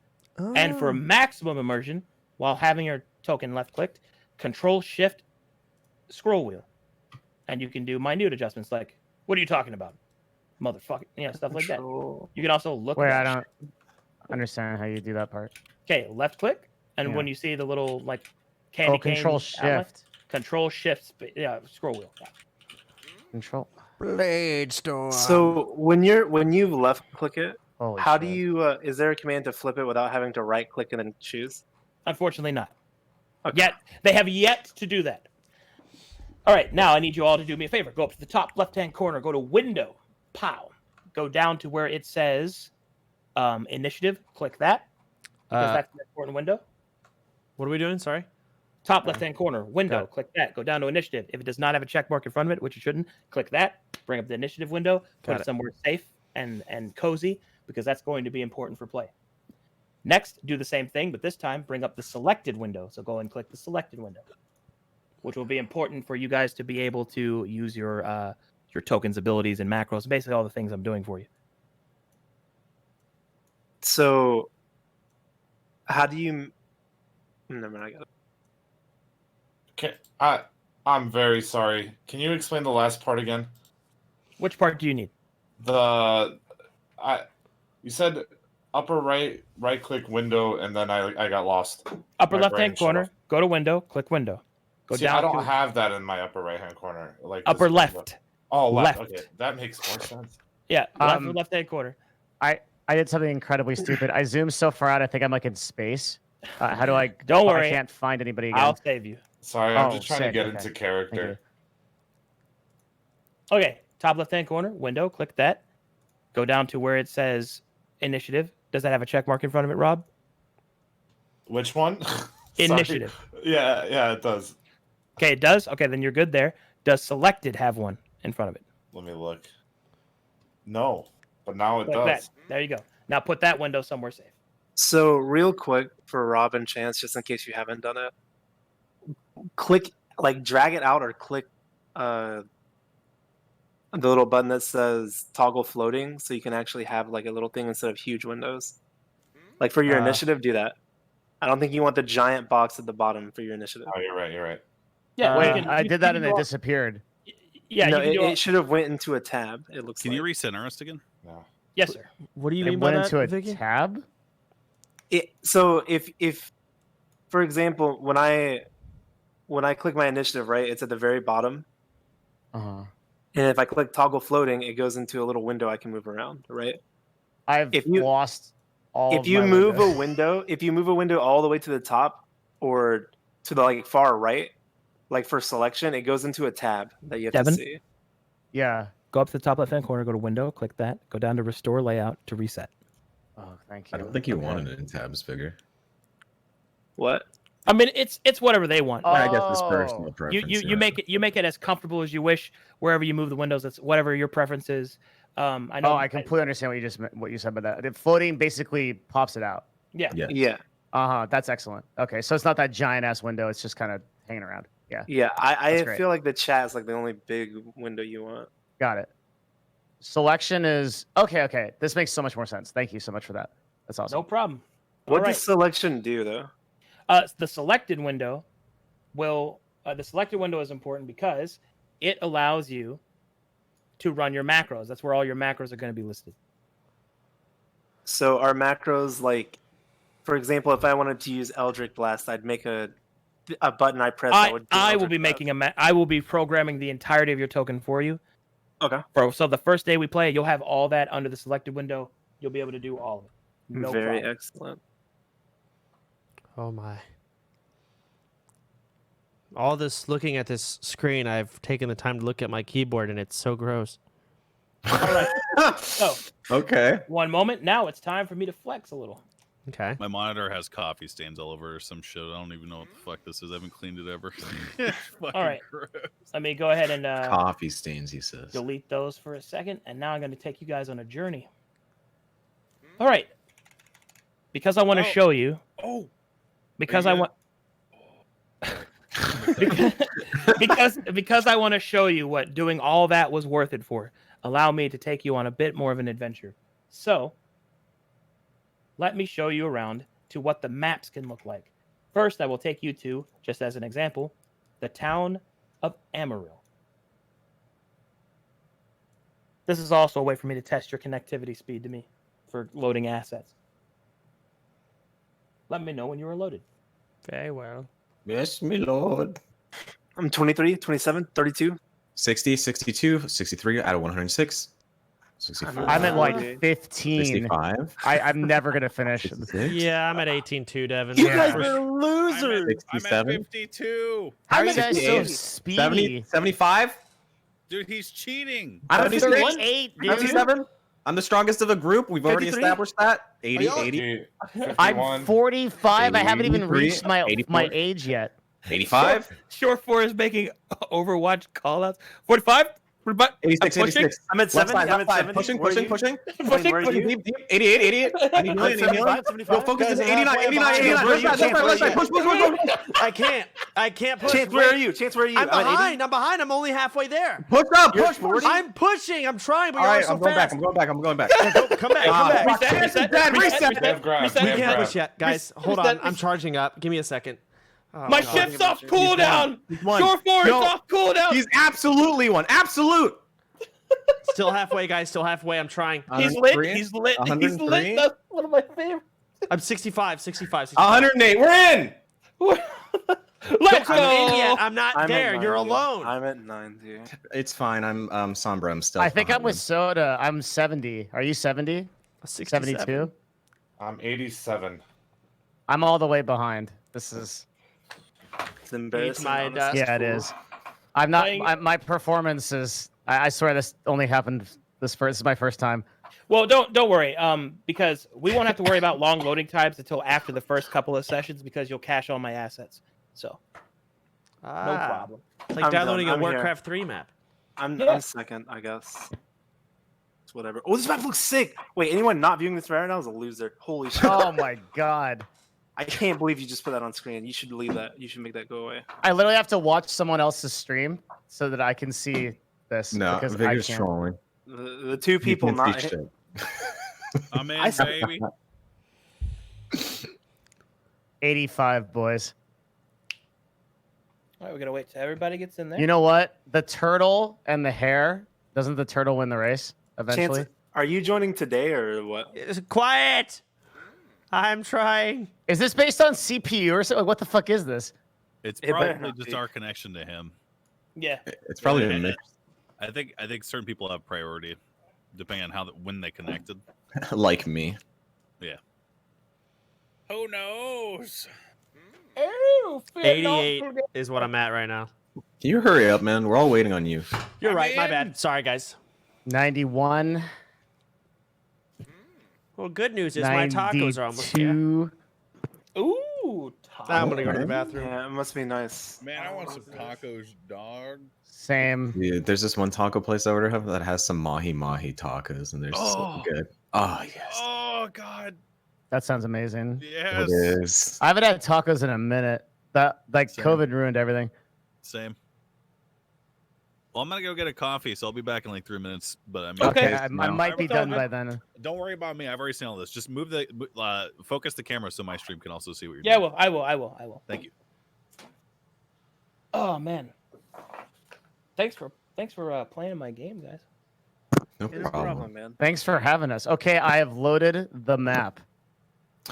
And for maximum immersion, while having your token left clicked, Control Shift scroll wheel, and you can do minute adjustments like, "What are you talking about, motherfucker?" You know, stuff like that. You can also look. Wait, at I don't understand how you do that part. Okay, left click, and Yeah. when you see the little like candy cane Control outline, Shift. Control Shift, scroll wheel. Yeah. Control. Blade storm. So when you left click it, Holy how shit. do you? Is there a command to flip it without having to right click and then choose? Unfortunately, not. Okay. Yet they have yet to do that. All right, now I need you all to do me a favor. Go up to the top left-hand corner. Go to Window. Pow. Go down to where it says Initiative. Click that because that's an important window. What are we doing? Sorry. Top left-hand corner, window. Got it. Click that. Go down to Initiative. If it does not have a check mark in front of it, which it shouldn't, click that. Bring up the Initiative window. Put Got it it. somewhere safe and cozy because that's going to be important for play. Next, do the same thing, but this time bring up the Selected window. So go and click the Selected window, which will be important for you guys to be able to use your tokens, abilities, and macros. Basically, all the things I'm doing for you. So how do you? Never mind, I got it. I'm very sorry. Can you explain the last part again? Which part do you need? You said upper right click window, and then I got lost. Upper My left-hand brain shut corner. off. Go to Window. Click Window. Go See, down. I don't to have that in my upper right hand corner. Like upper this window. left. Oh, left. Left. Okay, that makes more sense. Yeah, left-hand corner. I did something incredibly stupid. I zoomed so far out, I think I'm like in space. How do I? Don't worry. I can't find anybody again. I'll save you. Sorry, I'm Oh, just trying to sick, get okay. into character. Okay, top left-hand corner, window. Click that. Go down to where it says Initiative. Does that have a check mark in front of it, Rob? Which one? Sorry. Initiative. Yeah, it does. Okay, it does. Okay, then you're good there. Does Selected have one in front of it? Let me look. No, but now it Click does. that. There you go. Now put that window somewhere safe. So real quick for Rob and Chance, just in case you haven't done it, click drag it out or click the little button that says toggle floating, so you can actually have like a little thing instead of huge windows. Like for your initiative, do that. I don't think you want the giant box at the bottom for your initiative. Oh, you're right. Yeah, Wait, you can- I you did that can and do it all- disappeared. Yeah, no, you can do all- it should have went into a tab. It looks. Can like. you recenter us again? No. Yes, sir. What do you It mean by went that, into a Vicky? tab. So if for example when I click my initiative, right, it's at the very bottom, Uh-huh. and if I click toggle floating, it goes into a little window I can move around, right? I've If you- lost all. If you move a window, all the way to the top or to the far right, like for selection, it goes into a tab that you have Devin? to see. Yeah. Go up to the top left-hand corner, go to Window, click that. Go down to Restore Layout to reset. Oh, thank I you. don't think you Okay. wanted it in tabs bigger. What? I mean, it's whatever they want. Oh. I guess it's personal You preference. you yeah. make it as comfortable as you wish wherever you move the windows. That's whatever your preference is. I know. Oh, I completely understand what you said about that. The floating basically pops it out. Yeah. Yeah. Yeah, That's excellent. Okay, so it's not that giant ass window. It's just kind of hanging around. Yeah, yeah. That's I great. feel like the chat is like the only big window you want. got it. Selection is okay. This makes so much more sense. Thank you so much for that. That's awesome. No problem. What All right. does selection do though? The selected window will. The selected window is important because it allows you to run your macros. That's where all your macros are going to be listed. So are macros like For example, if I wanted to use Eldritch Blast, I'd make a button I press. That would do I will Eldritch be Blast. making I will be programming the entirety of your token for you. Okay. So the first day we play, you'll have all that under the selected window. You'll be able to do all of it. No Very problem. excellent. Oh my. All this looking at this screen, I've taken the time to look at my keyboard and it's so gross. All right. So, Okay. one moment. Now it's time for me to flex a little. Okay. My monitor has coffee stains all over or some shit. I don't even know what the fuck this is. I haven't cleaned it ever. All right. Let me go ahead and Coffee stains, he says. delete those for a second. And now I'm going to take you guys on a journey. All right. Because I want to show you. Oh. Because I want. because I want to show you what doing all that was worth it for. Allow me to take you on a bit more of an adventure. So, let me show you around to what the maps can look like. First, I will take you to, just as an example, the town of Amarillo. This is also a way for me to test your connectivity speed to me for loading assets. Let me know when you are loaded. Very well. Yes, my lord. I'm 23, 27, 32. 60, 62, 63 out of 106. 64. I'm at like 15. 65. I'm never gonna finish. 66. Yeah, I'm at 18 too, Devin. You guys are losers. I'm at 52. How are you guys so 68, speedy? 70, 75. Dude, he's cheating. I'm 76, 38, dude. 97. I'm the strongest of the group. We've already 53? established that. 80, Are 80, I'm 45. I haven't even 83, reached my 84. age yet. 85, Surefour is making Overwatch callouts. 45? 86, 86. I'm at 70. Left side, I'm left at side. 70. Pushing, Where are pushing, you? pushing. Wayne, where are you? Deep, deep. 88, 88. I need healing, I need healing. 75, 75. Yo, focus is Guys, 89, 89, 89. Left side, left side, push, push, push, push. I can't push. Chance, where are you? Chance, where are you? I'm at 80? behind. I'm behind. I'm only halfway there. Push up, You're push, push. 40? I'm pushing. I'm trying, but All you're right, so I'm going back. fast. I'm going back. I'm going back. Come back. Come back. Reset. Dev grab. We Dev can't grab. push yet, guys. Hold on. I'm charging up. Give me a second. Oh, My God. ship's off cooldown. one. Surefour is No. off cooldown. He's absolutely one. Absolute. Still halfway, guys. Still halfway. I'm trying. He's lit. 103, He's lit. He's 103. lit. That's one of my favorites. I'm 65. 65. 108. We're in. Let's I'm in go. yet. I'm not I'm there. at You're 90. alone. I'm at 90. It's fine. I'm Sombra. I'm still. I think I'm behind with him. Soda. I'm 70. Are you 70? 67. 72? I'm 87. I'm all the way behind. This is. It's embarrassing. my honestly. dust. Yeah, it is. I'm not. Playing- My performance is. I swear this only happened. This is my first time. Well, don't worry. Because we won't have to worry about long loading times until after the first couple of sessions because you'll cache all my assets. So no problem. It's like I'm done. downloading I'm a here. Warcraft 3 map. I'm second, I guess. It's whatever. Oh, this map looks sick. Wait, anyone not viewing this right now is a loser. Holy shit. Oh my god. I can't believe you just put that on screen. You should leave that. You should make that go away. I literally have to watch someone else's stream so that I can see this. No, because I Vigor's can't. trolling. The two He people can't not. see shit. I'm in, I saw- baby. 85 boys. All right, we're gonna wait till everybody gets in there. You know what? The turtle and the hare. Doesn't the turtle win the race eventually? Chance, are you joining today or what? Quiet. I'm trying. Is this based on CPU or something? What the fuck is this? It's It better probably not just be. our connection to him. Yeah. It's probably Yeah. a mix. I think certain people have priority, depending on when they connected. Like me. Who knows? 88 is what I'm at right now. Can you hurry up, man? We're all waiting on you. You're I'm right. My in. bad. Sorry, guys. 91. Well, good news is my tacos are almost here. 92. Ooh. I'm gonna go to the bathroom. Yeah, it must be nice. Man, I want some tacos, dog. Same. Dude, there's this one taco place over here that has some mahi mahi tacos, and they're so good. Oh yes, Oh God, That sounds amazing. yes. it is. I haven't had tacos in a minute. That Same. COVID ruined everything. Same. Well, I'm gonna go get a coffee, so I'll be back in like 3 minutes. But I mean, Okay, Okay, I no. might be done by then. don't worry about me. I've already seen all this. Just move the focus the camera so my stream can also see what you're Yeah, doing. I will. Thank you. Oh man. Thanks for playing my game, guys. No It is a problem. problem, man. Thanks for having us. Okay, I have loaded the map.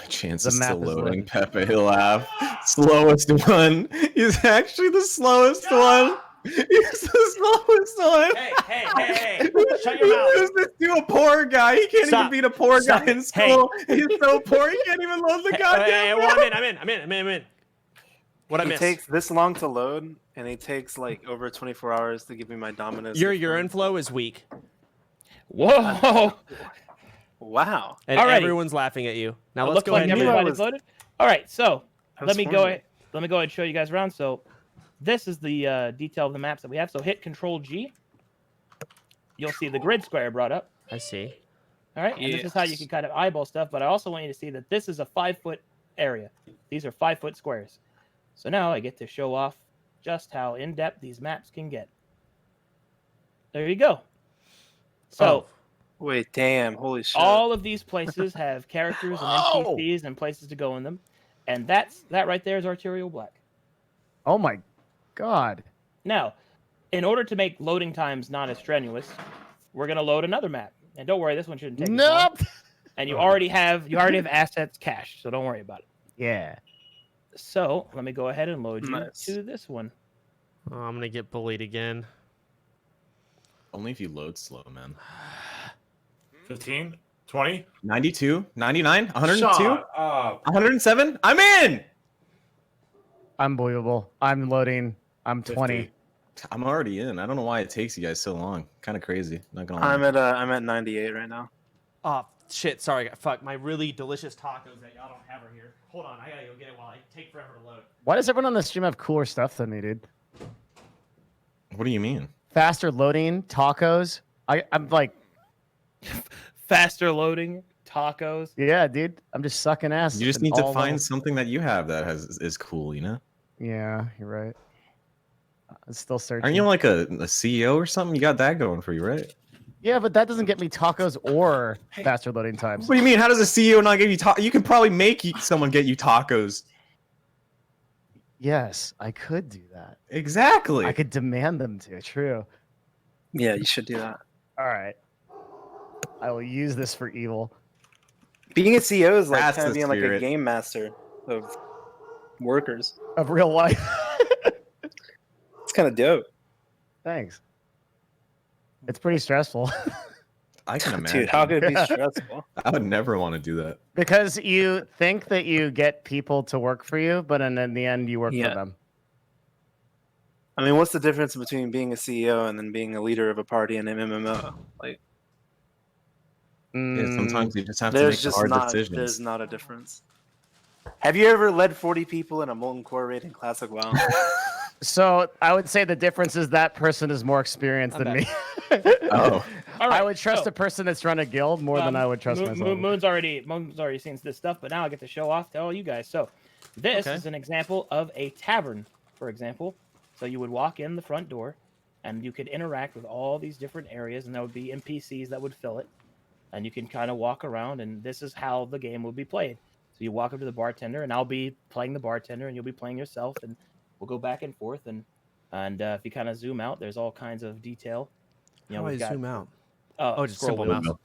Chance The is map still is loading. loading. Pepe laugh. Slowest one. He's actually the slowest one. He's the slowest one. Hey! Shut your mouth. This is to a poor guy. He can't Stop. even beat a poor Stop. guy in school. He's so poor he can't even load the goddamn. Well, I'm in. What I It missed? takes this long to load, and it takes like over 24 hours to give me my dominus. Your urine flow is weak, Whoa! Wow. and Alrighty. everyone's laughing at you. Now It let's looks go like ahead and everybody's loaded. All right, so I let was me wondering. go ahead and show you guys around. So this is the detail of the maps that we have. So hit Control G. You'll see the grid square brought up. I see. All right, and this is how you can kind of eyeball stuff. But I also want you to see that this is a 5-foot area. These are 5-foot squares. So now I get to show off just how in depth these maps can get. There you go. So. Wait, damn, holy shit. All of these places have characters and NPCs and places to go in them, and that right there is Arterial Black. Oh my god. Now, in order to make loading times not as strenuous, we're gonna load another map. And don't worry, this one shouldn't take as long. Nope. And you already have assets cached, so don't worry about it. Yeah. So let me go ahead and load you Nice. to this one. Oh, I'm gonna get bullied again. Only if you load slow, man. 15, 20. 92, 99, 102, Shut up. 107. I'm in. Unbelievable. I'm loading. I'm 20. 50. I'm already in. I don't know why it takes you guys so long. Kind of crazy. Not gonna lie. I'm at 98 right now. Oh shit! Sorry, fuck. My really delicious tacos that y'all don't have are here. Hold on, I gotta go get it while I take forever to load. Why does everyone on the stream have cooler stuff than me, dude? What do you mean? Faster loading, tacos. I'm like, Faster loading, tacos. yeah, dude. I'm just sucking ass. You just in need to all find levels. something that you have that is cool, you know? Yeah, you're right. I'm still searching. Aren't you like a CEO or something? You got that going for you, right? Yeah, but that doesn't get me tacos or faster loading times. What do you mean? How does a CEO not give you tacos? You can probably make someone get you tacos. Yes, I could do that. Exactly. I could demand them to. True. Yeah, you should do that. All right. I will use this for evil. Being a CEO is like That's kind of the being like a spirit. game master of workers. Of real life. It's kind of dope. Thanks. It's pretty stressful. I can imagine. Dude, how could it be stressful? I would never want to do that. Because you think that you get people to work for you, but in the end you work Yeah. for them. I mean, what's the difference between being a CEO and then being a leader of a party in an MMO? Like, Yeah, sometimes you just have to there's make just hard not decisions. there's not a difference. Have you ever led 40 people in a molten core raid in Classic WoW? So I would say the difference is that person is more experienced I'm than me. Oh, All right, I would trust so, a person that's run a guild more than I would trust myself. Moon's already seen this stuff, but now I get to show off to all you guys. So this Okay. is an example of a tavern, for example. So you would walk in the front door, and you could interact with all these different areas, and there would be NPCs that would fill it, and you can kind of walk around, and this is how the game would be played. So you walk up to the bartender, and I'll be playing the bartender, and you'll be playing yourself, and we'll go back and forth, and if you kind of zoom out, there's all kinds of detail. You know, How do I we've got zoom out? Just scroll simple wheel. mouse.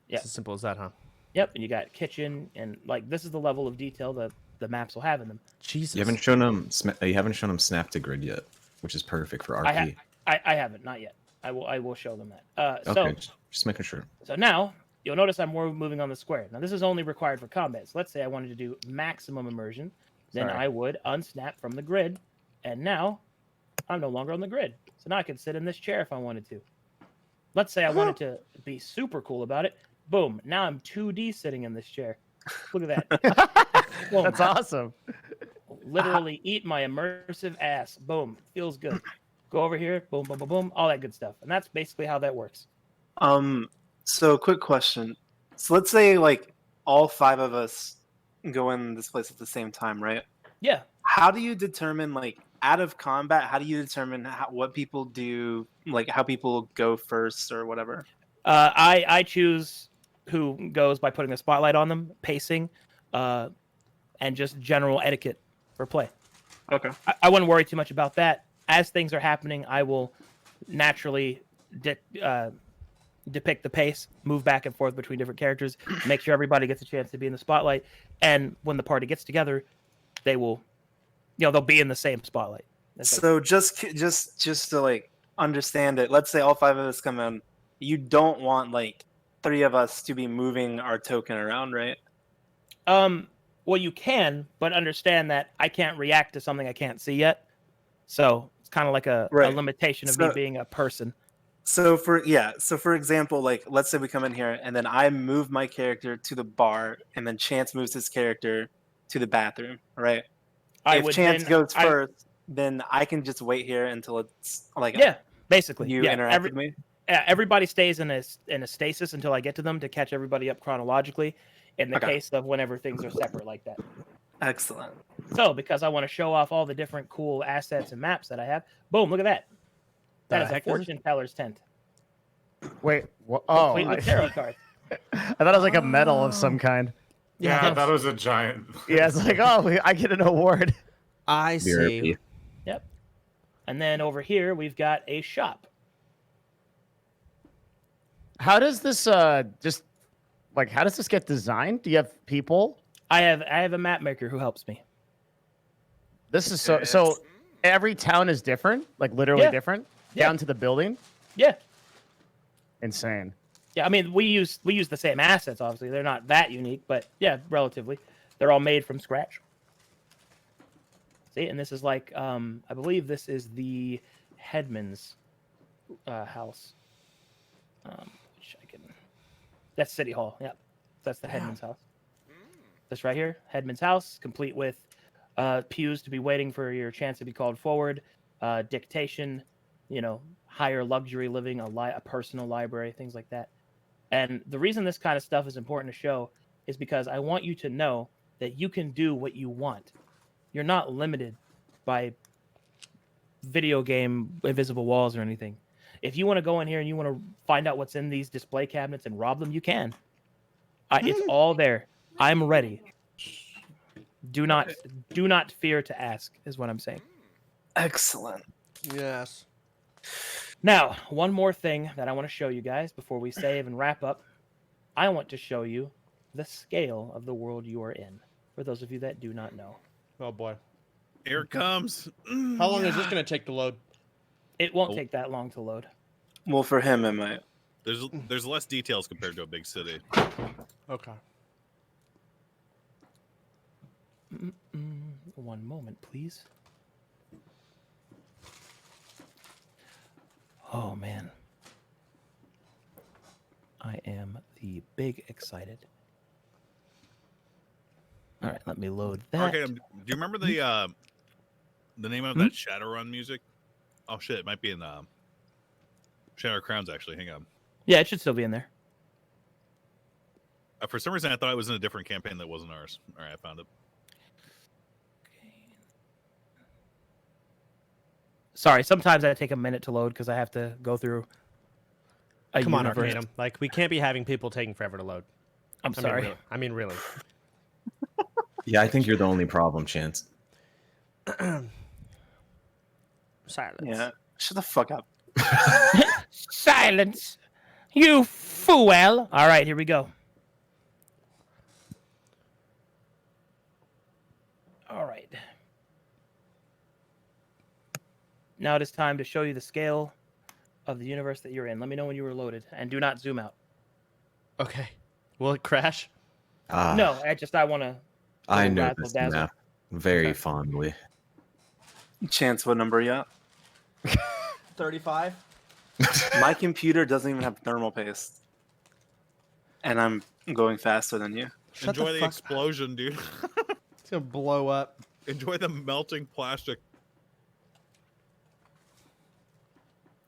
Yeah. It's as simple as that, huh? Yep, and you got kitchen, and like this is the level of detail that the maps will have in them. Jesus. you haven't shown them. You haven't shown them Snap to Grid yet, which is perfect for RP. I haven't, not yet. I will show them that. Okay, just making sure. So now you'll notice I'm more moving on the square. Now this is only required for combat. So let's say I wanted to do maximum immersion, then Sorry. I would unsnap from the grid, and now I'm no longer on the grid. So now I can sit in this chair if I wanted to. Let's say I wanted to be super cool about it. Boom! Now I'm 2D sitting in this chair. Look at that. Boom. That's awesome. Literally eat my immersive ass. Boom. Feels good. Go over here. Boom, boom, boom, boom. All that good stuff. And that's basically how that works. So quick question. So let's say like all 5 of us go in this place at the same time, right? Yeah. How do you determine like out of combat? How do you determine what people do, like how people go first or whatever? I choose who goes by putting a spotlight on them, pacing, and just general etiquette for play. Okay. I wouldn't worry too much about that. As things are happening, I will naturally depict the pace, move back and forth between different characters, make sure everybody gets a chance to be in the spotlight. And when the party gets together, they will, they'll be in the same spotlight. So just to like understand it, let's say all 5 of us come in. You don't want like 3 of us to be moving our token around, right? Well, you can, but understand that I can't react to something I can't see yet. So it's kind of like a limitation of me being a person. So for example, like let's say we come in here and then I move my character to the bar and then Chance moves his character to the bathroom, right? If Chance goes first, then I can just wait here until it's like basically you interact with me. Everybody stays in a stasis until I get to them to catch everybody up chronologically. In the case of whenever things are separate like that. Excellent. So because I want to show off all the different cool assets and maps that I have, boom! Look at that. That is a fortune teller's tent. Wait, what? Oh, complete with tarot cards. I thought it was like a medal of some kind. Yeah, I thought it was a giant. Yeah, it's like, oh, I get an award. I see. Yep. And then over here we've got a shop. How does this how does this get designed? Do you have people? I have a map maker who helps me. This is so every town is different, like literally different, down to the building. Yeah. Insane. Yeah, I mean we use the same assets. Obviously, they're not that unique, but yeah, relatively, they're all made from scratch. See, and this is like I believe this is the headman's house. Which I can. That's City Hall. Yep, that's the headman's house. This right here, headman's house, complete with pews to be waiting for your chance to be called forward, dictation, higher luxury living, a personal library, things like that. And the reason this kind of stuff is important to show is because I want you to know that you can do what you want. You're not limited by video game invisible walls or anything. If you want to go in here and you want to find out what's in these display cabinets and rob them, you can. It's all there. I'm ready. Do not fear to ask, is what I'm saying. Excellent. Yes. Now, one more thing that I want to show you guys before we save and wrap up. I want to show you the scale of the world you are in, for those of you that do not know. Oh, boy. Here it comes. How long is this going to take to load? It won't take that long to load. Well, for him, it might. There's less details compared to a big city. Okay. One moment, please. Oh, man. I am the big excited. All right, let me load that. Okay, do you remember the name of that Shadowrun music? Oh shit, it might be in Shadow Crowns actually. Hang on. Yeah, it should still be in there. For some reason, I thought it was in a different campaign that wasn't ours. All right, I found it. Sorry, sometimes I take a minute to load because I have to go through. Come on, Arcadum. Like, we can't be having people taking forever to load. I'm sorry. I mean, really. Yeah, I think you're the only problem, Chance. Silence. Yeah, shut the fuck up. Silence, you fool. All right, here we go. All right. Now it is time to show you the scale of the universe that you're in. Let me know when you were loaded, and do not zoom out. Okay. Will it crash? No, I want to. I know this map very fondly. Chance, what number are you at? 35. My computer doesn't even have thermal paste, and I'm going faster than you. Enjoy the explosion, dude. It's gonna blow up. Enjoy the melting plastic.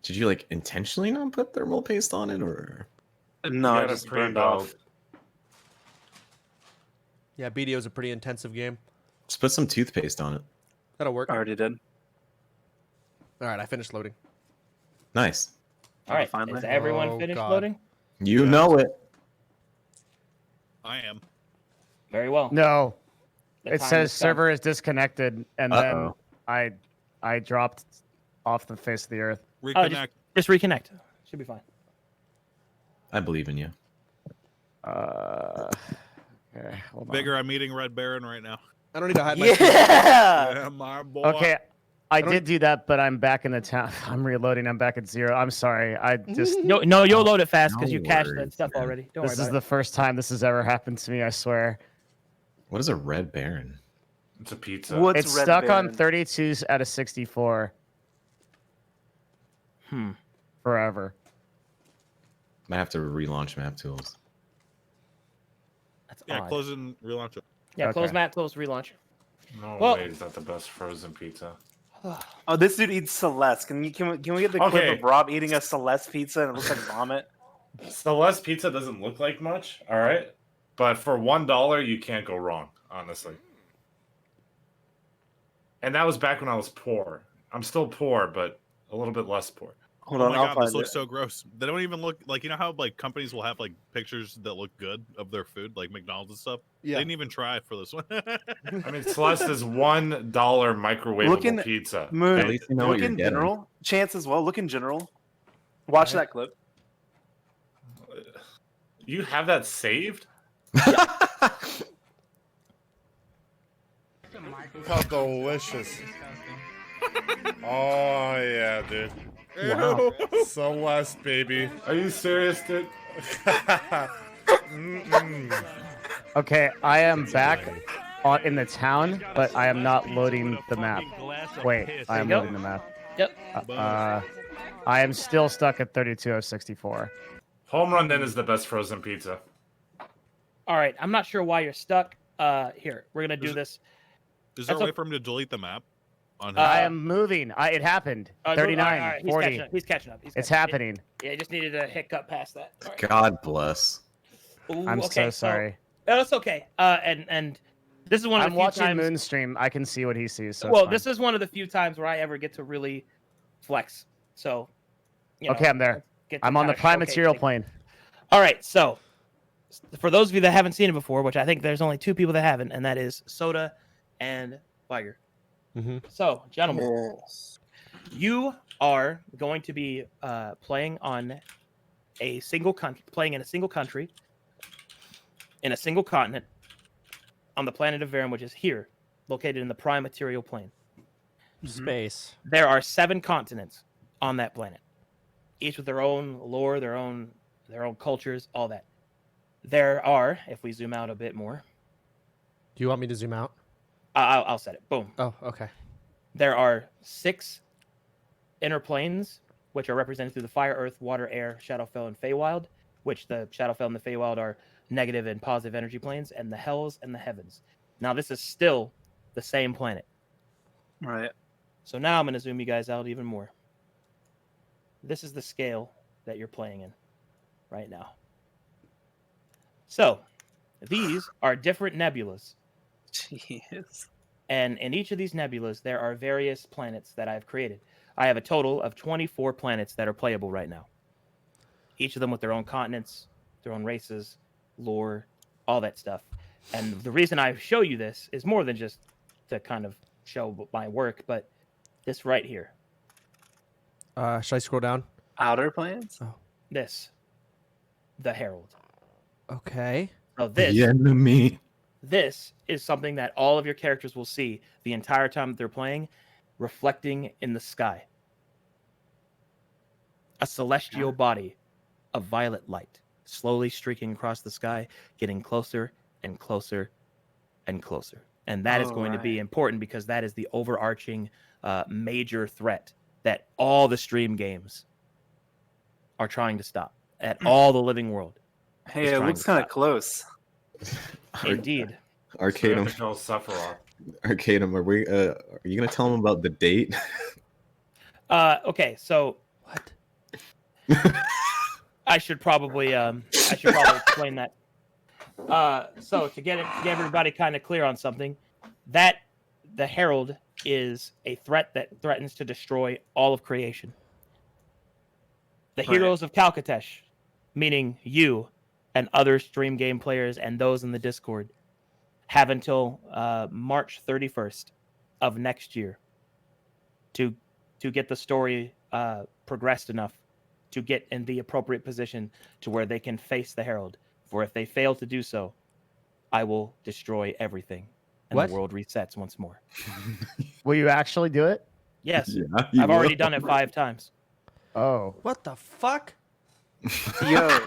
Did you like intentionally not put thermal paste on it, or? No, I just burned off. Yeah, BDO is a pretty intensive game. Just put some toothpaste on it. That'll work. I already did. All right, I finished loading. Nice. All right, is everyone finished loading? You know it. I am. Very well. No, it says server is disconnected, and then I dropped off the face of the earth. Reconnect. Just reconnect. Should be fine. I believe in you. Okay, hold on. Vigor, I'm eating Red Baron right now. I don't need to hide my Yeah. Yeah, my boy. Okay, I did do that, but I'm back in the town. I'm reloading. I'm back at 0. I'm sorry. I just No, you'll load it fast because No you cached that worries, stuff man. already. Don't this worry is about the first time this has ever happened to me. I swear. What is a red baron? It's a pizza. What's It's Red stuck on Baron? 32 out of 64 it. forever. Might have to relaunch map tools. That's Yeah, odd. close and relaunch it. Yeah, close Okay. map, close relaunch. No Well- way is that the best frozen pizza. Oh, this dude eats Celeste. Can we get the clip Okay. of Rob eating a Celeste pizza and it looks like vomit? Celeste pizza doesn't look like much, all right? But for $1, you can't go wrong, honestly. And that was back when I was poor. I'm still poor, but a little bit less poor. Hold Oh on, my I'll god, find this looks it. so gross. They don't even look like, you know how like companies will have like pictures that look good of their food, like McDonald's and stuff. Yeah. They didn't even try for this one. I mean, Celeste is $1 microwavable Looking- pizza. Moon, At least you know what look you're in getting. general. Chance as well. Look in general. Watch that clip. You have that saved? How delicious. Oh, yeah, dude. Wow. Celeste, baby. Are you serious, dude? Mm-mm. Okay, I am back in the town, but I am not loading the map. Wait, I am There you go. loading the map. Yep. I am still stuck at 32 of 64. Home Run then is the best frozen pizza. All right, I'm not sure why you're stuck. Here, we're gonna do this. Is there a That's way for him to delete the map? On his I am moving. It happened. all 39, right, 40. He's catching up. He's It's catching up. happening. Yeah, just needed to hiccup past that. All right. God bless. Ooh, I'm okay, so sorry. No, that's okay. And this is one of I'm the few watching times. Moon stream. I can see what he sees. So Well, it's this is one of the few times where I ever get to really flex. So, you know, okay, I'm there. get to I'm on the kinda prime showcase material things. plane. All right, so for those of you that haven't seen it before, which I think there's only 2 people that haven't, and that is Soda and Vigor. Mm-hmm. So, gentlemen, Yes. you are going to be playing on a single country, playing in a single country, in a single continent, on the planet of Varen, which is here, located in the prime material plane. Space. There are 7 continents on that planet, each with their own lore, their own cultures, all that. There are, if we zoom out a bit more, Do you want me to zoom out? I'll set it. Boom. Oh, okay. There are 6 inner planes, which are represented through the fire, earth, water, air, Shadowfell, and Feywild, which the Shadowfell and the Feywild are negative and positive energy planes, and the hells and the heavens. Now, this is still the same planet. Right. So now I'm going to zoom you guys out even more. This is the scale that you're playing in right now. So these are different nebulas. Jeez. And in each of these nebulas, there are various planets that I've created. I have a total of 24 planets that are playable right now. Each of them with their own continents, their own races, lore, all that stuff. And the reason I show you this is more than just to kind of show my work, but this right here. Should I scroll down? Outer planes? This. The Herald. Okay. So this, The enemy. this is something that all of your characters will see the entire time that they're playing, reflecting in the sky. A celestial body of violet light, slowly streaking across the sky, getting closer and closer and closer. And that is going to be important because that is the overarching major threat that all the stream games are trying to stop, at all the living world. Hey, is it trying looks to kind of stop. close. Indeed. Arcadum. Sephiroth. Arcadum, are you gonna tell him about the date? Okay, so What? I should probably explain that. So to get everybody kind of clear on something, that the Herald is a threat that threatens to destroy all of creation. The Right. heroes of Calcatesh, meaning you and other stream game players and those in the Discord, have until March 31st of next year to get the story progressed enough to get in the appropriate position to where they can face the Herald. For if they fail to do so, I will destroy everything, and What? the world resets once more. Will you actually do it? Yes, Yeah, you I've already will. done it 5 times. Oh. What the fuck? Yo,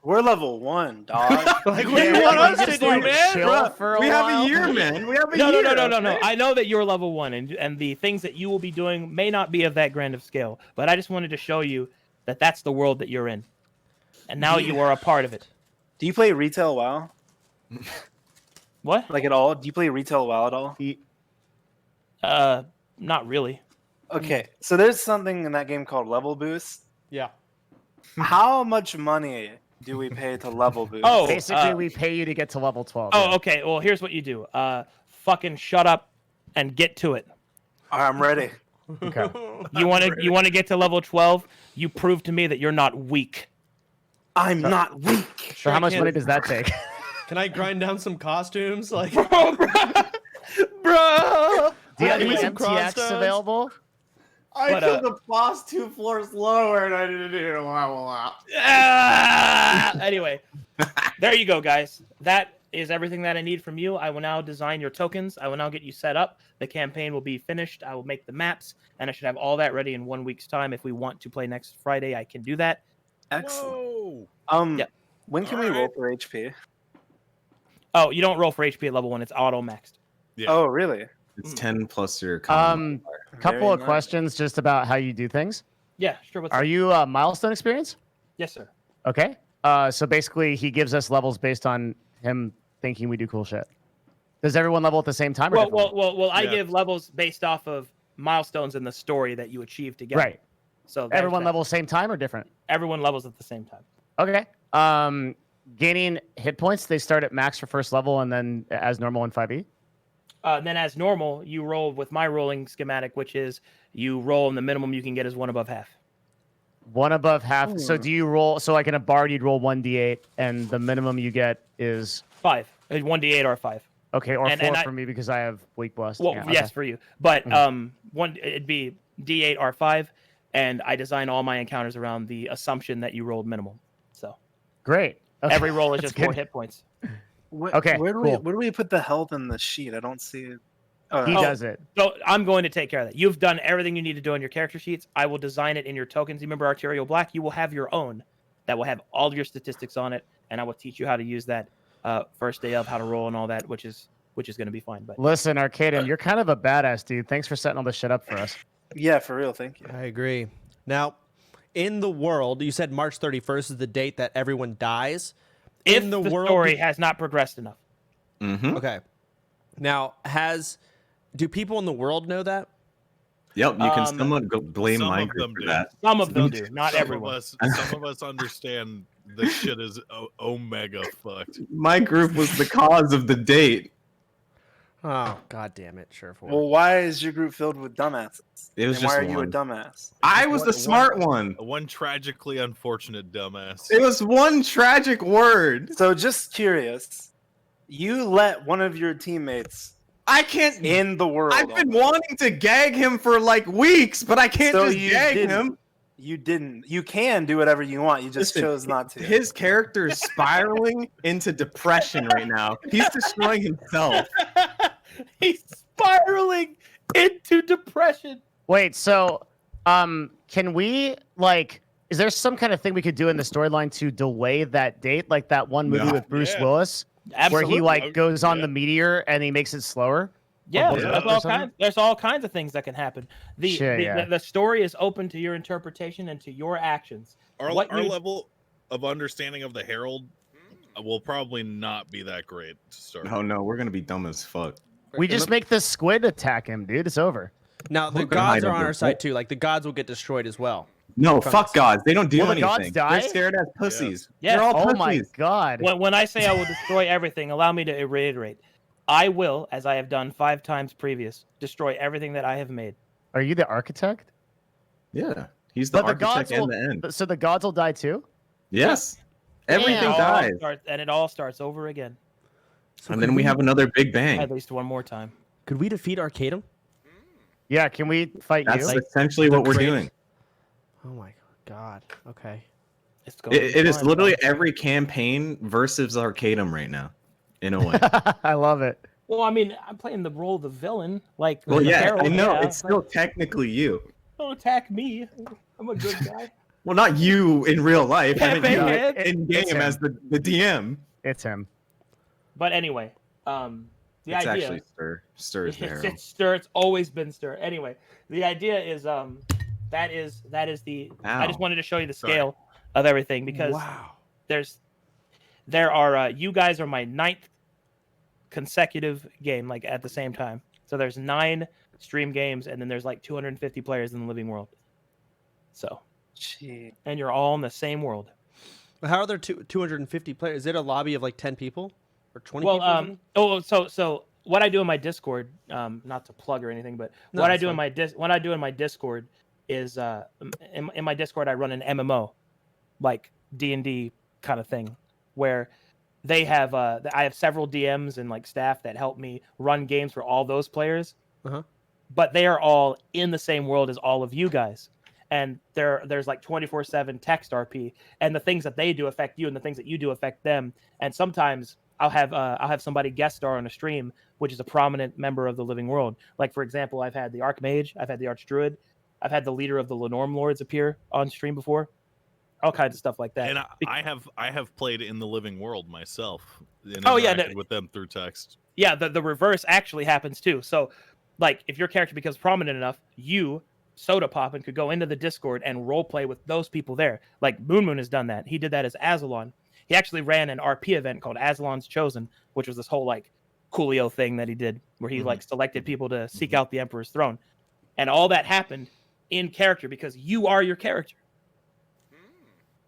we're level 1, dog. Like, what do you want us to do, man? Chill for a We have while? a year, man. We have a No, year. no. I know that you're level 1, and the things that you will be doing may not be of that grand of scale, but I just wanted to show you that that's the world that you're in, and now you are a part of it. Do you play retail WoW? What? Like at all? Do you play retail WoW at all? Not really. Okay, so there's something in that game called level boost. Yeah. How much money do we pay to level boost? Oh, Basically, we pay you to get to level 12. Oh, yeah. okay. Well, here's what you do. Fucking shut up and get to it. All right, I'm ready. Okay. You want to get to level 12? You prove to me that you're not weak. I'm not weak. So how much money does that take? Can I grind down some costumes? Like, Bro. Do you have Give any me some MTX crossstones. available? I But, killed the boss 2 floors lower, and I didn't do it. Anyway, there you go, guys. That is everything that I need from you. I will now design your tokens. I will now get you set up. The campaign will be finished. I will make the maps, and I should have all that ready in 1 week's time. If we want to play next Friday, I can do that. Excellent. Whoa. Yeah. When can we roll for HP? Oh, you don't roll for HP at level 1. It's auto maxed. Yeah. Oh, really? It's 10 plus your. Couple Very of nice. questions just about how you do things. Yeah, sure. What's Are up? you milestone experience? Yes, sir. Okay. So basically, he gives us levels based on him thinking we do cool shit. Does everyone level at the same time? Or Well, differently? I Yeah. give levels based off of milestones in the story that you achieve together. Right. So there's Everyone that. levels same time or different? Everyone levels at the same time. Okay. Gaining hit points, they start at max for first level and then as normal in 5e. Then, as normal, you roll with my rolling schematic, which is you roll, and the minimum you can get is 1 above half. 1 above half. So do you roll? So like in a bard, you'd roll 1d8, and the minimum you get is 5. 1d8 or 5. okay, or And 4 I- for me because I have weak blessed. Well, Yeah, okay. yes, for you. But it'd be d8 or 5, and I design all my encounters around the assumption that you rolled minimal. So Great. Okay. every roll is That's just 4 good. hit points. Okay, Where do cool. we put the health in the sheet? I don't see it. Oh, He does it. So I'm going to take care of that. You've done everything you need to do on your character sheets. I will design it in your tokens. You remember Arterial Black? You will have your own that will have all of your statistics on it, and I will teach you how to use that first day of how to roll and all that, which is going to be fine. But Listen, Arcadum, you're kind of a badass, dude. Thanks for setting all this shit up for us. Yeah, for real. Thank you. I agree. Now, in the world, you said March 31st is the date that everyone dies. if In the world, story has not progressed enough, Mm-hmm. Okay. Now, do people in the world know that? Yep, you can somewhat blame some my of group them for do. that. some of them do, not Some everyone. some of us understand this shit is omega fucked. My group was the cause of the date. Oh, god damn it, Surefour. Well, why is your group filled with dumbasses? It was and just why are you a one. dumbass? I was the smart one. One tragically unfortunate dumbass. It was one tragic word. So, just curious, you let one of your teammates I can't. in the world. I've been wanting to gag him for like weeks, but I can't So just you gag didn't. him. You didn't. You can do whatever you want. You just Listen, chose not to. His character is spiraling into depression right now. He's destroying himself. He's spiraling into depression. Wait, so can we like is there some kind of thing we could do in the storyline to delay that date, like that one movie No. with Bruce Yeah. Willis, Absolutely. where he like goes on Yeah. the meteor and he makes it slower? Yeah, was it there's or all something? kinds. There's all kinds of things that can happen. Sure, yeah. The story is open to your interpretation and to your actions. Our What you- level of understanding of the Herald will probably not be that great to start. Oh no, we're gonna be dumb as fuck. We just make the squid attack him, dude. It's over. Now, the We're gonna hide gods are on under our a side pole. too. Like, the gods will get destroyed as well. No, From fuck this. gods. They don't do Will the anything. gods die? They're scared as pussies. Yes. They're all Oh pussies. my god. When I say I will destroy everything, allow me to reiterate. I will, as I have done 5 times previous, destroy everything that I have made. Are you the architect? Yeah, he's the But the gods architect will, and the end. so the gods will die too? Yes, everything Damn. dies, And it all starts over again. and then we have another big bang. At least one more time. Could we defeat Arcadum? Yeah, can we fight That's you? essentially what we're great- doing. Oh my god. God. Okay. It's going to be It is fun, literally bro. every campaign versus Arcadum right now, in a way. I love it. Well, I mean, I'm playing the role of the villain. Like, Well, yeah, Harold, I know. yeah, It's still technically you. don't attack me. I'm a good guy. Well, not you in real life. I meant you Campaign. in It's game him. as the DM. It's him. But anyway, the It's idea actually Stir's the Herald. it's Stir. It's always been Stir. Anyway, the idea is that is the. I just Ow. wanted to show you the scale of everything because Wow. there are you guys are my 9th consecutive game like at the same time. So there's 9 stream games and then there's like 250 players in the living world. So, and you're all in the same world. How are there 250 players? Is it a lobby of like 10 people or 20 Well, people? so what I do in my Discord, not to plug or anything, but No, what I it's do fine. in my Discord is in my Discord I run an MMO, like D&D kind of thing, where they have I have several DMs and like staff that help me run games for all those players. Uh-huh. But they are all in the same world as all of you guys. And there's like 24/7 text RP, and the things that they do affect you, and the things that you do affect them. And sometimes I'll have somebody guest star on a stream, which is a prominent member of the living world. Like for example, I've had the Archmage, I've had the Archdruid, I've had the leader of the Lenorm Lords appear on stream before, all kinds of stuff like that. And I have played in the living world myself. And Oh, yeah, interacted with them through text. Yeah, the reverse actually happens too. So, like, if your character becomes prominent enough, you, Sodapoppin, could go into the Discord and role play with those people there. Like MoonMoon has done that. He did that as Azalon. He actually ran an RP event called Azalon's Chosen, which was this whole like Coolio thing that he did, where he like selected people to seek out the Emperor's throne, and all that happened in character because you are your character.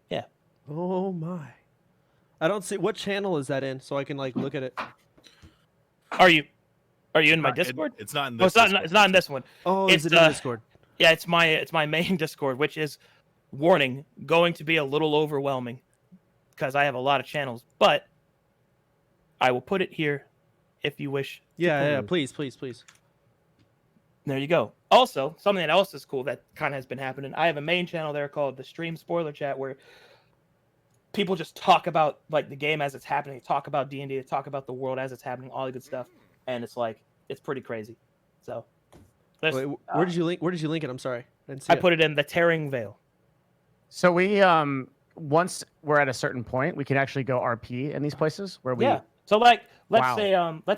Yeah. Oh my. I don't see what channel is that in, so I can like look at it. Are you in my Discord? It's not in Oh, this. it's not in this one. Oh, it's is it in Discord? Yeah, it's my main Discord, which is, warning, going to be a little overwhelming because I have a lot of channels, but I will put it here if you wish. Yeah, please. There you go. Also, something else is cool that kind of has been happening. I have a main channel there called the Stream Spoiler Chat where people just talk about like the game as it's happening, talk about D&D, talk about the world as it's happening, all the good stuff, and it's pretty crazy. So, Wait, where did you link it? I'm sorry, I didn't see it. put it in the Tearing Veil. So we once we're at a certain point, we can actually go RP in these places where we. Yeah. So like, let's Wow.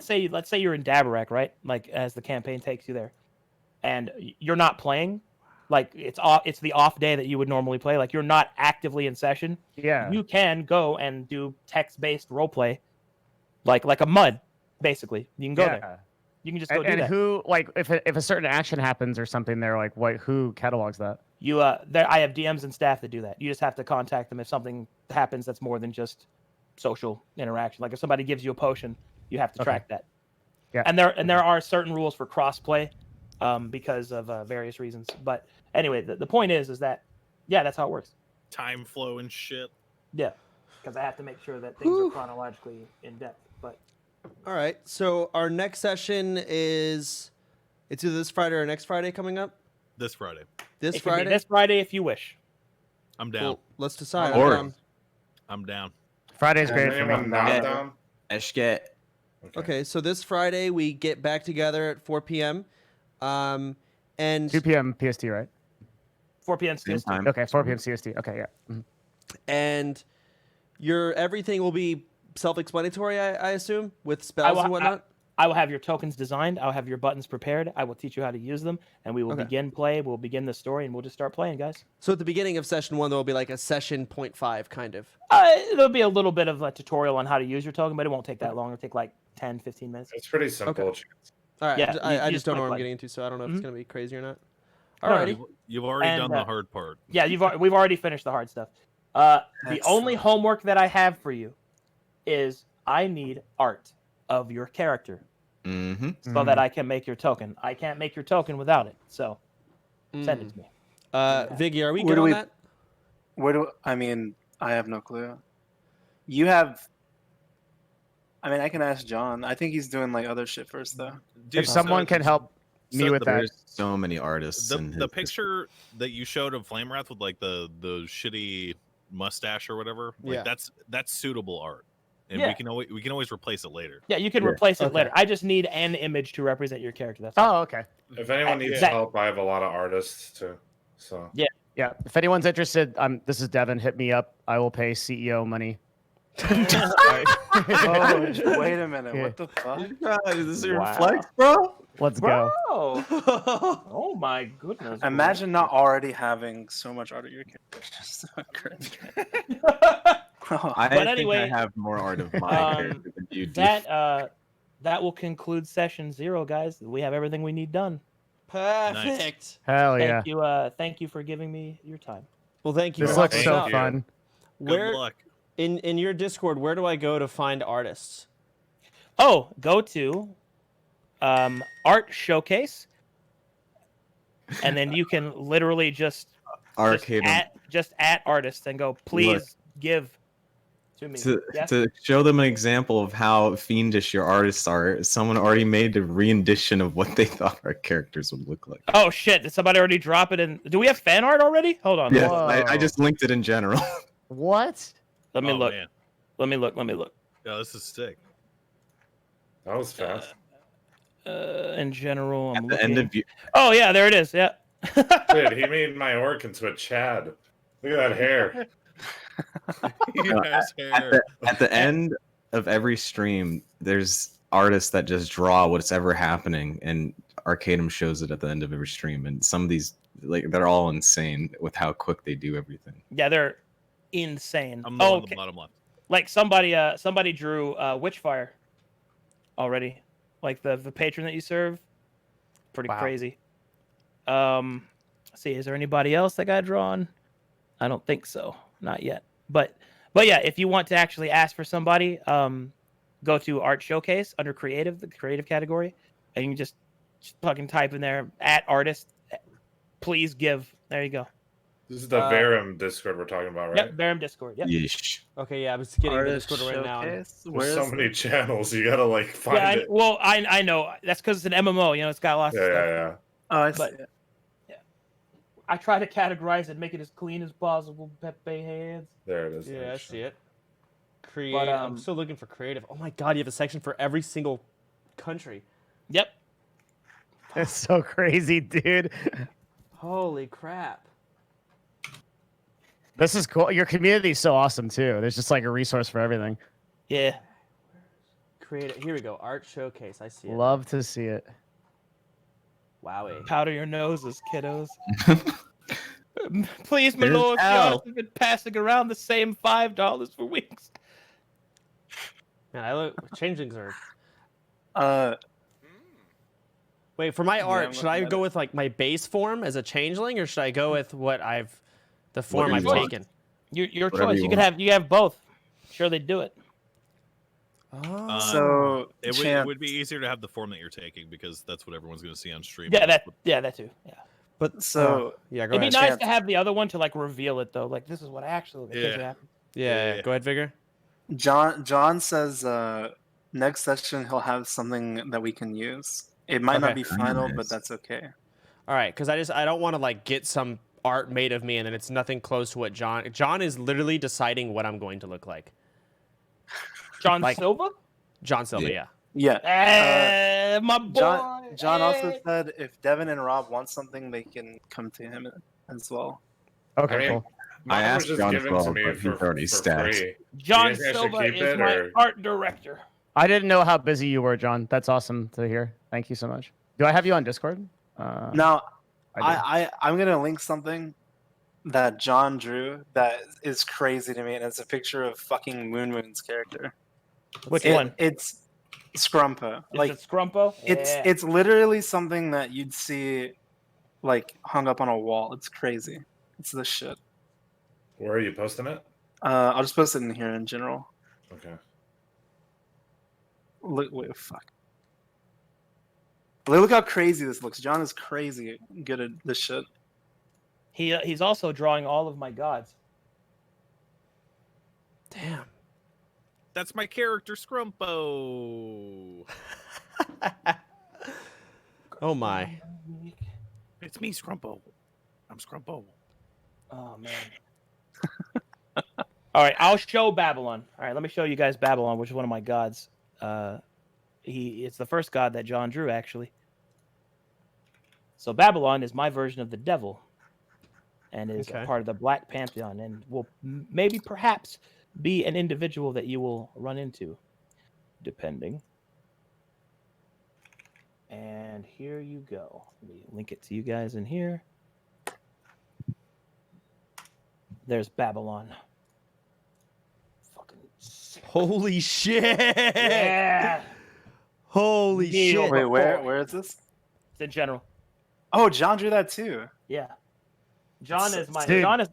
say you're in Dabarak, right? Like as the campaign takes you there, and you're not playing, like it's the off day that you would normally play. Like you're not actively in session. Yeah. You can go and do text-based roleplay, like a mud, basically. You can go there. You can just go do and that. who like if a certain action happens or something, they're like, what? Who catalogs that? You I have DMs and staff that do that. You just have to contact them if something happens that's more than just social interaction. Like if somebody gives you a potion, you have to track that. Yeah. And there are certain rules for crossplay, because of various reasons. But anyway, the point is that that's how it works. Time flow and shit. Yeah, because I have to make sure that things are chronologically in depth. But All right. So our next session it's either this Friday or next Friday coming up. This Friday. This it can be Friday. this Friday if you wish. I'm down. Cool. Let's decide. Or- I'm down. I'm down. Friday's Is great for anyone me. not Yeah. down? Eshket. Okay, so this Friday we get back together at 4 p.m. And 2 p.m. PST, right? 4 p.m. Same CST. time. Okay, 4 p.m. CST. Okay, yeah. Mhm. and your everything will be self-explanatory, I assume, with spells and whatnot. I will have your tokens designed. I'll have your buttons prepared. I will teach you how to use them, and we will Okay. begin play. We'll begin the story, and we'll just start playing, guys. So at the beginning of session 1, there will be like a session 0.5 kind of. There'll be a little bit of a tutorial on how to use your token, but it won't take that long. It'll take like 10, 15 minutes. It's pretty simple. Okay. All right, Yeah, I you just don't know what I'm click getting into, so I don't know if it's going to be crazy or not. No, Alrighty. You've already And, done the hard part. Yeah, we've already finished the hard stuff. The only homework that I have for you is I need art of your character Mm-hmm. so that I can make your token. I can't make your token without it, so send it to me. Vigor, are we Where good do on we- that? I mean, I have no clue. You have. I mean, I can ask John. I think he's doing like other shit first, though. If someone can help me So with that. There's so many artists. in The his picture that you showed of FlameWrath with like the shitty mustache or whatever, like Yeah. that's suitable art, and Yeah. we can always replace it later. Yeah, you can Yeah. replace it Okay. later. I just need an image to represent your character. That's all. Oh, okay. If anyone needs That- help, I have a lot of artists too. So Yeah. If anyone's interested, this is Devin. Hit me up. I will pay CEO money. Oh, wait a minute. Yeah. What the fuck? Is this your Wow. flex, bro? Let's go. Bro. Oh my goodness. Imagine not already having so much art of your character. Just so cringe. Oh, I But think anyway, I have more art of my character than you do. that will conclude session 0, guys. We have everything we need done. Perfect. Hell yeah. Thank you for giving me your time. Well, thank you. This for looks helping so us out. fun. Good Where luck. in your Discord, where do I go to find artists? Oh, go to art showcase, and then you can literally just Arcadum. at artists and go, please Look. give to me. Yes? To show them an example of how fiendish your artists are, someone already made a rendition of what they thought our characters would look like. Oh shit! Did somebody already drop it in? Do we have fan art already? Hold on. Yes, Whoa. I just linked it in general. What? Let me Oh, look. man. Let me look. Yeah, this is sick. that was fast. In general, I'm At the looking. end of you, Oh yeah, there it is. Yeah. Dude, he made my orc into a Chad. Look at that hair. He has hair. at the end of every stream, there's artists that just draw what's ever happening, and Arcadum shows it at the end of every stream. And some of these, like, they're all insane with how quick they do everything. Yeah, they're insane. I'm Oh, on the bottom left. like somebody drew Witchfire already, like the patron that you serve. Pretty Wow. crazy. Let's see, is there anybody else that got drawn? I don't think so, not yet. But yeah, if you want to actually ask for somebody, go to Art Showcase under Creative, the creative category, and you can just fucking type in there at artist, please give. There you go. This is the Verum Discord we're talking about, right? Yep, Verum Discord. Yep. Yeesh. Okay, yeah, I was getting the Artist Discord right now. showcase? There's Where so is many channels. You gotta like find Yeah, it. I know that's because it's an MMO. You know, it's got lots of Yeah, stuff. yeah, yeah. Oh, I see But- it. I try to categorize it, make it as clean as possible. Pepe hands. There it is. Yeah, I see it. Creative. I'm um, still looking for creative. Oh my god, you have a section for every single country. Yep. That's so crazy, dude. Holy crap. This is cool. Your community is so awesome too. There's just like a resource for everything. Yeah. Creative. Here we go. Art showcase. I see it. Love to see it. Wowie. Powder your noses, kiddos. Please, my There's lord, the Al. artists have been passing around the same $5 for weeks. Man, I look. Changelings are. Wait, for my Yeah, art, I'm should I looking at go it. with like my base form as a changeling, or should I go with the form you I've want. taken? Your Whatever choice. you You can want. have both. Sure, they do it. Oh. So It Chance, would be easier to have the form that you're taking because that's what everyone's going to see on stream. Yeah, that too. Yeah. But So- yeah, go It'd be ahead. nice Chance. to have the other one to like reveal it though. Like this is what actually look like. Yeah. Yeah, go ahead, Vigor. John says next session he'll have something that we can use. It might not Okay. be final, Nice. but that's okay. All right, because I don't want to like get some art made of me and then it's nothing close to what John is literally deciding what I'm going to look like. John Like- Silva? John Silva, Yeah. yeah. Yeah. My boy. John also Hey. said if Devin and Rob want something, they can come to him as well. Okay, I mean, cool. Mine I was asked just John given as well, to me but he's for, already for stacked. free. John Do you think I should Silva keep is it, my or- art director. I didn't know how busy you were, John. That's awesome to hear. Thank you so much. Do I have you on Discord? Now, I do. I'm gonna link something that John drew that is crazy to me, and it's a picture of fucking MoonMoon's character. Which one? It's Scrumpo. Is Like it Scrumpo? it's literally something that you'd see like hung up on a wall. It's crazy. It's the shit. Where are you posting it? I'll just post it in here in general. Okay. Wait, fuck. Look how crazy this looks. John is crazy good at this shit. He's also drawing all of my gods. Damn. That's my character, Scrumpo. Oh my. It's me, Scrumpo. I'm Scrumpo. Oh man. All right, I'll show Babylon. All right, let me show you guys Babylon, which is one of my gods. It's the first god that John drew, actually. So Babylon is my version of the devil, and is a part of the Black Pantheon, and will maybe perhaps be an individual that you will run into, depending. And here you go. Let me link it to you guys in here. There's Babylon. Fucking sick. Holy shit! Yeah. Holy shit! Wait, where is this? It's in general. Oh, John drew that too. Yeah. John is my Dude, John is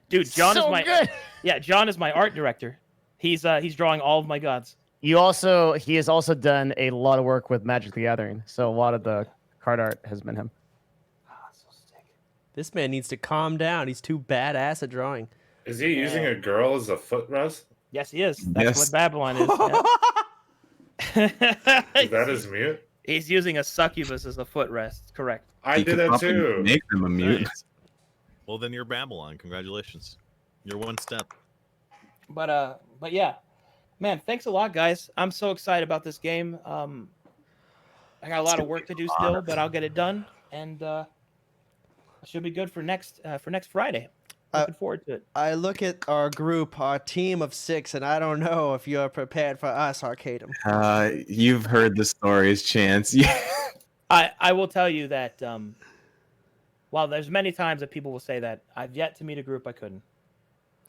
dude. John so is my good. Yeah. John is my art director. He's drawing all of my gods. He has also done a lot of work with Magic the Gathering, so a lot of the card art has been him. So sick. This man needs to calm down. He's too badass at drawing. Is he using a girl as a footrest? Yes, he is. That's Yes. what Babylon is. Is that his mute? He's using a succubus as a footrest. Correct. I You did could that probably too. Make them a mute. Nice. Well, then you're Babylon. Congratulations. You're one step. But yeah, man, thanks a lot, guys. I'm so excited about this game. I got a lot of work to do still, but I'll get it done, and it should be good for next Friday. Looking forward to it. I look at our group, our team of 6, and I don't know if you're prepared for us, Arcadum. You've heard the stories, Chance. I will tell you that while there's many times that people will say that, I've yet to meet a group I couldn't.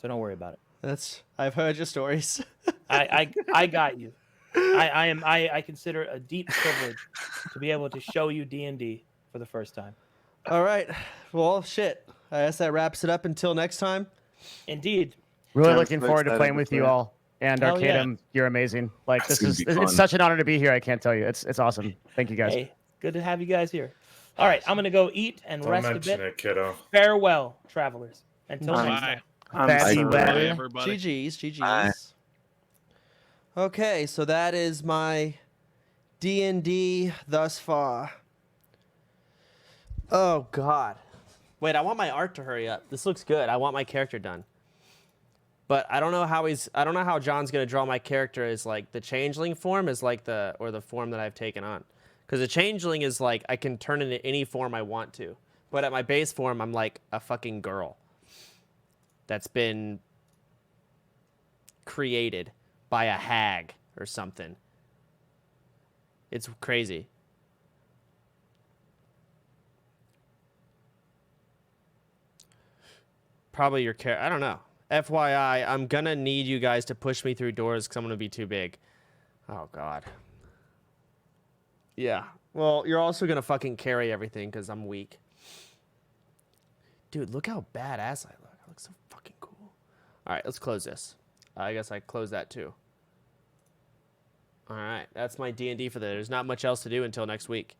So don't worry about it. I've heard your stories. I got you. I consider it a deep privilege to be able to show you D&D for the first time. All right. Well, shit. I guess that wraps it up until next time. Indeed. Really I'm looking so forward to excited playing to with you play. all. And Hell yeah. Arcadum, you're amazing. Like It's this gonna be it's fun. such an honor to be here. I can't tell you. It's awesome. Thank you guys. Hey, good to have you guys here. All right, I'm gonna go eat and Don't rest a mention bit. it, kiddo. Farewell, travelers. Until next Bye. time. I'm Bye, so bye. Bye, everybody. GG's. Bye. Okay, so that is my D&D thus far. Oh, God. Wait, I want my art to hurry up. This looks good. I want my character done. But I don't know how John's going to draw my character as like the changeling form is like the form that I've taken on. Because the changeling is like I can turn into any form I want to. But at my base form, I'm like a fucking girl that's been created by a hag or something. It's crazy. Probably your character. I don't know. FYI, I'm gonna need you guys to push me through doors because I'm gonna be too big. Oh, God. Yeah. Well, you're also gonna fucking carry everything because I'm weak. Dude, look how badass I look. I look so fucking cool. All right, let's close this. I guess I close that too. All right, that's my D&D for the day. There's not much else to do until next week.